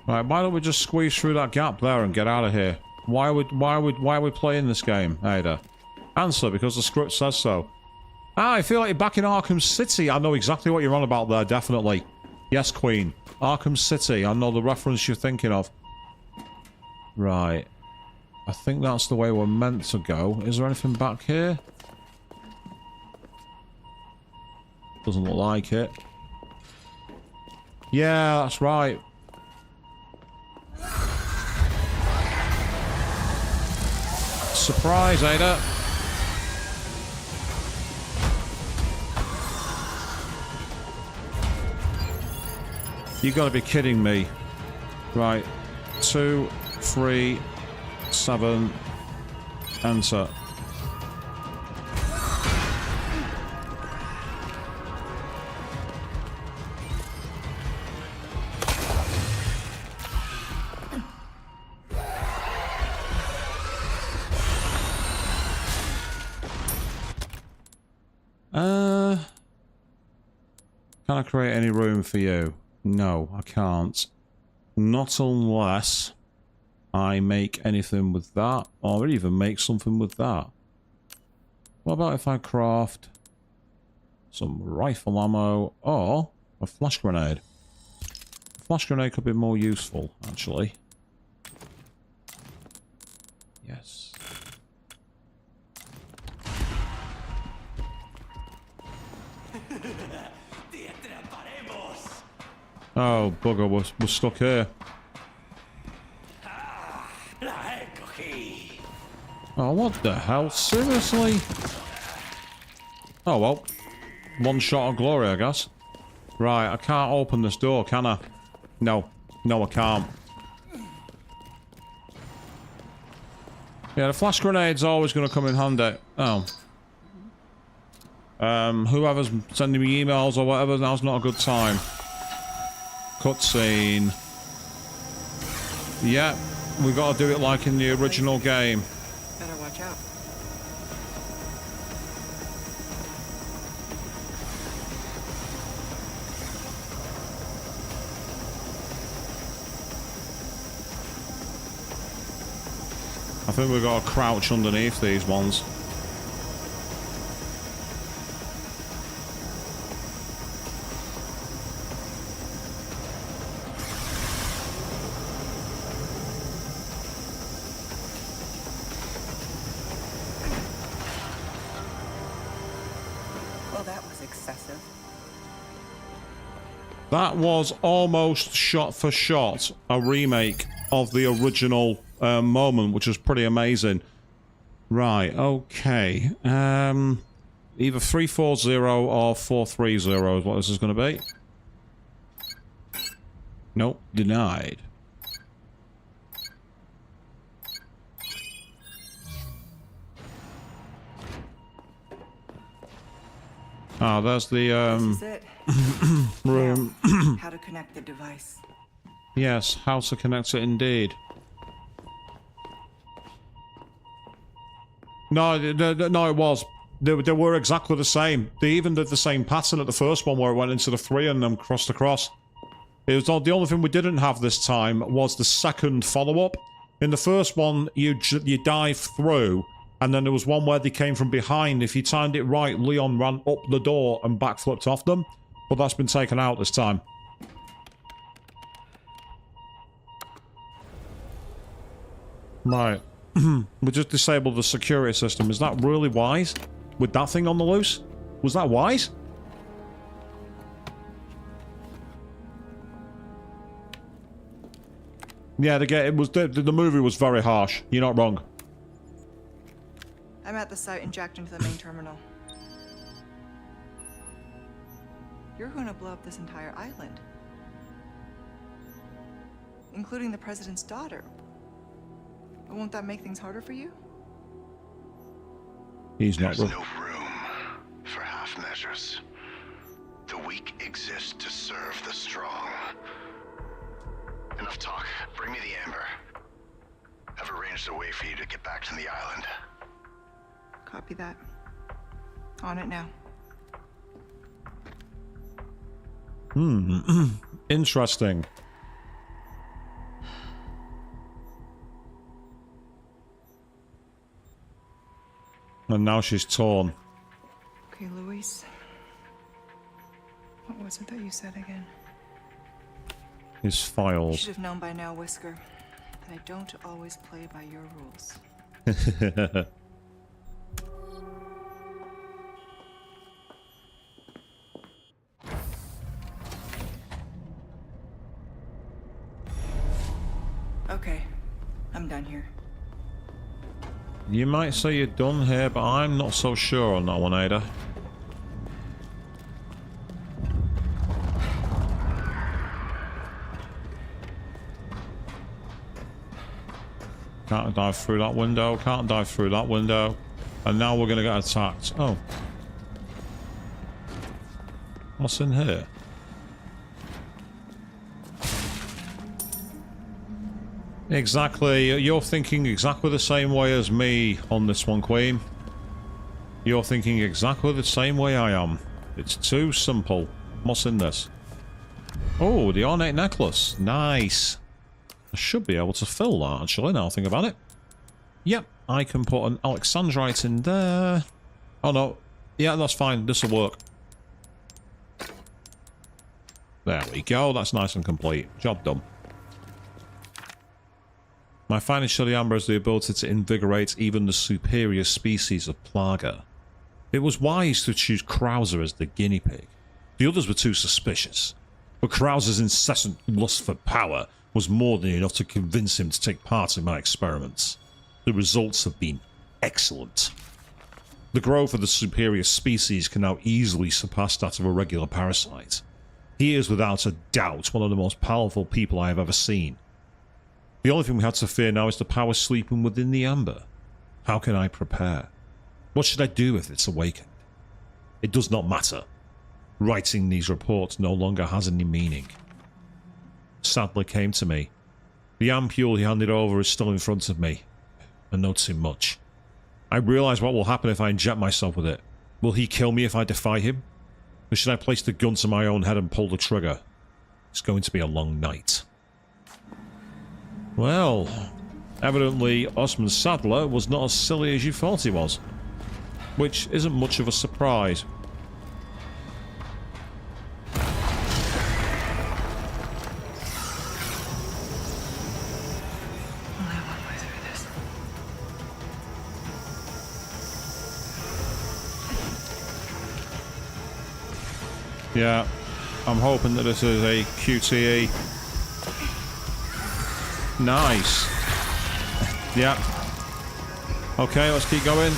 Right, why don't we just squeeze through that gap there and get out of here? Why are we playing this game, Ada? Answer, because the script says so. Ah, I feel like you're back in Arkham City. I know exactly what you're on about there, definitely. Yes, Queen. Arkham City. I know the reference you're thinking of. Right. I think that's the way we're meant to go. Is there anything back here? Doesn't look like it. Yeah, that's right. Surprise, Ada. You gotta be kidding me. Right. 2, 3, 7. Enter. Can I create any room for you? No, I can't. Not unless I make anything with that, or even make something with that. What about if I craft some rifle ammo or a flash grenade? A flash grenade could be more useful, actually. Yes. Oh, bugger, we're stuck here. Oh, what the hell? Seriously? Oh, well. One shot of glory, I guess. Right, I can't open this door, can I? No. No, I can't. Yeah, the flash grenade's always going to come in handy. Oh. Whoever's sending me emails or whatever, now's not a good time. Cutscene. Yeah, we got to do it like in the original game. Better watch out. I think we've got to crouch underneath these ones. Well, that was excessive. That was almost shot for shot a remake of the original moment, which was pretty amazing. Right, okay. Either 340 or 430 is what this is going to be. Nope, denied. Ah, there's the This is it. room. Now, how to connect the device. Yes, how to connect it indeed. No, no, it was. They were exactly the same. They even did the same pattern at the first one where it went into the 3 and then crossed across. It was the only thing we didn't have this time was the second follow-up. In the first one, you dive through, and then there was one where they came from behind. If you timed it right, Leon ran up the door and backflipped off them. But that's been taken out this time. Right. We just disabled the security system. Is that really wise? With that thing on the loose? Was that wise? Yeah, the movie was very harsh. You're not wrong. I'm at the site and jacked into the main terminal. You're going to blow up this entire island. Including the president's daughter. Won't that make things harder for you? He's not. There's no room for half measures. The weak exist to serve the strong. Enough talk. Bring me the amber. I've arranged a way for you to get back to the island. Copy that. On it now. Interesting. And now she's torn. Okay, Luis. What was it that you said again? His You files. should have known by now, Whisker, that I don't always play by your rules. Okay, I'm done here. You might say you're done here, but I'm not so sure on that one, Ada. Can't dive through that window. Can't dive through that window. And now we're going to get attacked. Oh. What's in here? Exactly. You're thinking exactly the same way as me on this one, Queen. You're thinking exactly the same way I am. It's too simple. What's in this? Oh, the ornate necklace. Nice. I should be able to fill that, actually, now I think about it. Yep, I can put an Alexandrite in there. Oh, no. Yeah, that's fine. This will work. There we go. That's nice and complete. Job done. My finding to the amber has the ability to invigorate even the superior species of Plaga. It was wise to choose Krauser as the guinea pig. The others were too suspicious. But Krauser's incessant lust for power was more than enough to convince him to take part in my experiments. The results have been excellent. The growth of the superior species can now easily surpass that of a regular parasite. He is without a doubt one of the most powerful people I have ever seen. The only thing we have to fear now is the power sleeping within the amber. How can I prepare? What should I do if it's awakened? It does not matter. Writing these reports no longer has any meaning. Sadler came to me. The ampule he handed over is still in front of me. I know too much. I realize what will happen if I inject myself with it. Will he kill me if I defy him? Or should I place the gun to my own head and pull the trigger? It's going to be a long night. Well, evidently Osman Sadler was not as silly as you thought he was. Which isn't much of a surprise. Yeah, I'm hoping that this is a QTE. Nice. Yeah. Okay, let's keep going.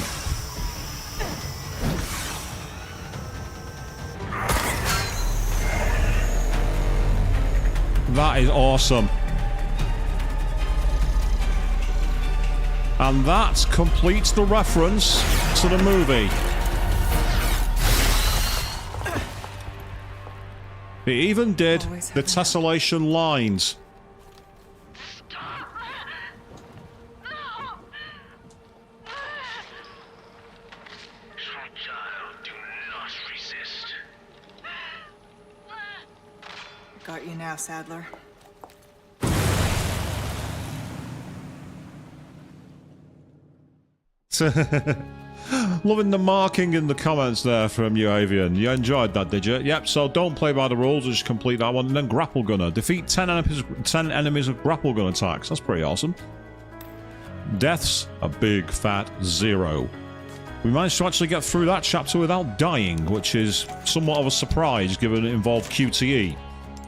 That is awesome. And that completes the reference to the movie. It even did the tessellation lines. Got you now, Sadler. Loving the marking in the comments there from you, Avian. You enjoyed that, did you? Yep, so don't play by the rules, just complete that one. And then Grapple Gunner. Defeat 10 enemies with Grapple Gun attacks. That's pretty awesome. Deaths, a big fat 0. We managed to actually get through that chapter without dying, which is somewhat of a surprise given it involved QTE.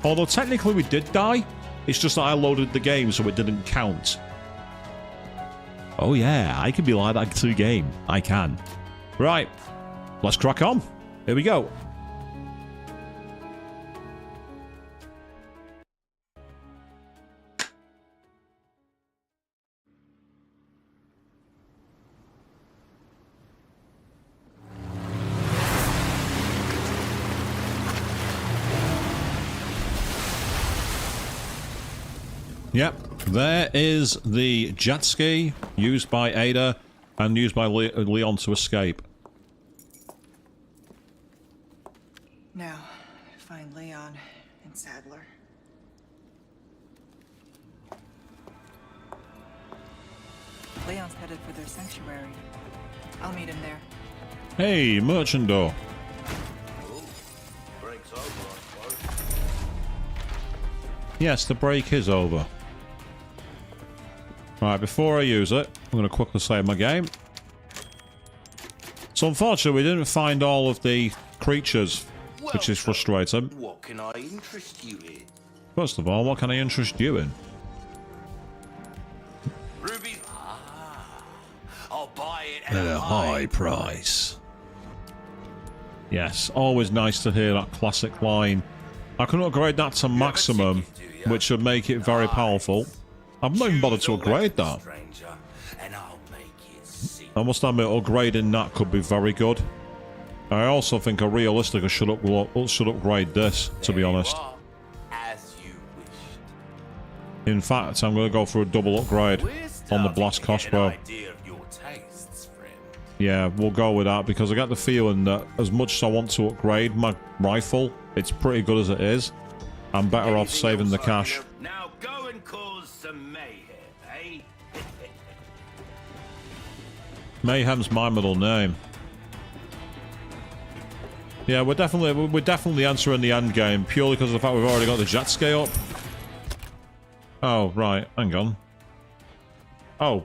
Although technically we did die, it's just that I loaded the game so it didn't count. Oh yeah, I can be like that to a game. I can. Right, let's crack on. Here we go. Yep, there is the jet ski used by Ada and used by Leon to escape. Now, find Leon and Sadler. Leon's headed for their sanctuary. I'll meet him there. Hey, merchant door. Break's over, I suppose. Yes, the break is over. Right, before I use it, I'm going to quickly save my game. So unfortunately, we didn't find all of the creatures, which is frustrating. What can I interest you in? First of all, what can I interest you in? Ruby? Ah, I'll buy it At a high price. Yes, always nice to hear that classic line. I can upgrade that to maximum, which would make it very powerful. I've not even bothered to upgrade that. Stranger. I must admit, upgrading that could be very good. I also think I realistically should upgrade this, to be honest. As you wished. In fact, I'm going to go for a double upgrade on the blast crossbow. Yeah, we'll go with that because I get the feeling that as much as I want to upgrade my rifle, it's pretty good as it is. I'm better off saving the cash. Now go and cause some mayhem, eh? Mayhem's my middle name. Yeah, we're definitely entering the end game purely because of the fact we've already got the jet ski up. Oh, right, hang on. Oh.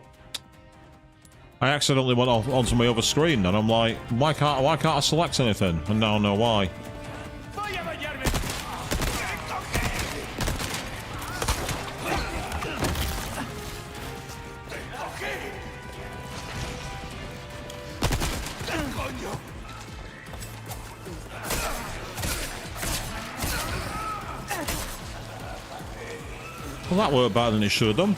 I accidentally went off onto my other screen and I'm like, why can't I select anything? And now I know why. Well, that worked better than it should have done.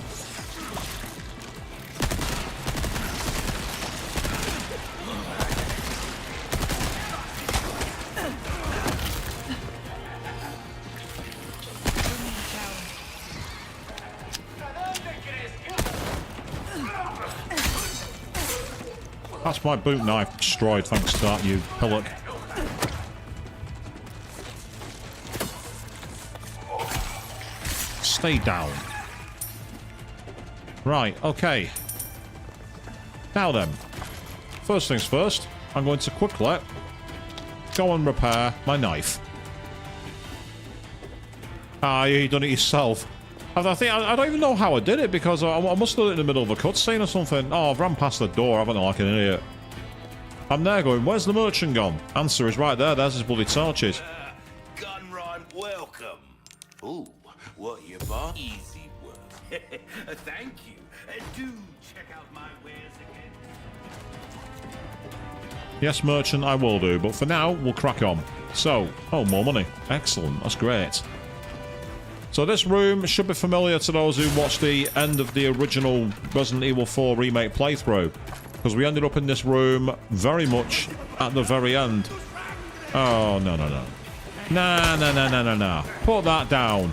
That's my boot knife destroyed thanks to that, you pillock. Stay down. Right, okay. Now then. First things first, I'm going to quickly go and repair my knife. Ah, you done it yourself. I don't even know how I did it because I must have done it in the middle of a cutscene or something. Oh, I've ran past the door, haven't I, like an idiot. I'm there going, where's the merchant gone? Answer is right there, there's his bloody torches. Gun rhyme, welcome. Ooh, what you bought? Easy work. Thank you. Do check out my wares again. Yes, merchant, I will do, but for now, we'll crack on. So, oh, more money. Excellent, that's great. So this room should be familiar to those who watched the end of the original Resident Evil 4 Remake playthrough. Because we ended up in this room very much at the very end. Oh, no, no, no. Nah, no, no, no, no, no. Put that down.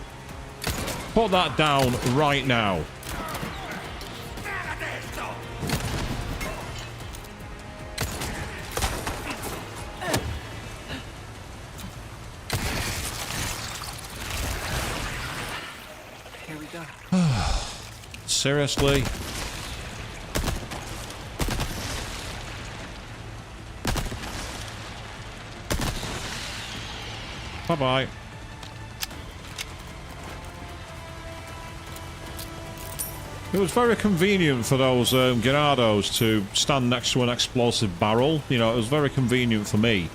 Put that down right now. Here we go. Seriously? Bye-bye. It was very convenient for those Ganados to stand next to an explosive barrel. You know, it was very convenient for me.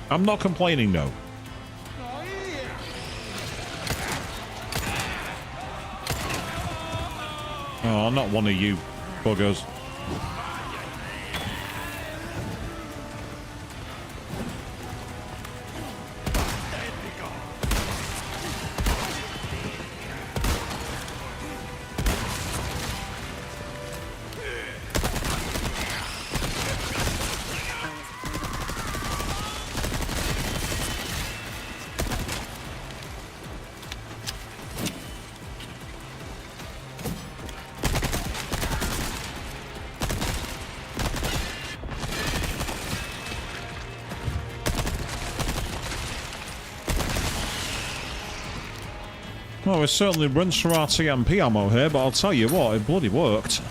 I'm not complaining, though. Oh, not one of you buggers. Well, we certainly rinsed through our TMP ammo here, but I'll tell you what, it bloody worked.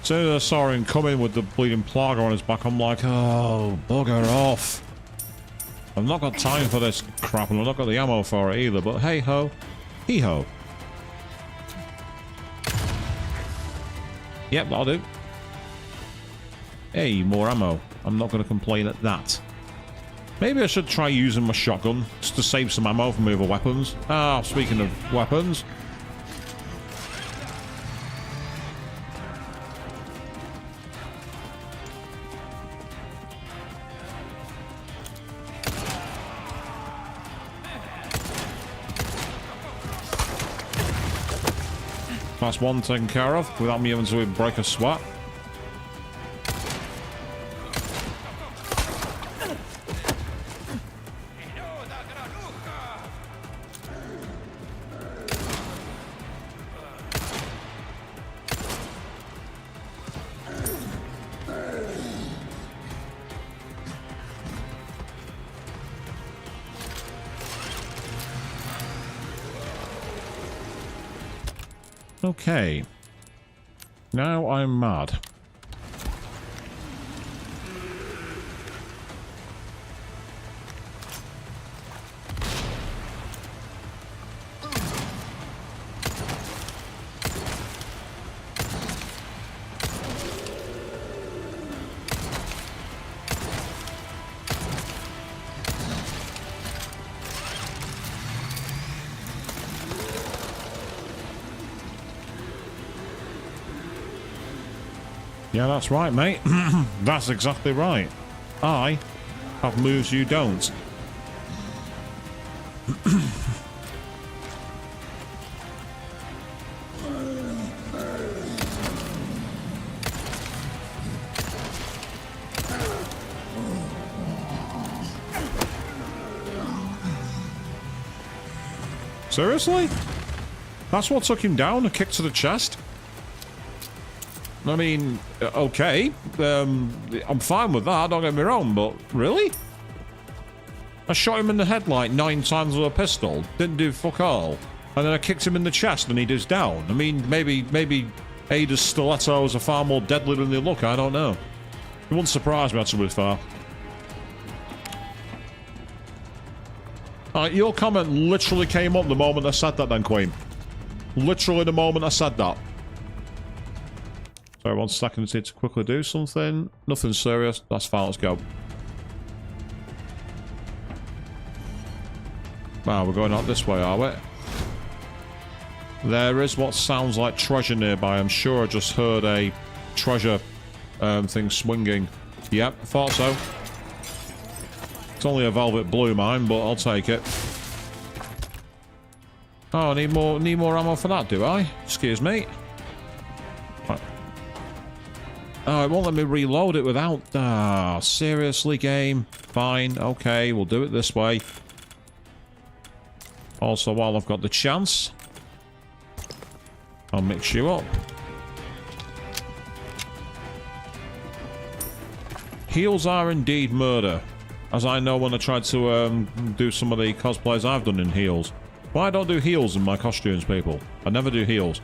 As soon as I saw him coming with the bleeding plaga on his back, I'm like, oh, bugger off. I've not got time for this crap, and I've not got the ammo for it either, but hey-ho, hee-ho. Yep, that'll do. Hey, more ammo. I'm not going to complain at that. Maybe I should try using my shotgun, just to save some ammo from my other weapons. Ah, speaking of weapons. That's one taken care of without me having to break a sweat. Okay. Now I'm mad. Yeah, that's right, mate. That's exactly right. I have moves you don't. Seriously? That's what took him down? A kick to the chest? I mean, okay. I'm fine with that, don't get me wrong, but really? I shot him in the head like 9 times with a pistol, didn't do fuck all, and then I kicked him in the chest and he goes down. I mean, maybe Ada's stilettos are far more deadly than they look, I don't know. It wouldn't surprise me, to be fair. Your comment literally came up the moment I said that then, Queen. Literally the moment I said that. Sorry, 1 second, I need to quickly do something. Nothing serious. That's fine, let's go. Wow, we're going out this way, are we? There is what sounds like treasure nearby. I'm sure I just heard a treasure thing swinging. Yep, thought so. It's only a velvet blue mine, but I'll take it. Oh, I need more ammo for that, do I? Excuse me. Right. Oh, it won't let me reload it without... Ah, seriously, game? Fine, okay, we'll do it this way. Also, while I've got the chance, I'll mix you up. Heals are indeed murder, as I know when I tried to do some of the cosplays I've done in heals. Why don't I do heals in my costumes, people? I never do heals.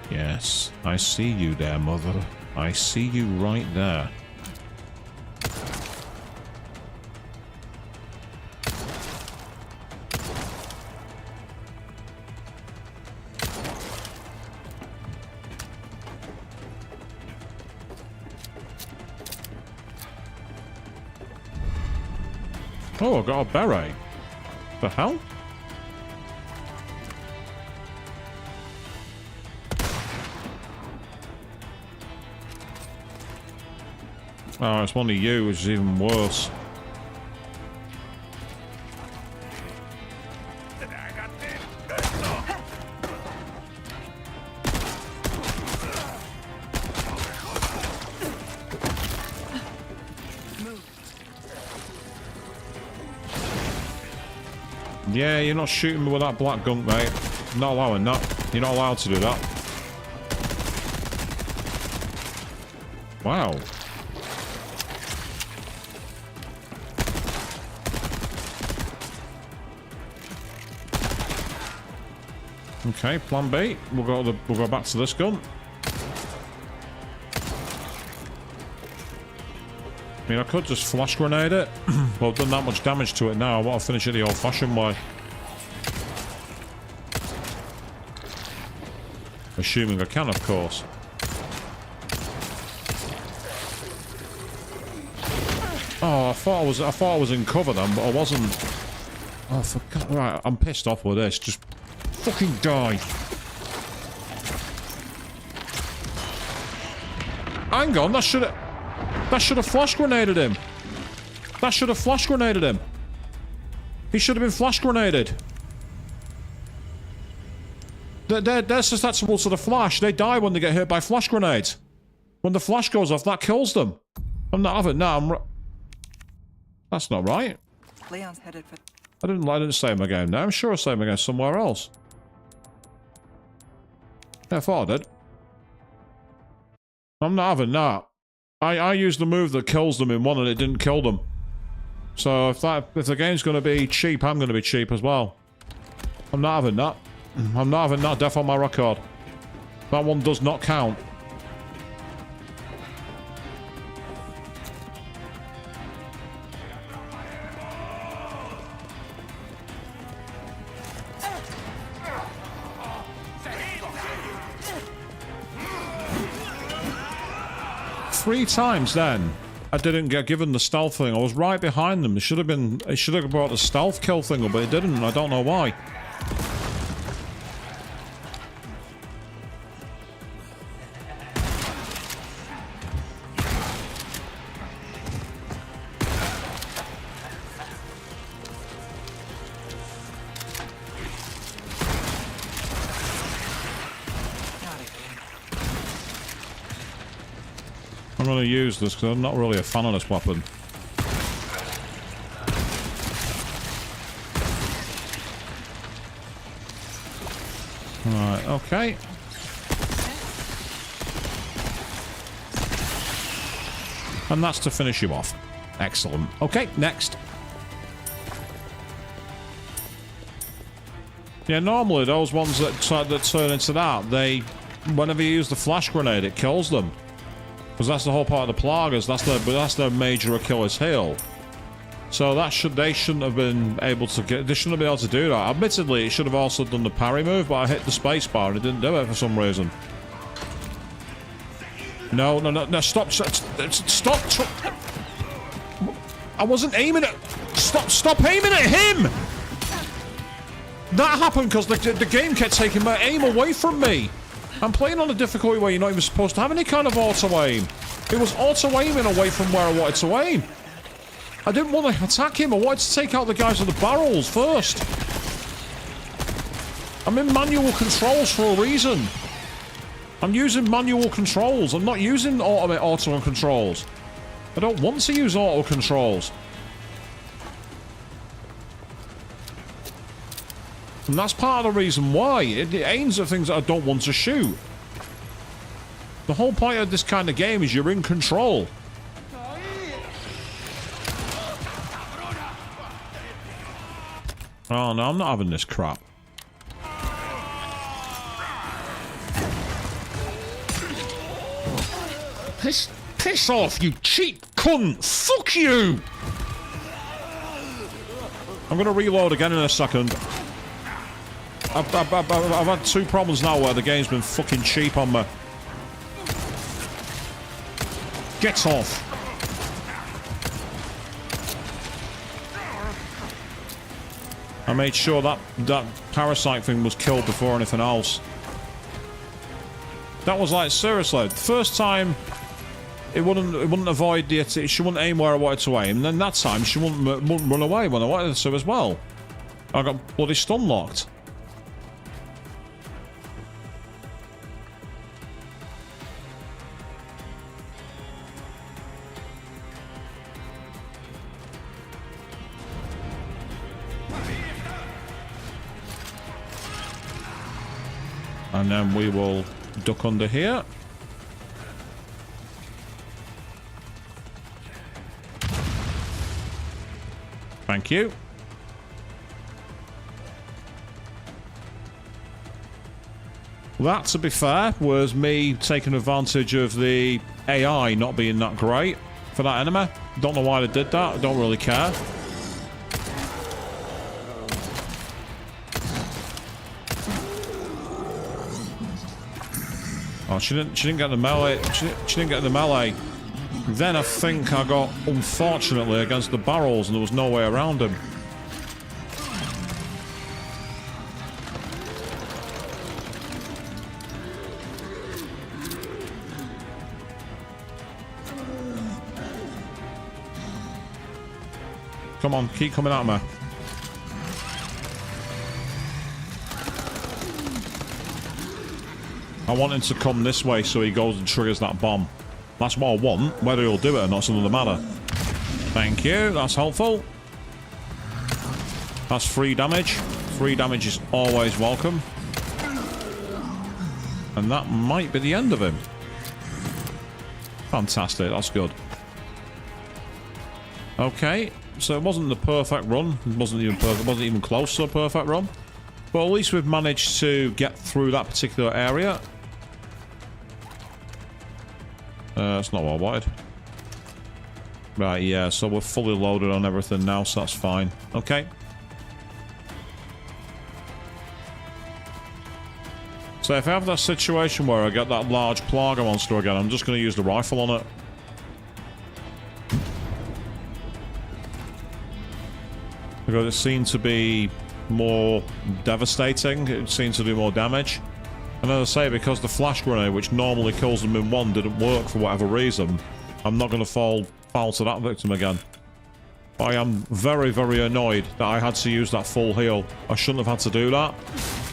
Yes, I see you there, mother. I see you right there. Oh, I got a beret. The hell? Oh, it's one of you, which is even worse. Yeah, you're not shooting me with that black gunk, mate. I'm not allowing that. You're not allowed to do that. Wow. Okay, plan B. We'll go back to this gun. I mean, I could just flash grenade it, but I've done that much damage to it now. I want to finish it the old-fashioned way. Assuming I can, of course. Oh, I thought I was in cover then, but I wasn't. Oh, for God! Right, I'm pissed off with this. Just fucking die. Hang on, that should have. That should have flash grenaded him. That should have flash grenaded him. He should have been flash grenaded. They're susceptible to the flash. They die when they get hit by flash grenades. When the flash goes off, that kills them. I'm not having that. That's not right. Leon's headed for... I didn't save my game now. I'm sure I saved my game somewhere else. Yeah, I thought I did. I'm not having that. I used the move that kills them in one and it didn't kill them. So if the game's going to be cheap, I'm going to be cheap as well. I'm not having that. I'm not having that. Death on my record. That one does not count. Three times then, I didn't get given the stealth thing. I was right behind them. It should have brought the stealth kill thing up, but it didn't. I don't know why. I'm going to use this because I'm not really a fan of this weapon. Right, okay. And that's to finish you off. Excellent. Okay, next. Yeah, normally those ones that turn into that, whenever you use the flash grenade, it kills them. Because that's the whole part of the Plagas. That's their major Achilles heel. So they shouldn't have been able to get. They shouldn't have been able to do that. Admittedly, it should have also done the parry move, but I hit the spacebar and it didn't do it for some reason. No! Stop! I wasn't aiming at. Stop aiming at him! That happened because the game kept taking my aim away from me. I'm playing on a difficulty where you're not even supposed to have any kind of auto-aim. It was auto-aiming away from where I wanted to aim. I didn't want to attack him. I wanted to take out the guys with the barrels first. I'm in manual controls for a reason. I'm using manual controls. I'm not using auto controls. I don't want to use auto controls. And that's part of the reason why. It aims at things that I don't want to shoot. The whole point of this kind of game is you're in control. Oh no, I'm not having this crap. Piss off, you cheap cunt! Fuck you! I'm gonna reload again in a second. I've had two problems now where the game's been fucking cheap on me. Get off. I made sure that parasite thing was killed before anything else. That was like, seriously, the first time it wouldn't avoid the attack. She wouldn't aim where I wanted to aim, and then that time she wouldn't run away when I wanted to as well. I got bloody stun locked. And then we will duck under here. Thank you. That, to be fair, was me taking advantage of the AI not being that great for that enemy. Don't know why they did that. I don't really care. Oh, she didn't get the melee. She didn't get the melee. Then I think I got, unfortunately, against the barrels and there was no way around him. Come on, keep coming at me. I want him to come this way so he goes and triggers that bomb. That's what I want. Whether he'll do it or not's another matter. Thank you. That's helpful. That's 3 damage. 3 damage is always welcome. And that might be the end of him. Fantastic. That's good. Okay. So it wasn't the perfect run. It wasn't even perfect. It wasn't even close to a perfect run. But at least we've managed to get through that particular area. That's not what I wanted. Right, yeah, so we're fully loaded on everything now, so that's fine. Okay. So if I have that situation where I get that large Plaga monster again, I'm just going to use the rifle on it. Because it seemed to be more devastating. It seemed to do more damage. And as I say, because the flash grenade, which normally kills them in one, didn't work for whatever reason, I'm not going to fall foul to that victim again. I am very, very annoyed that I had to use that full heal. I shouldn't have had to do that,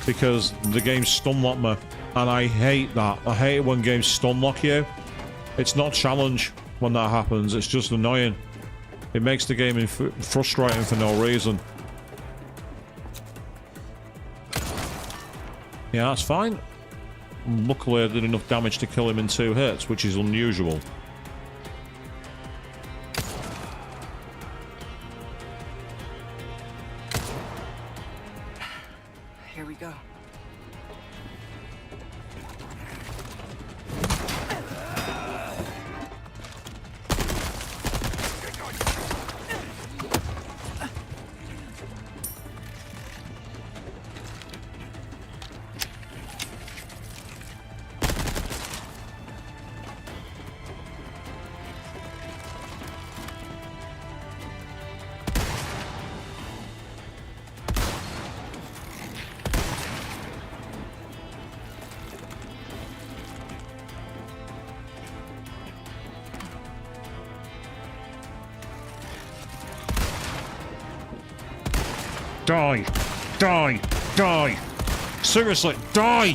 because the game stun-locked me. And I hate that. I hate it when games stun-lock you. It's not challenge when that happens. It's just annoying. It makes the game frustrating for no reason. Yeah, that's fine. Luckily, I did enough damage to kill him in 2 hits, which is unusual. Here we go. Die! Die! Die! Seriously, die!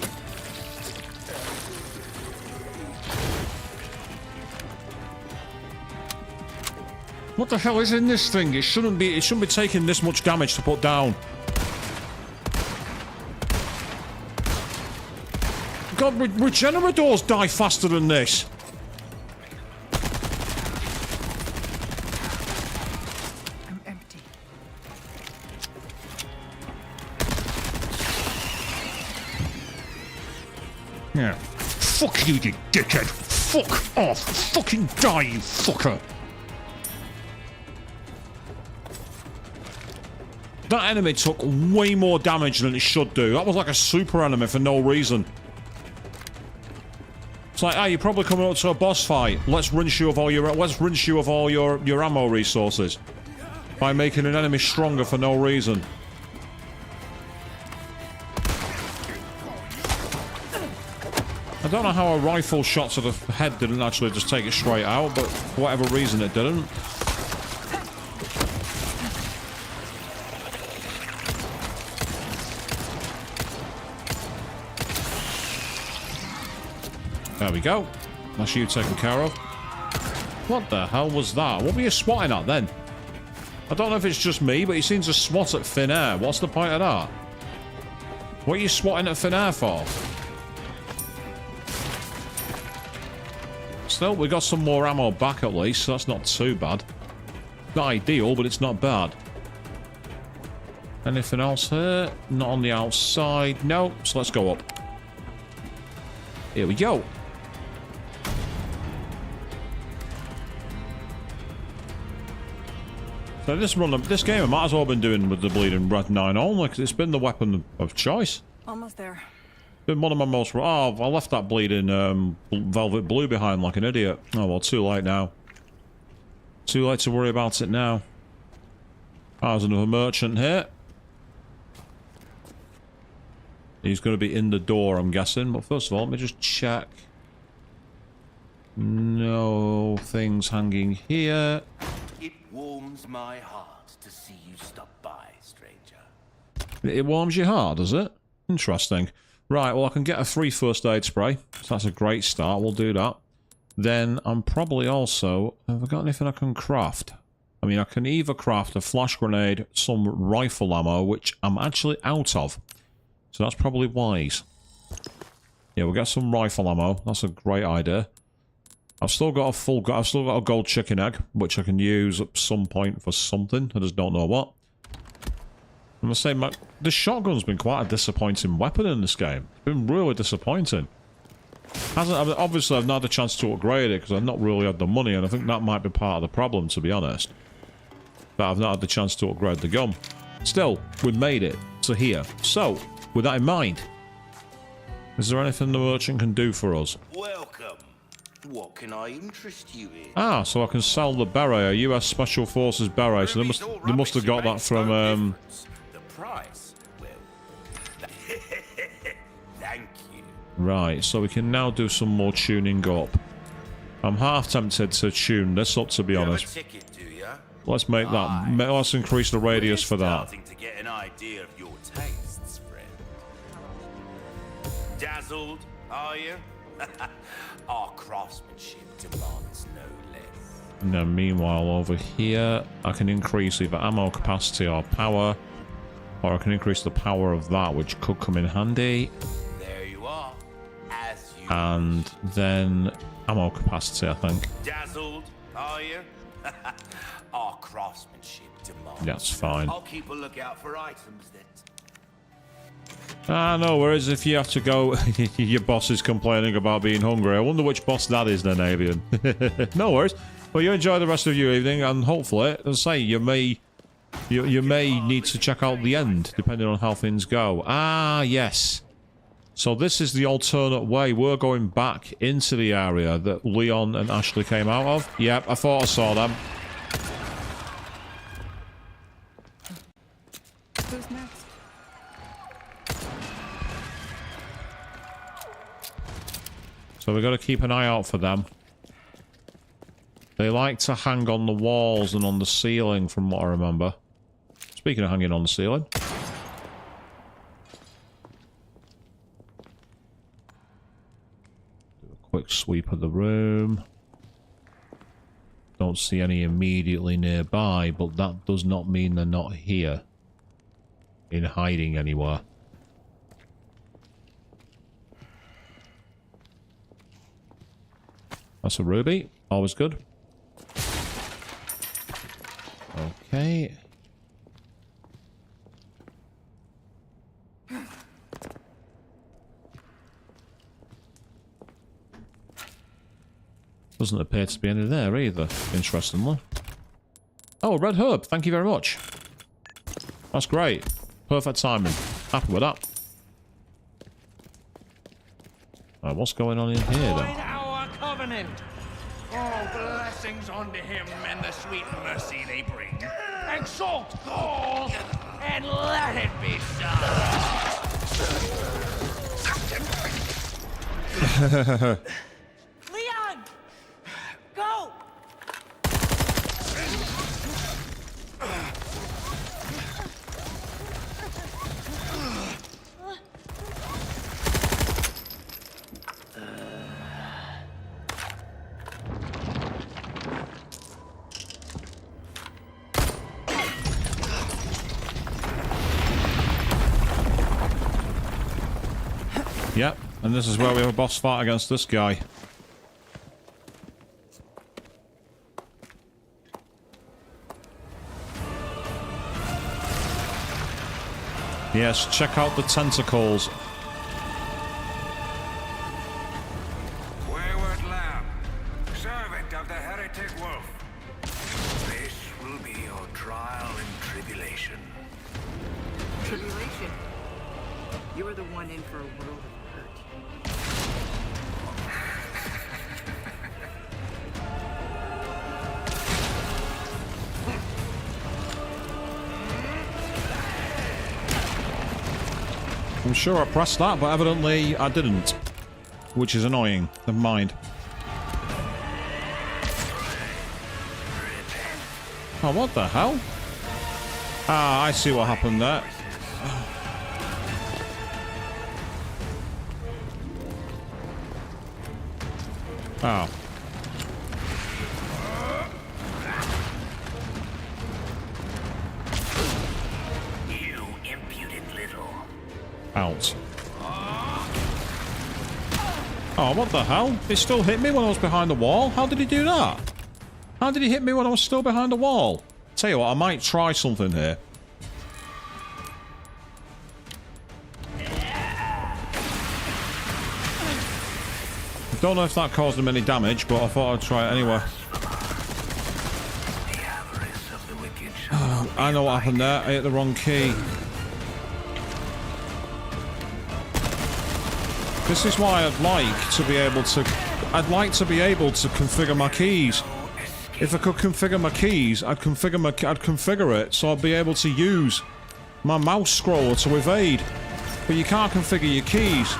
What the hell is in this thing? It shouldn't be taking this much damage to put down. God, regenerators die faster than this. Yeah. Fuck you, you dickhead! Fuck off! Fucking die, you fucker! That enemy took way more damage than it should do. That was like a super enemy for no reason. It's like, hey, you're probably coming up to a boss fight. Let's rinse you of all your ammo resources by making an enemy stronger for no reason. I don't know how a rifle shot to the head didn't actually just take it straight out, but for whatever reason it didn't. There we go. That's you taken care of. What the hell was that? What were you swatting at then? I don't know if it's just me, but he seems to swat at thin air. What's the point of that? What are you swatting at thin air for? Still, we got some more ammo back at least, so that's not too bad. Not ideal, but it's not bad. Anything else here? Not on the outside. No, so let's go up. Here we go. So this game I might as well have been doing with the bleeding Red 9 only, because it's been the weapon of choice. Almost there. Been one of my most... Oh, I left that bleeding Velvet Blue behind like an idiot. Oh, well, too late now. Too late to worry about it now. There's another merchant here. He's going to be in the door, I'm guessing. But first of all, let me just check. No things hanging here. It warms my heart to see you stop by, stranger. It warms your heart, does it? Interesting. Right, well, I can get a free first aid spray. So that's a great start. We'll do that. Then I'm probably also... Have I got anything I can craft? I mean, I can either craft a flash grenade, some rifle ammo, which I'm actually out of. So that's probably wise. Yeah, we'll get some rifle ammo. That's a great idea. I've still got a gold chicken egg, which I can use at some point for something. I just don't know what. I must say, this shotgun's been quite a disappointing weapon in this game. It's been really disappointing. Obviously, I've not had a chance to upgrade it because I've not really had the money, and I think that might be part of the problem, to be honest. That I've not had the chance to upgrade the gun. Still, we made it to here. So, with that in mind, is there anything the merchant can do for us? Welcome. What can I interest you in? Ah, so I can sell the beret, a US Special Forces beret. So they must have got that from The price? Well, thank you. Right, so we can now do some more tuning up. I'm half tempted to tune this up, to be honest. Have a ticket, do ya? Let's make that. Let's increase the radius for that. Starting to get an idea of your tastes, friend. Dazzled, are you? Our craftsmanship demands no less. Now, meanwhile, over here, I can increase either ammo capacity or power, or I can increase the power of that, which could come in handy. There you are. As you And then ammo capacity, I think. Dazzled, are you? Our craftsmanship demands. That's fine. I'll keep a lookout for items that. Ah, no worries. If you have to go, your boss is complaining about being hungry. I wonder which boss that is then, Avian. No worries. Well, you enjoy the rest of your evening, and hopefully, as I say, you may need to check out the end, depending on how things go. Ah, yes. So this is the alternate way. We're going back into the area that Leon and Ashley came out of. Yep, I thought I saw them. Who's next? So we've got to keep an eye out for them. They like to hang on the walls and on the ceiling, from what I remember. Speaking of hanging on the ceiling. Do a quick sweep of the room. Don't see any immediately nearby, but that does not mean they're not here. In hiding anywhere. That's a ruby. Always good. Okay. Doesn't appear to be any there either, interestingly. Oh, red herb. Thank you very much. That's great. Perfect timing. Happy with that. What's going on in here, then? Our covenant. All blessings unto him and the sweet mercy they bring. Exalt all and let it be so. Leon! Go! Yep, and this is where we have a boss fight against this guy. Yes, check out the tentacles. Wayward lamb, servant of the heretic wolf. This will be your trial and tribulation. Tribulation. You are the one in for a world of hurt. I'm sure I pressed that, but evidently I didn't. Which is annoying. Never mind. Oh, what the hell? Ah, I see what happened there. Oh. You impudent little. Out. Oh, what the hell? It still hit me when I was behind the wall? How did he do that? How did he hit me when I was still behind the wall? Tell you what, I might try something here. Don't know if that caused him any damage, but I thought I'd try it anyway. Oh, I know what happened there. I hit the wrong key. This is why I'd like to be able to... I'd like to be able to configure my keys. If I could configure my keys, I'd configure it so I'd be able to use my mouse scroller to evade. But you can't configure your keys.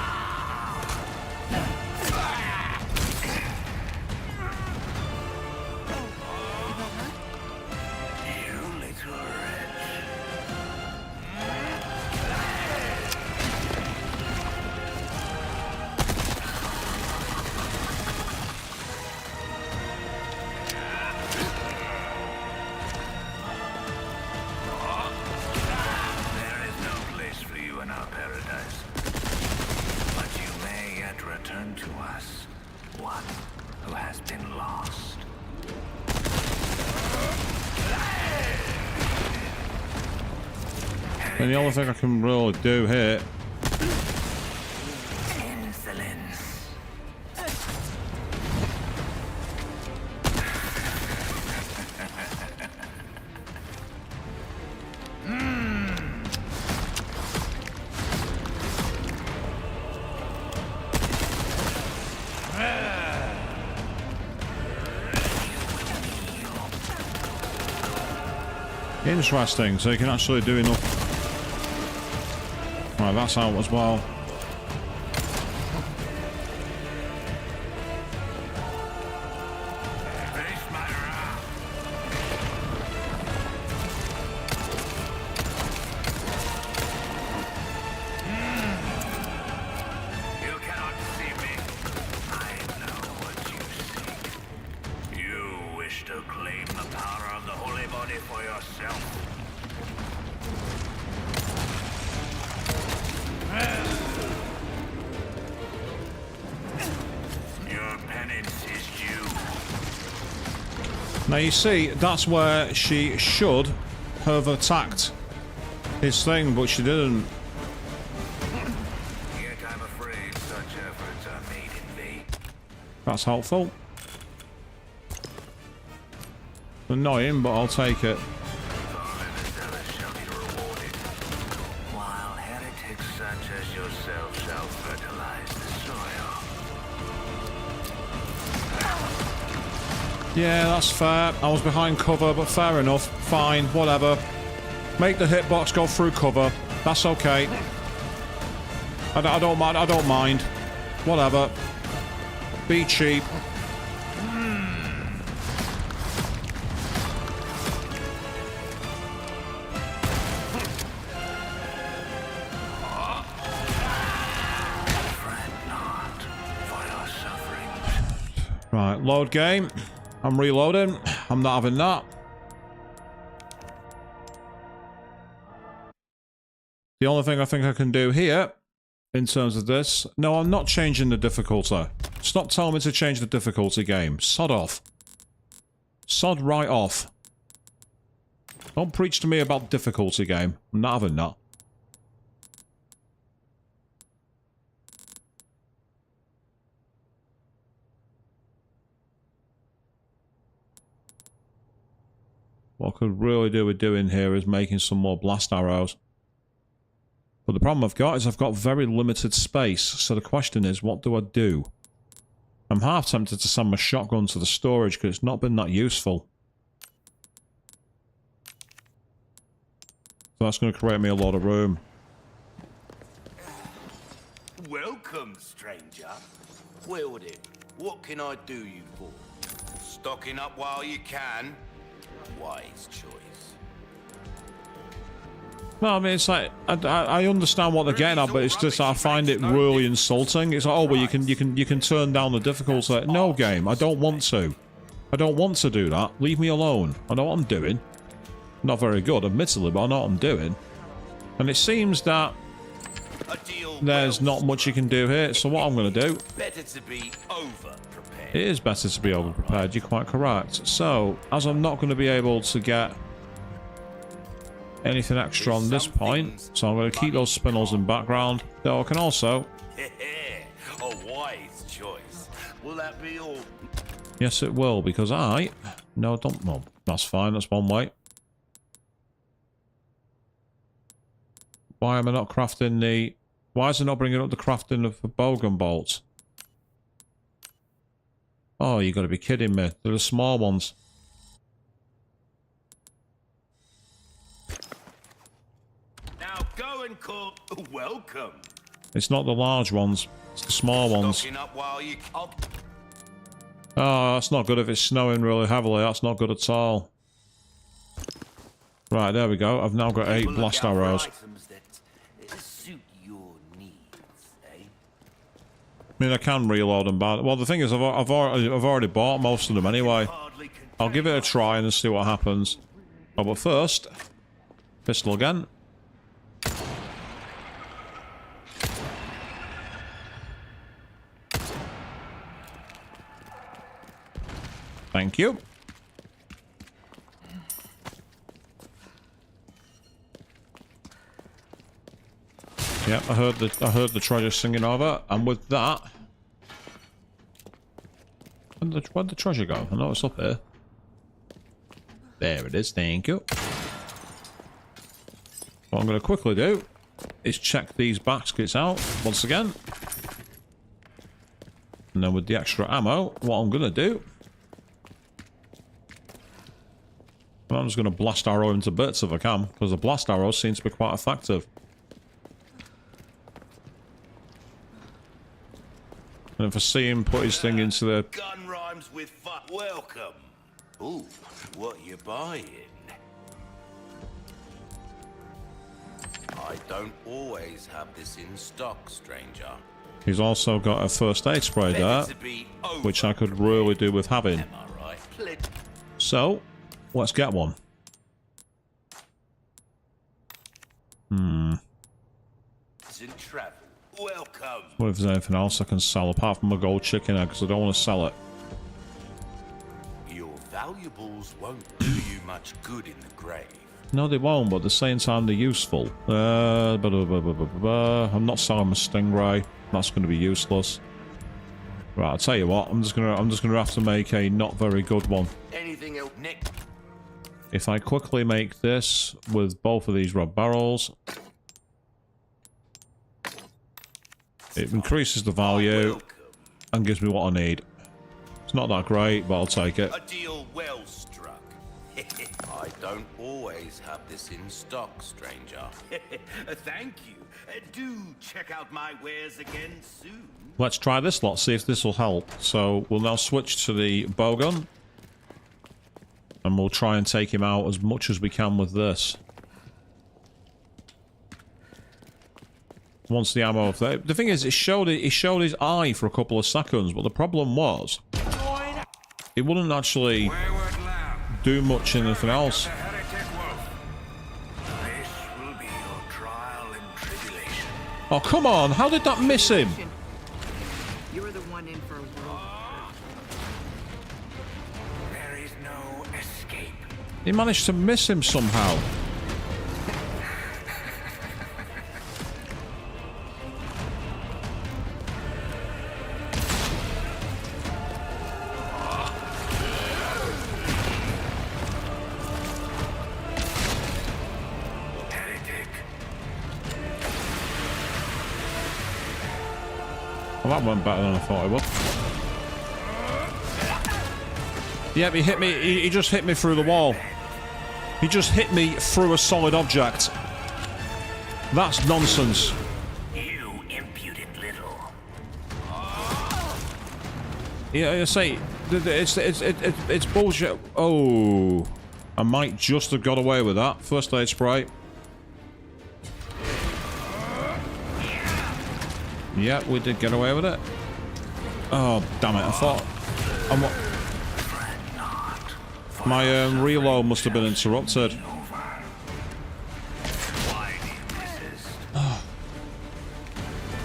And the only thing I can really do here... Interesting, so you can actually do enough. Right, that's out as well. You cannot see me. I know what you seek. You wish to claim the power of the holy body for yourself. Your penance is due. Now you see, that's where she should have attacked his thing, but she didn't. Yet I'm afraid such efforts are made in vain. That's helpful. Annoying, but I'll take it. While heretics such as yourself shall fertilize the soil. Yeah, that's fair. I was behind cover, but fair enough. Fine, whatever. Make the hitbox go through cover. That's okay. I don't mind. I don't mind. Whatever. Be cheap. Right, load game. I'm reloading. I'm not having that. The only thing I think I can do here, in terms of this... No, I'm not changing the difficulty. Stop telling me to change the difficulty, game. Sod off. Sod right off. Don't preach to me about difficulty, game. I'm not having that. What I could really do with doing here is making some more blast arrows. But the problem I've got is I've got very limited space, so the question is, what do I do? I'm half tempted to send my shotgun to the storage because it's not been that useful. So that's going to create me a lot of room. Welcome, stranger. Wield it. What can I do you for? Stocking up while you can. wise choice. Well, I mean, it's like I understand what they're getting at, but it's just I find it really insulting. It's like, oh, well, you can turn down the difficulty. Like, no, game, I don't want to. I don't want to do that. Leave me alone. I know what I'm doing. Not very good, admittedly, but I know what I'm doing. And it seems that there's not much you can do here. So what I'm going to do... Better to be over-prepared. It is better to be over-prepared. You're quite correct. So, as I'm not going to be able to get anything extra on this point, so I'm going to keep those spinels in background. Though I can also... A wise choice. Will that be all? Yes, it will, because I... No, don't... Well, that's fine. That's one way. Why am I not crafting the... Why is it not bringing up the crafting of the bowgun bolts? Oh, you got to be kidding me. They're the small ones. Now go and call welcome. It's not the large ones. It's the small ones. Up while you... Oh, that's not good if it's snowing really heavily. That's not good at all. Right, there we go. I've now got 8 blast arrows. Suit your needs, eh? I mean, I can reload them back. Well, the thing is, I've already bought most of them anyway. I'll give it a try and see what happens. Oh, but first, pistol again. Thank you. Yep, I heard the treasure singing over, and with that, where'd the treasure go? I know it's up here. There it is. Thank you. What I'm going to quickly do is check these baskets out once again, and then with the extra ammo, what I'm going to do, I'm just going to blast arrow into bits if I can, because the blast arrows seem to be quite effective. And if I see him put his thing into the... Gun rhymes with welcome. Ooh, what you buying? I don't always have this in stock, stranger. He's also got a first aid spray there, which I could really do with having. So, let's get one. Welcome. What if there's anything else I can sell apart from a gold chicken egg, because I don't want to sell it. Your valuables won't do you much good in the grave. No, they won't, but at the same time, they're useful. I'm not selling my stingray. That's going to be useless. Right, I'll tell you what. I'm just gonna have to make a not very good one. Anything else, Nick? If I quickly make this with both of these red barrels, it increases the value and gives me what I need. It's not that great, but I'll take it. A deal well struck. I don't always have this in stock, stranger. Thank you. Do check out my wares again soon. Let's try this lot, see if this will help. So we'll now switch to the bowgun, and we'll try and take him out as much as we can with this. Once the ammo... The thing is, it showed his eye for a couple of seconds, but the problem was it wouldn't actually do much anything else. Oh, come on! How did that miss him? You're the one in for a world. There is no escape. He managed to miss him somehow. Well, that went better than I thought it would. Yep, he hit me. He just hit me through the wall. He just hit me through a solid object. That's nonsense. You impudent little. Yeah, I say it's bullshit. Oh, I might just have got away with that. First aid spray. Yeah, we did get away with it. Oh, damn it. I thought... my reload must have been interrupted.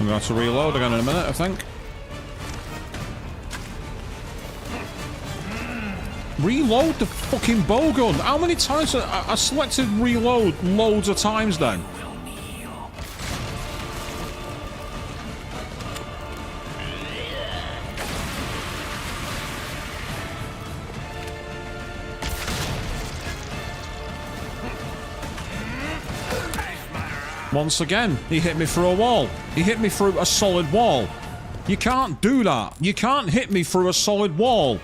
I'm going to have to reload again in a minute, I think. Reload the fucking bowgun. How many times? I selected reload loads of times then. Once again, he hit me through a wall. He hit me through a solid wall. You can't do that. You can't hit me through a solid wall.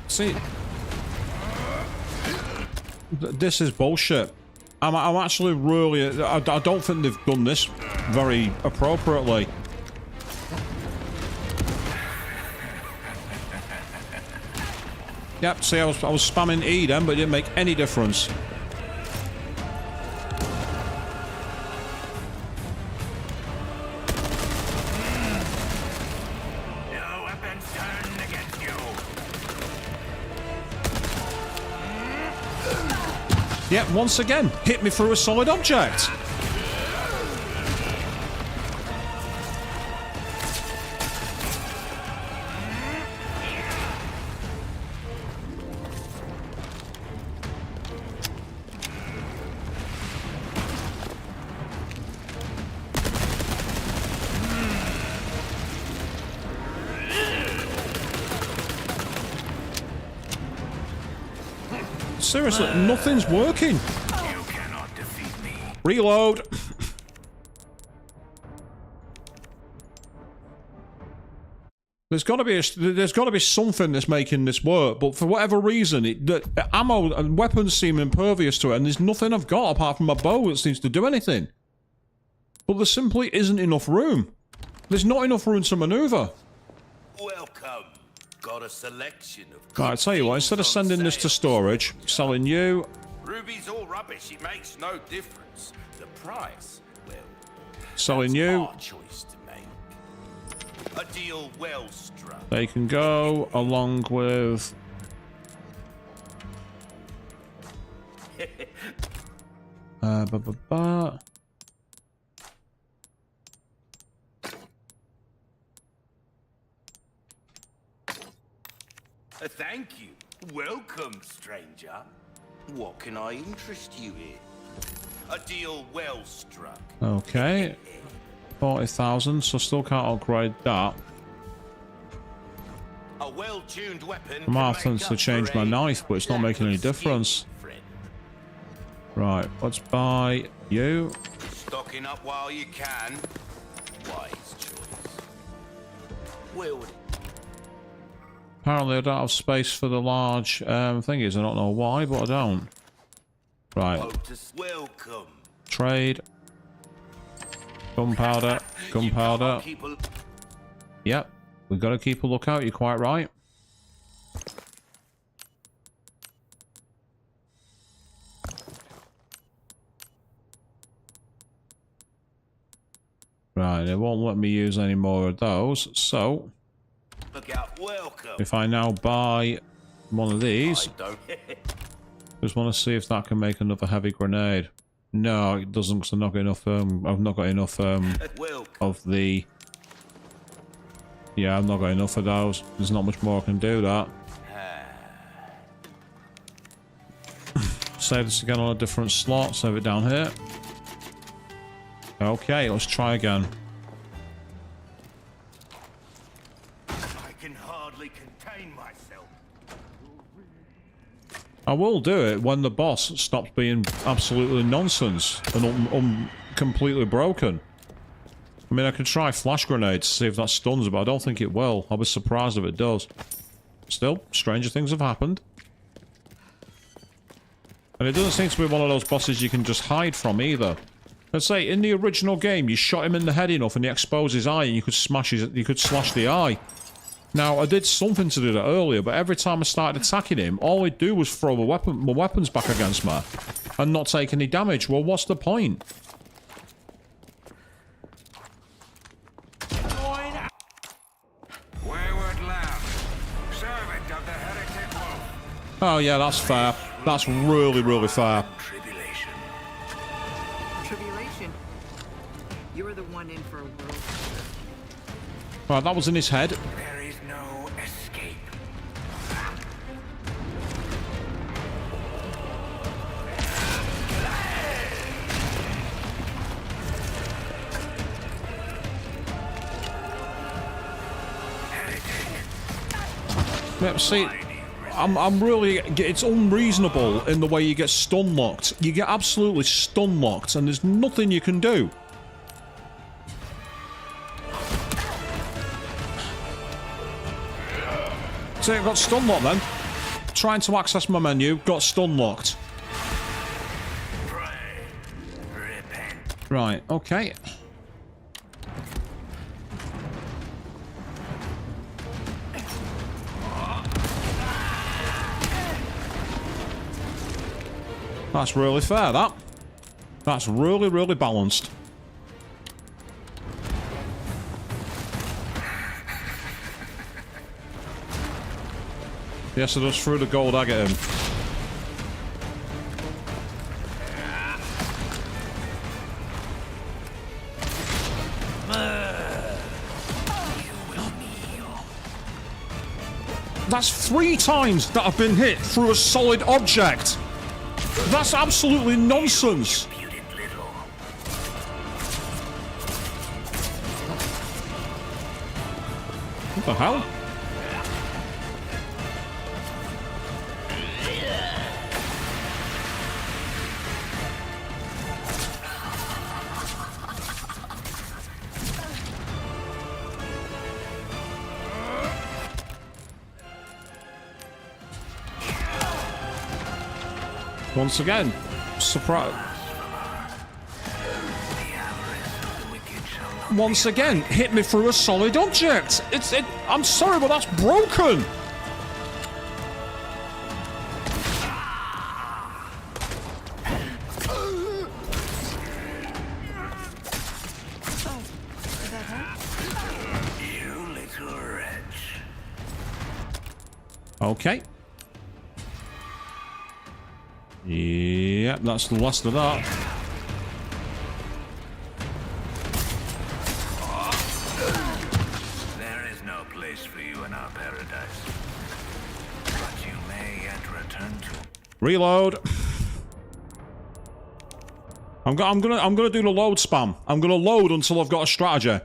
See, this is bullshit. I'm actually really... I don't think they've done this very appropriately. Yep, see, I was spamming E then, but it didn't make any difference. Yep, once again, hit me through a solid object. Seriously, nothing's working. You cannot defeat me. Reload. There's got to be something that's making this work, but for whatever reason, the ammo and weapons seem impervious to it, and there's nothing I've got apart from my bow that seems to do anything. But there simply isn't enough room. There's not enough room to maneuver. Welcome. Got a selection of... Right, I tell you what, instead of sending this to storage, selling you... Ruby's all rubbish, it makes no difference. The price, well... Selling you... our choice to make. A deal well struck. They can go along with... Thank you. Welcome, stranger. What can I interest you in? A deal well struck. Okay. 40,000, so still can't upgrade that. A well-tuned weapon. I'm after to change my knife, but it's not making any difference. Right, let's buy you. Stocking up while you can. Wise choice. Well, Apparently I don't have space for the large thingies. I don't know why, but I don't. Right. welcome. Trade. Gunpowder. Gunpowder. Yep. We've got to keep a lookout. You're quite right. Right. It won't let me use any more of those. So... Look out, welcome. If I now buy one of these, just want to see if that can make another heavy grenade. No, it doesn't, because I've not got enough. I've not got enough of the. Yeah, I've not got enough of those. There's not much more I can do. That. Save this again on a different slot. Save it down here. Okay, let's try again. I can hardly contain myself. I will do it when the boss stops being absolutely nonsense and completely broken. I mean, I could try flash grenades to see if that stuns, but I don't think it will. I'll be surprised if it does. Still, stranger things have happened. And it doesn't seem to be one of those bosses you can just hide from either. Let's say, in the original game, you shot him in the head enough and he exposed his eye and you could slash the eye. Now, I did something to do that earlier, but every time I started attacking him, all he'd do was throw my weapons back against me and not take any damage. Well, what's the point? Wayward lamb, servant of the heretic wolf. Oh, yeah, that's fair. That's really, really fair. Tribulation. Tribulation. You're the one in for a world. Right, that was in his head. There is no escape. Yeah, see, I'm really... It's unreasonable in the way you get stun locked. You get absolutely stun locked and there's nothing you can do. See, I got stun locked then. Trying to access my menu, got stun locked. Right, okay. That's really fair, that. That's really, really balanced. Yes, I just threw the gold egg at him. That's 3 times that I've been hit through a solid object. That's absolutely nonsense. What the hell? Once again, surprise. Once again, hit me through a solid object. I'm sorry, but that's broken. You little wretch. Okay. Yep, that's the last of that. There is no place for you in our paradise, but you may yet return to. Reload. I'm gonna do the load spam. I'm gonna load until I've got a strategy.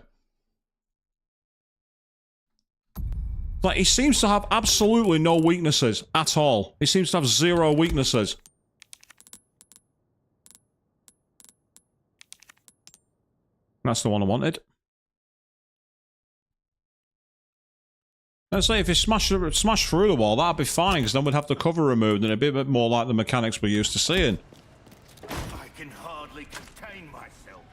Like, he seems to have absolutely no weaknesses at all. He seems to have 0 weaknesses. That's the one I wanted. Let's say if he smashed through the wall, that'd be fine, because then we'd have the cover removed and it'd be a bit more like the mechanics we're used to seeing. I can hardly contain myself.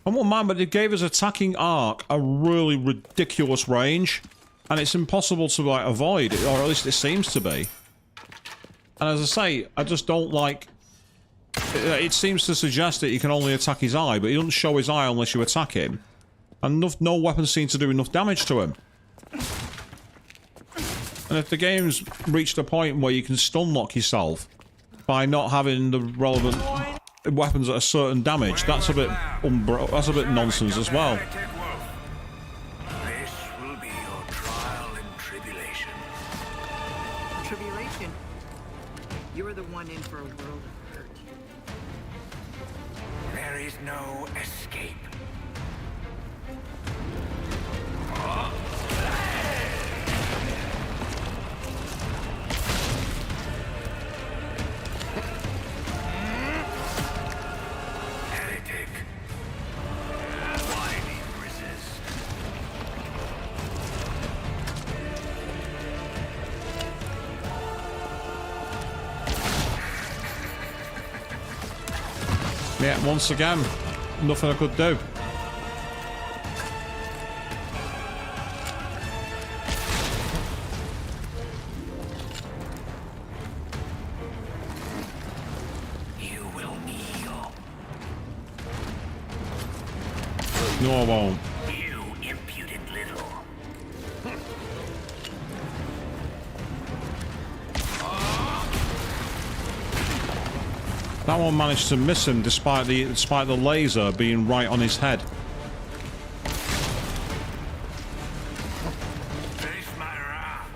I won't mind, but it gave his attacking arc a really ridiculous range. And it's impossible to, like, avoid, or at least it seems to be. And as I say, I just don't like... It seems to suggest that you can only attack his eye, but he doesn't show his eye unless you attack him. And no weapons seem to do enough damage to him. And if the game's reached a point where you can stun lock yourself by not having the relevant weapons at a certain damage. That's a bit that's a bit nonsense as well. This will be your trial and tribulation. Tribulation. You're the one in for a world of hurt. There is no escape. Heretic. Why do you resist? Yeah, once again, nothing I could do. You will kneel. No, I won't. You impudent little. That one managed to miss him despite the laser being right on his head. Face my wrath.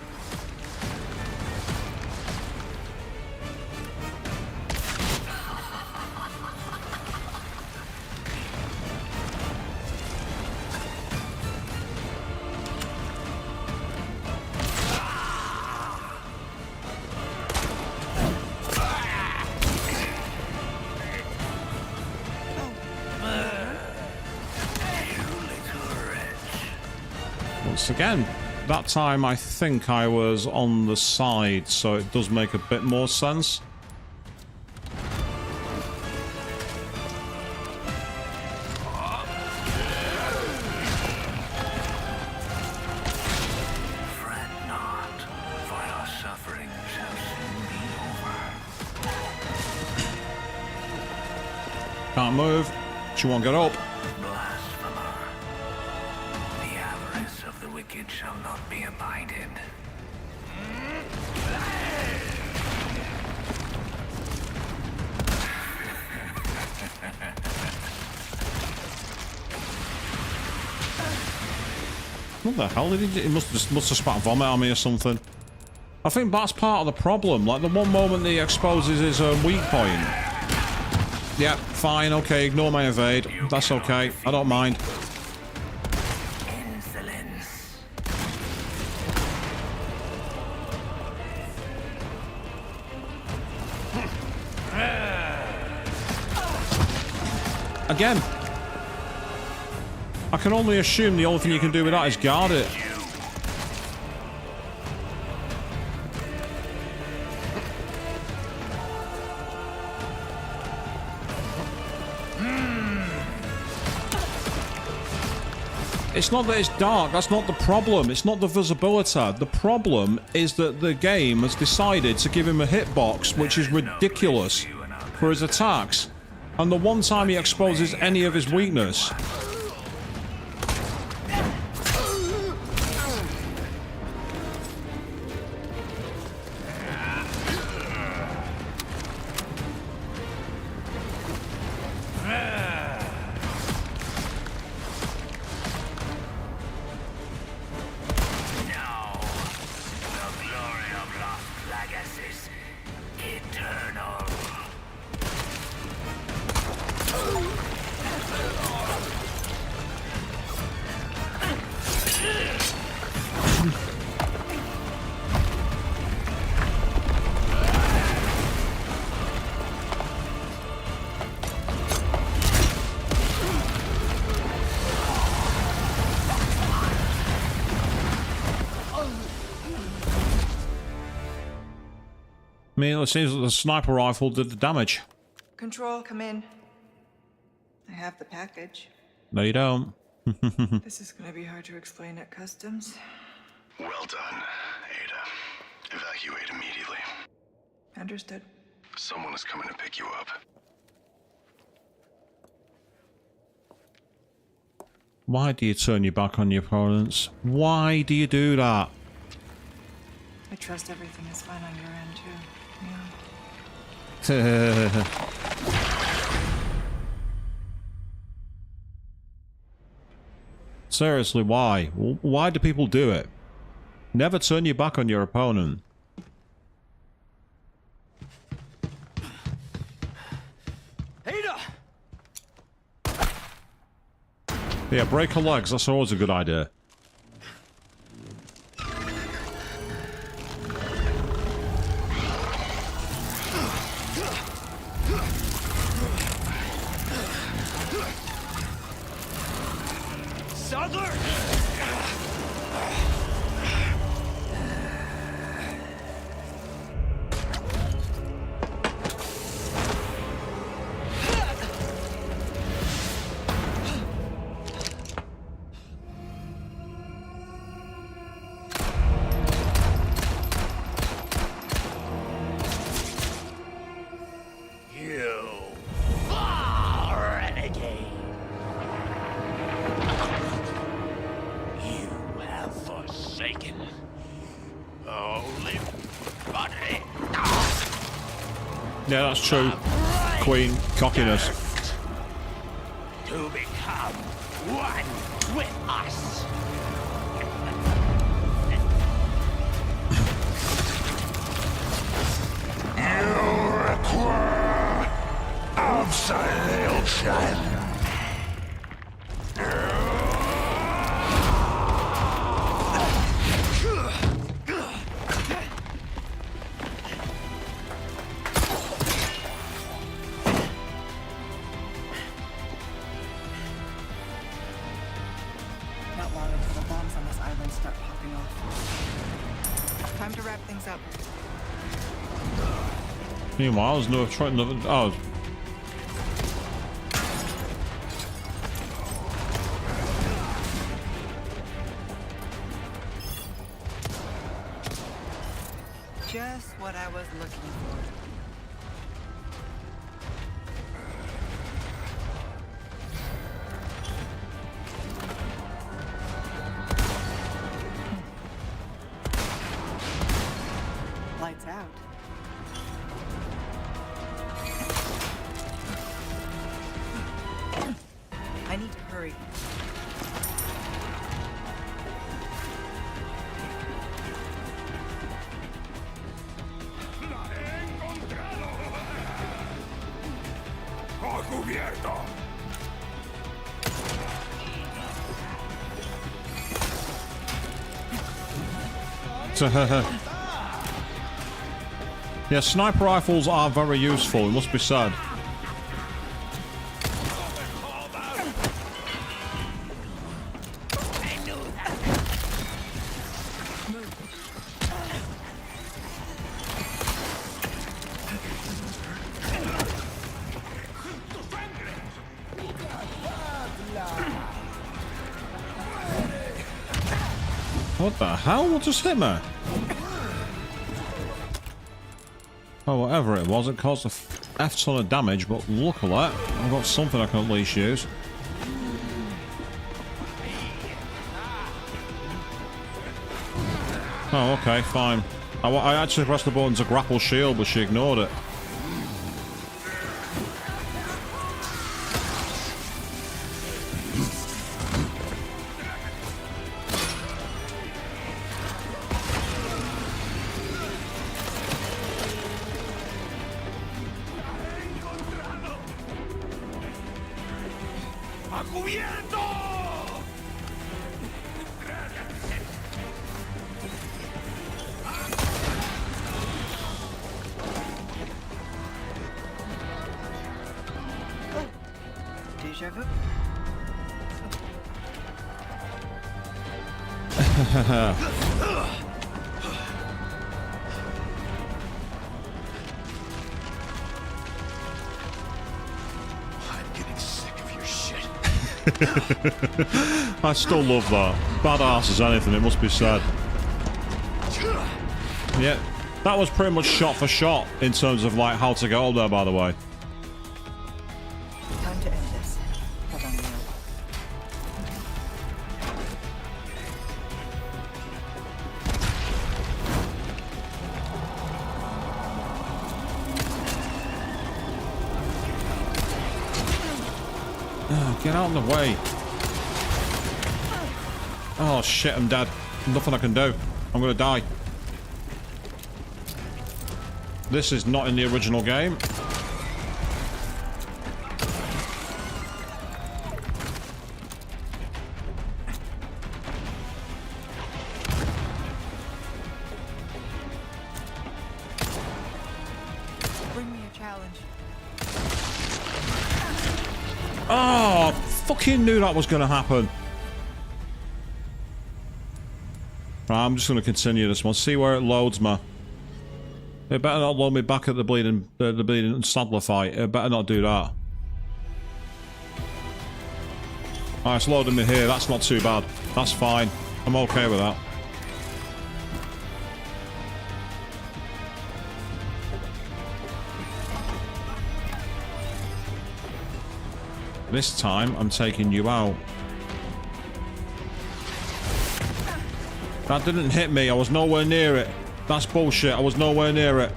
Once again, that time I think I was on the side, so it does make a bit more sense. Fret not, for your suffering shall soon be over. Can't move. She won't get up. Blasphemer. The avarice of the wicked shall not be abided. What the hell did he do? He must have spat vomit on me or something. I think that's part of the problem. Like, the one moment he exposes his weak point. Yeah, fine, okay, ignore my evade. That's okay, I don't mind. Insolence. Again. I can only assume the only thing you can do with that is guard it. It's not that it's dark, that's not the problem. It's not the visibility. The problem is that the game has decided to give him a hitbox, which is ridiculous for his attacks. And the one time he exposes any of his weakness... I mean, it seems that the sniper rifle did the damage. Control, come in. I have the package. No, you don't. This is gonna be hard to explain at customs. Well done, Ada. Evacuate immediately. Understood. Someone is coming to pick you up. Why do you turn your back on your opponents? Why do you do that? I trust everything is fine on your end, too. Yeah. Seriously, why? Why do people do it? Never turn your back on your opponent. Ada! Yeah, break her legs. That's always a good idea. Sadler! You renegade! You have forsaken only body. Yeah, that's true. Queen cockiness. To become one with us. You require absolution. Not long until the bombs on this island start popping off. Time to wrap things up. Meanwhile, there's no trying. Oh, Just what I was looking for. Lights out. I need to hurry. yeah, sniper rifles are very useful, it must be said. What the hell? What just hit me? Oh, whatever it was, it caused a F ton of damage, but luckily, I've got something I can at least use. Oh, okay, fine. I actually pressed the button to grapple shield, but she ignored it. Deja vu. I'm getting sick of your shit. I still love that. Badass as anything, it must be said. Yeah, that was pretty much shot for shot in terms of like how to get up there, by the way. Time to end this. Hold on, Leo. Get out of the way. Oh shit, I'm dead. Nothing I can do. I'm gonna die. This is not in the original game. Bring me a challenge. Oh, fucking knew that was gonna happen. Right, I'm just gonna continue this one. See where it loads me. It better not load me back at the bleeding Sadler fight. It better not do that. Alright, it's loading me here. That's not too bad. That's fine. I'm okay with that. This time, I'm taking you out. That didn't hit me. I was nowhere near it. That's bullshit. I was nowhere near it.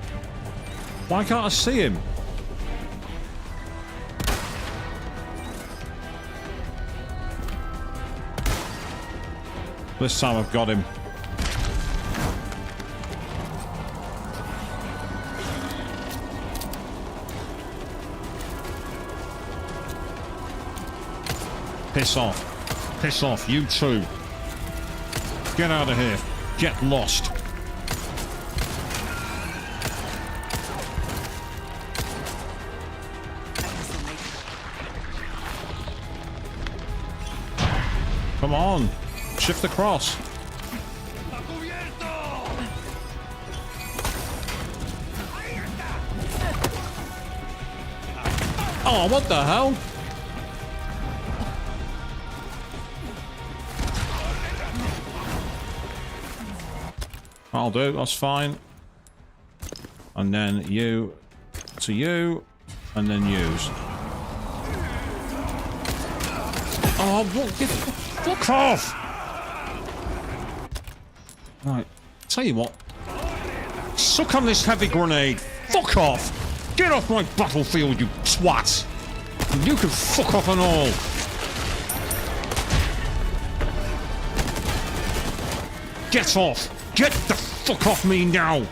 Why can't I see him? This time I've got him. Piss off. Piss off, you too. Get out of here. Get lost. Come on. Shift across. Oh, what the hell? I'll do, that's fine. And then you to you, and then use. Oh, fuck off! Right, tell you what. Suck on this heavy grenade. Fuck off! Get off my battlefield, you twat! You can fuck off and all. Get off! Get the fuck off me now!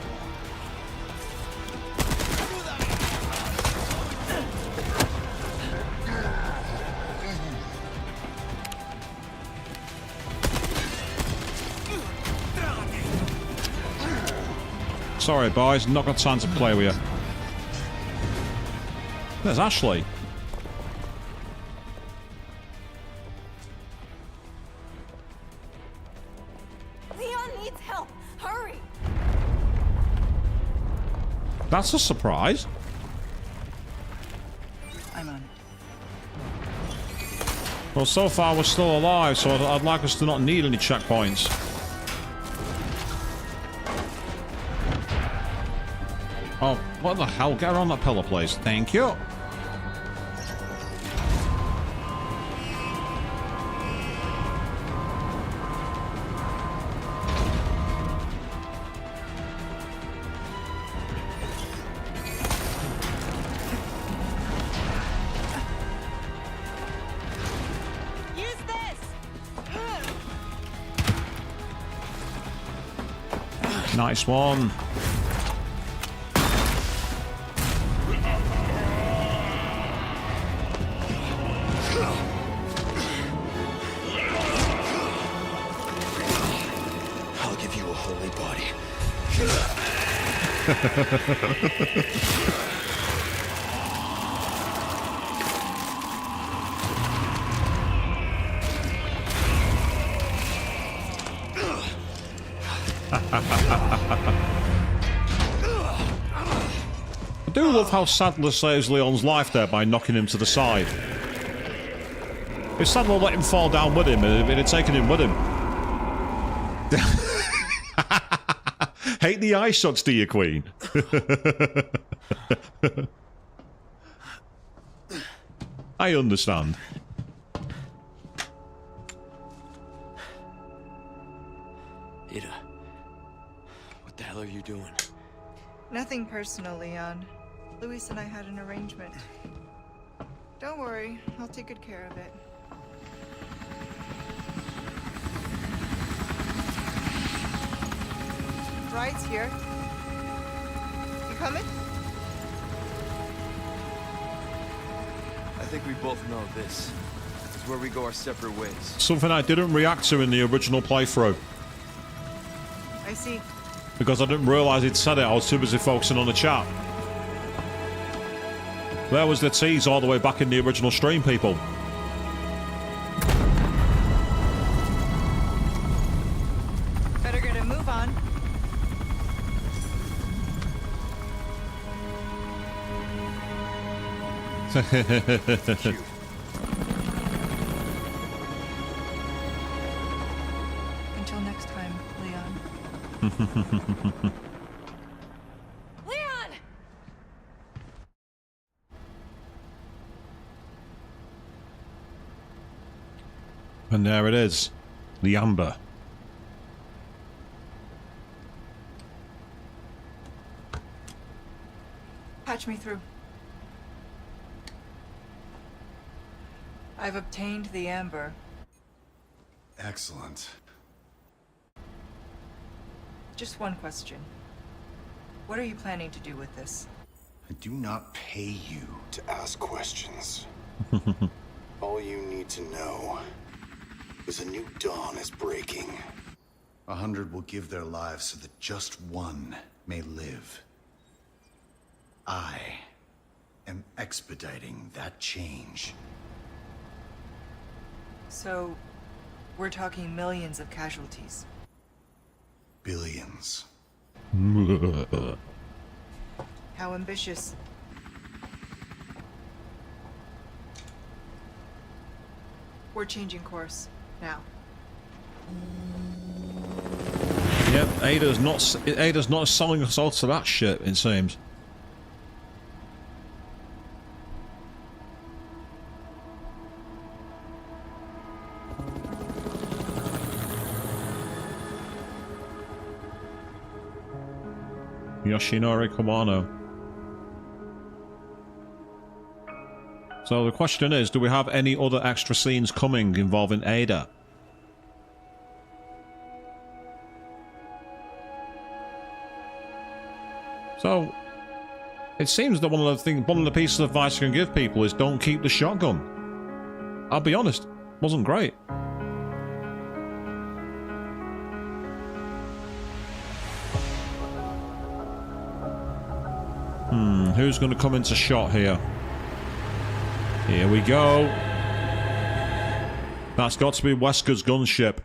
Sorry, boys, not got time to play with you. There's Ashley. Leon needs help. Hurry! That's a surprise. I'm on it. Well, so far we're still alive, so I'd like us to not need any checkpoints. Oh, what the hell? Get her on that pillar, please. Thank you. Use this! Nice one. I'll give you a holy body. I do love how Sadler saves Leon's life there by knocking him to the side. If Sadler let him fall down with him, it'd have taken him with him. Hate the eye shots, do you, Queen? I understand. Ada, what the hell are you doing? Nothing personal, Leon. Luis and I had an arrangement. Don't worry, I'll take good care of it. ride's here. You coming? I think we both know this is where we go our separate ways. Something I didn't react to in the original playthrough. I see. Because I didn't realise he'd said it. I was too busy focusing on the chat. There was the tease all the way back in the original stream, people. Better get a move on. Until next time, Leon. Leon! And there it is. The amber. Patch me through. I've obtained the amber. Excellent. Just one question. What are you planning to do with this? I do not pay you to ask questions. All you need to know is a new dawn is breaking. 100 will give their lives so that just one may live. I am expediting that change. So, we're talking millions of casualties. Billions. How ambitious. We're changing course now. Yep, Ada's not selling us all to that shit, it seems. Yoshinori Kumano. So the question is, do we have any other extra scenes coming involving Ada? So it seems that one of the pieces of advice I can give people is don't keep the shotgun. I'll be honest, wasn't great. Who's going to come into shot here? Here we go. That's got to be Wesker's gunship.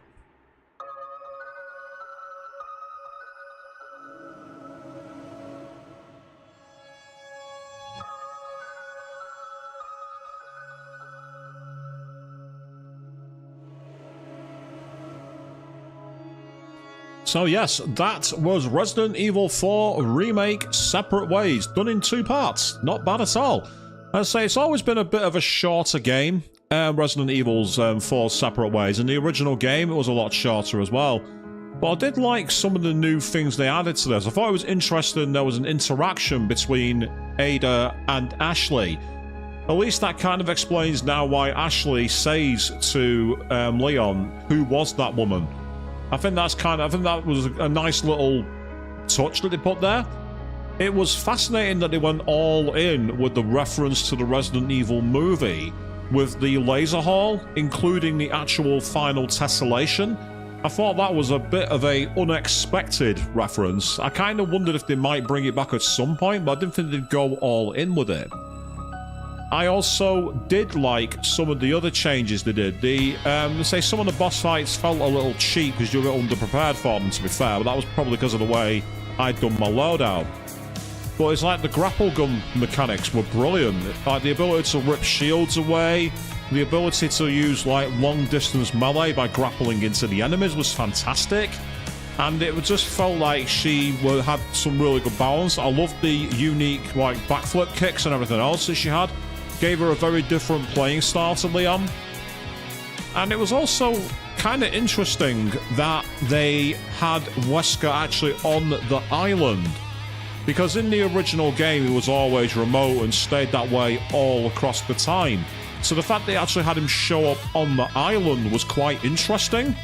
So yes, that was Resident Evil 4 Remake Separate Ways, done in 2 parts. Not bad at all. I'd say it's always been a bit of a shorter game, Resident Evil's 4 Separate Ways. In the original game, it was a lot shorter as well. But I did like some of the new things they added to this. I thought it was interesting there was an interaction between Ada and Ashley. At least that kind of explains now why Ashley says to Leon, who was that woman? I think that was a nice little touch that they put there. It was fascinating that they went all in with the reference to the Resident Evil movie with the laser hall, including the actual final tessellation. I thought that was a bit of a unexpected reference. I kind of wondered if they might bring it back at some point, but I didn't think they'd go all in with it. I also did like some of the other changes they did. They say some of the boss fights felt a little cheap because you were underprepared for them, to be fair, but that was probably because of the way I'd done my loadout. But it's like the grapple gun mechanics were brilliant. Like the ability to rip shields away, the ability to use like long distance melee by grappling into the enemies was fantastic. And it just felt like she had some really good balance. I loved the unique like backflip kicks and everything else that she had. Gave her a very different playing style to Leon. And it was also kind of interesting that they had Wesker actually on the island. Because in the original game, he was always remote and stayed that way all across the time. So the fact they actually had him show up on the island was quite interesting.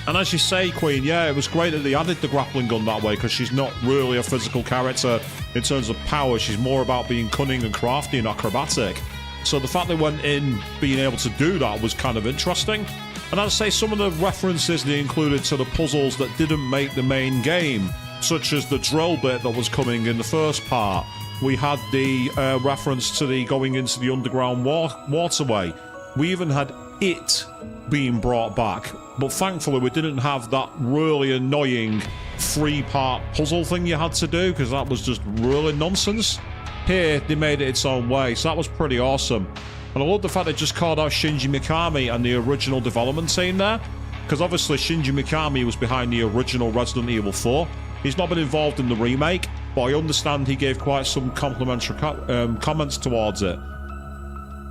And as you say, Queen, yeah, it was great that they added the grappling gun that way, because she's not really a physical character in terms of power. She's more about being cunning and crafty and acrobatic. So the fact they went in being able to do that was kind of interesting. And I'd say some of the references they included to the puzzles that didn't make the main game, such as the drill bit that was coming in the first part. We had the reference to the going into the underground waterway. We even had it being brought back. But thankfully we didn't have that really annoying 3-part puzzle thing you had to do, because that was just really nonsense. Here, they made it its own way, so that was pretty awesome. And I love the fact they just called out Shinji Mikami and the original development team there, because obviously Shinji Mikami was behind the original Resident Evil 4. He's not been involved in the remake, but I understand he gave quite some complimentary comments towards it.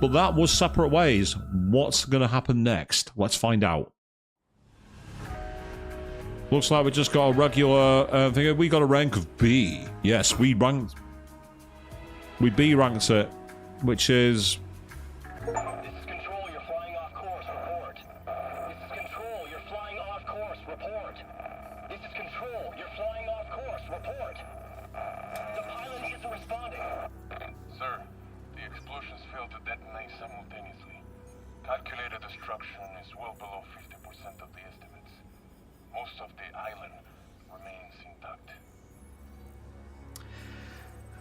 But that was Separate Ways. What's going to happen next? Let's find out. Looks like we just got a regular thing. We got a rank of B. Yes, we B ranked it, which is... This is Control, you're flying off course, report. This is Control, you're flying off course, report. This is Control, you're flying off course, report. The pilot isn't responding. Sir, the explosions failed to detonate simultaneously. Calculated destruction is well below 50% of the estimates. Most of the island remains intact.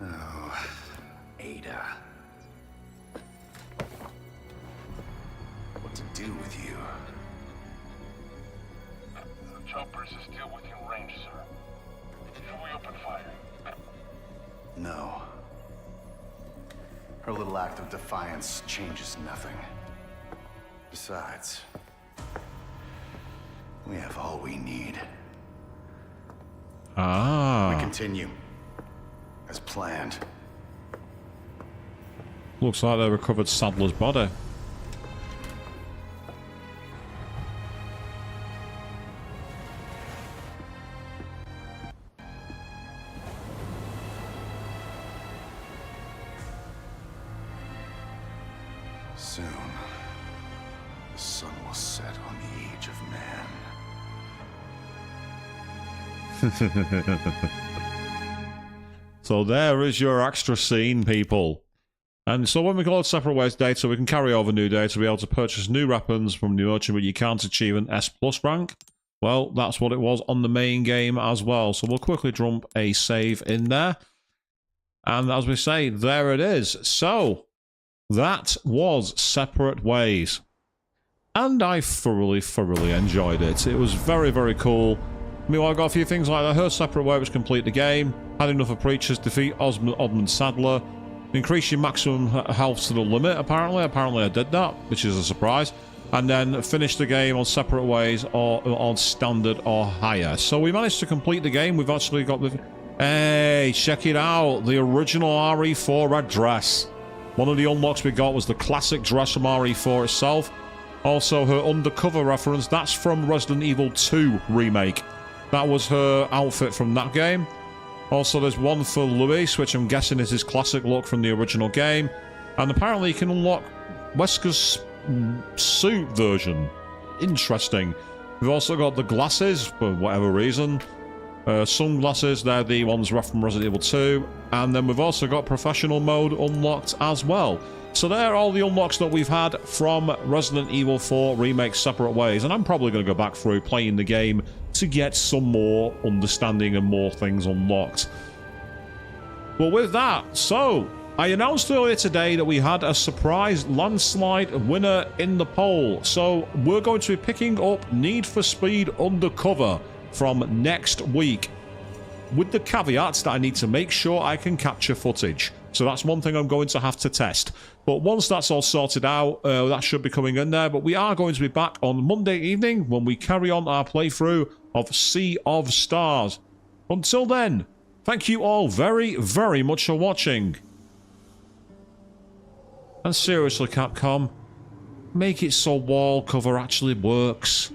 Oh, Ada. What to do with you? The choppers is still within range, sir. Should we open fire? No. Her little act of defiance changes nothing. Besides, we have all we need. Ah. We continue. As planned. Looks like they recovered Sadler's body. Soon, the sun will set on the age of man. So there is your extra scene, people. And so when we load Separate Ways data, we can carry over new data to be able to purchase new weapons from the merchant, but you can't achieve an S+ rank. Well, that's what it was on the main game as well. So we'll quickly dump a save in there. And as we say, there it is. So that was Separate Ways. And I thoroughly enjoyed it. It was very, very cool. Meanwhile, I got a few things like I heard Separate Ways complete the game, had enough of Preachers, defeat Osmond Sadler, increase your maximum health to the limit, apparently. Apparently I did that, which is a surprise. And then finish the game on Separate Ways or on Standard or higher. So we managed to complete the game. We've actually got the... Hey, check it out. The original RE4 red dress. One of the unlocks we got was the classic dress from RE4 itself. Also, her undercover reference, that's from Resident Evil 2 Remake. That was her outfit from that game. Also, there's one for Luis, which I'm guessing is his classic look from the original game. And apparently you can unlock Wesker's suit version. Interesting. We've also got the glasses, for whatever reason. Sunglasses, they're the ones from Resident Evil 2. And then we've also got professional mode unlocked as well. So there are all the unlocks that we've had from Resident Evil 4 Remake Separate Ways. And I'm probably going to go back through playing the game to get some more understanding and more things unlocked. But with that, so I announced earlier today that we had a surprise landslide winner in the poll. So we're going to be picking up Need for Speed Undercover from next week, with the caveats that I need to make sure I can capture footage. So that's one thing I'm going to have to test. But once that's all sorted out, that should be coming in there. But we are going to be back on Monday evening when we carry on our playthrough of Sea of Stars. Until then, thank you all very, very much for watching. And seriously, Capcom, make it so wall cover actually works.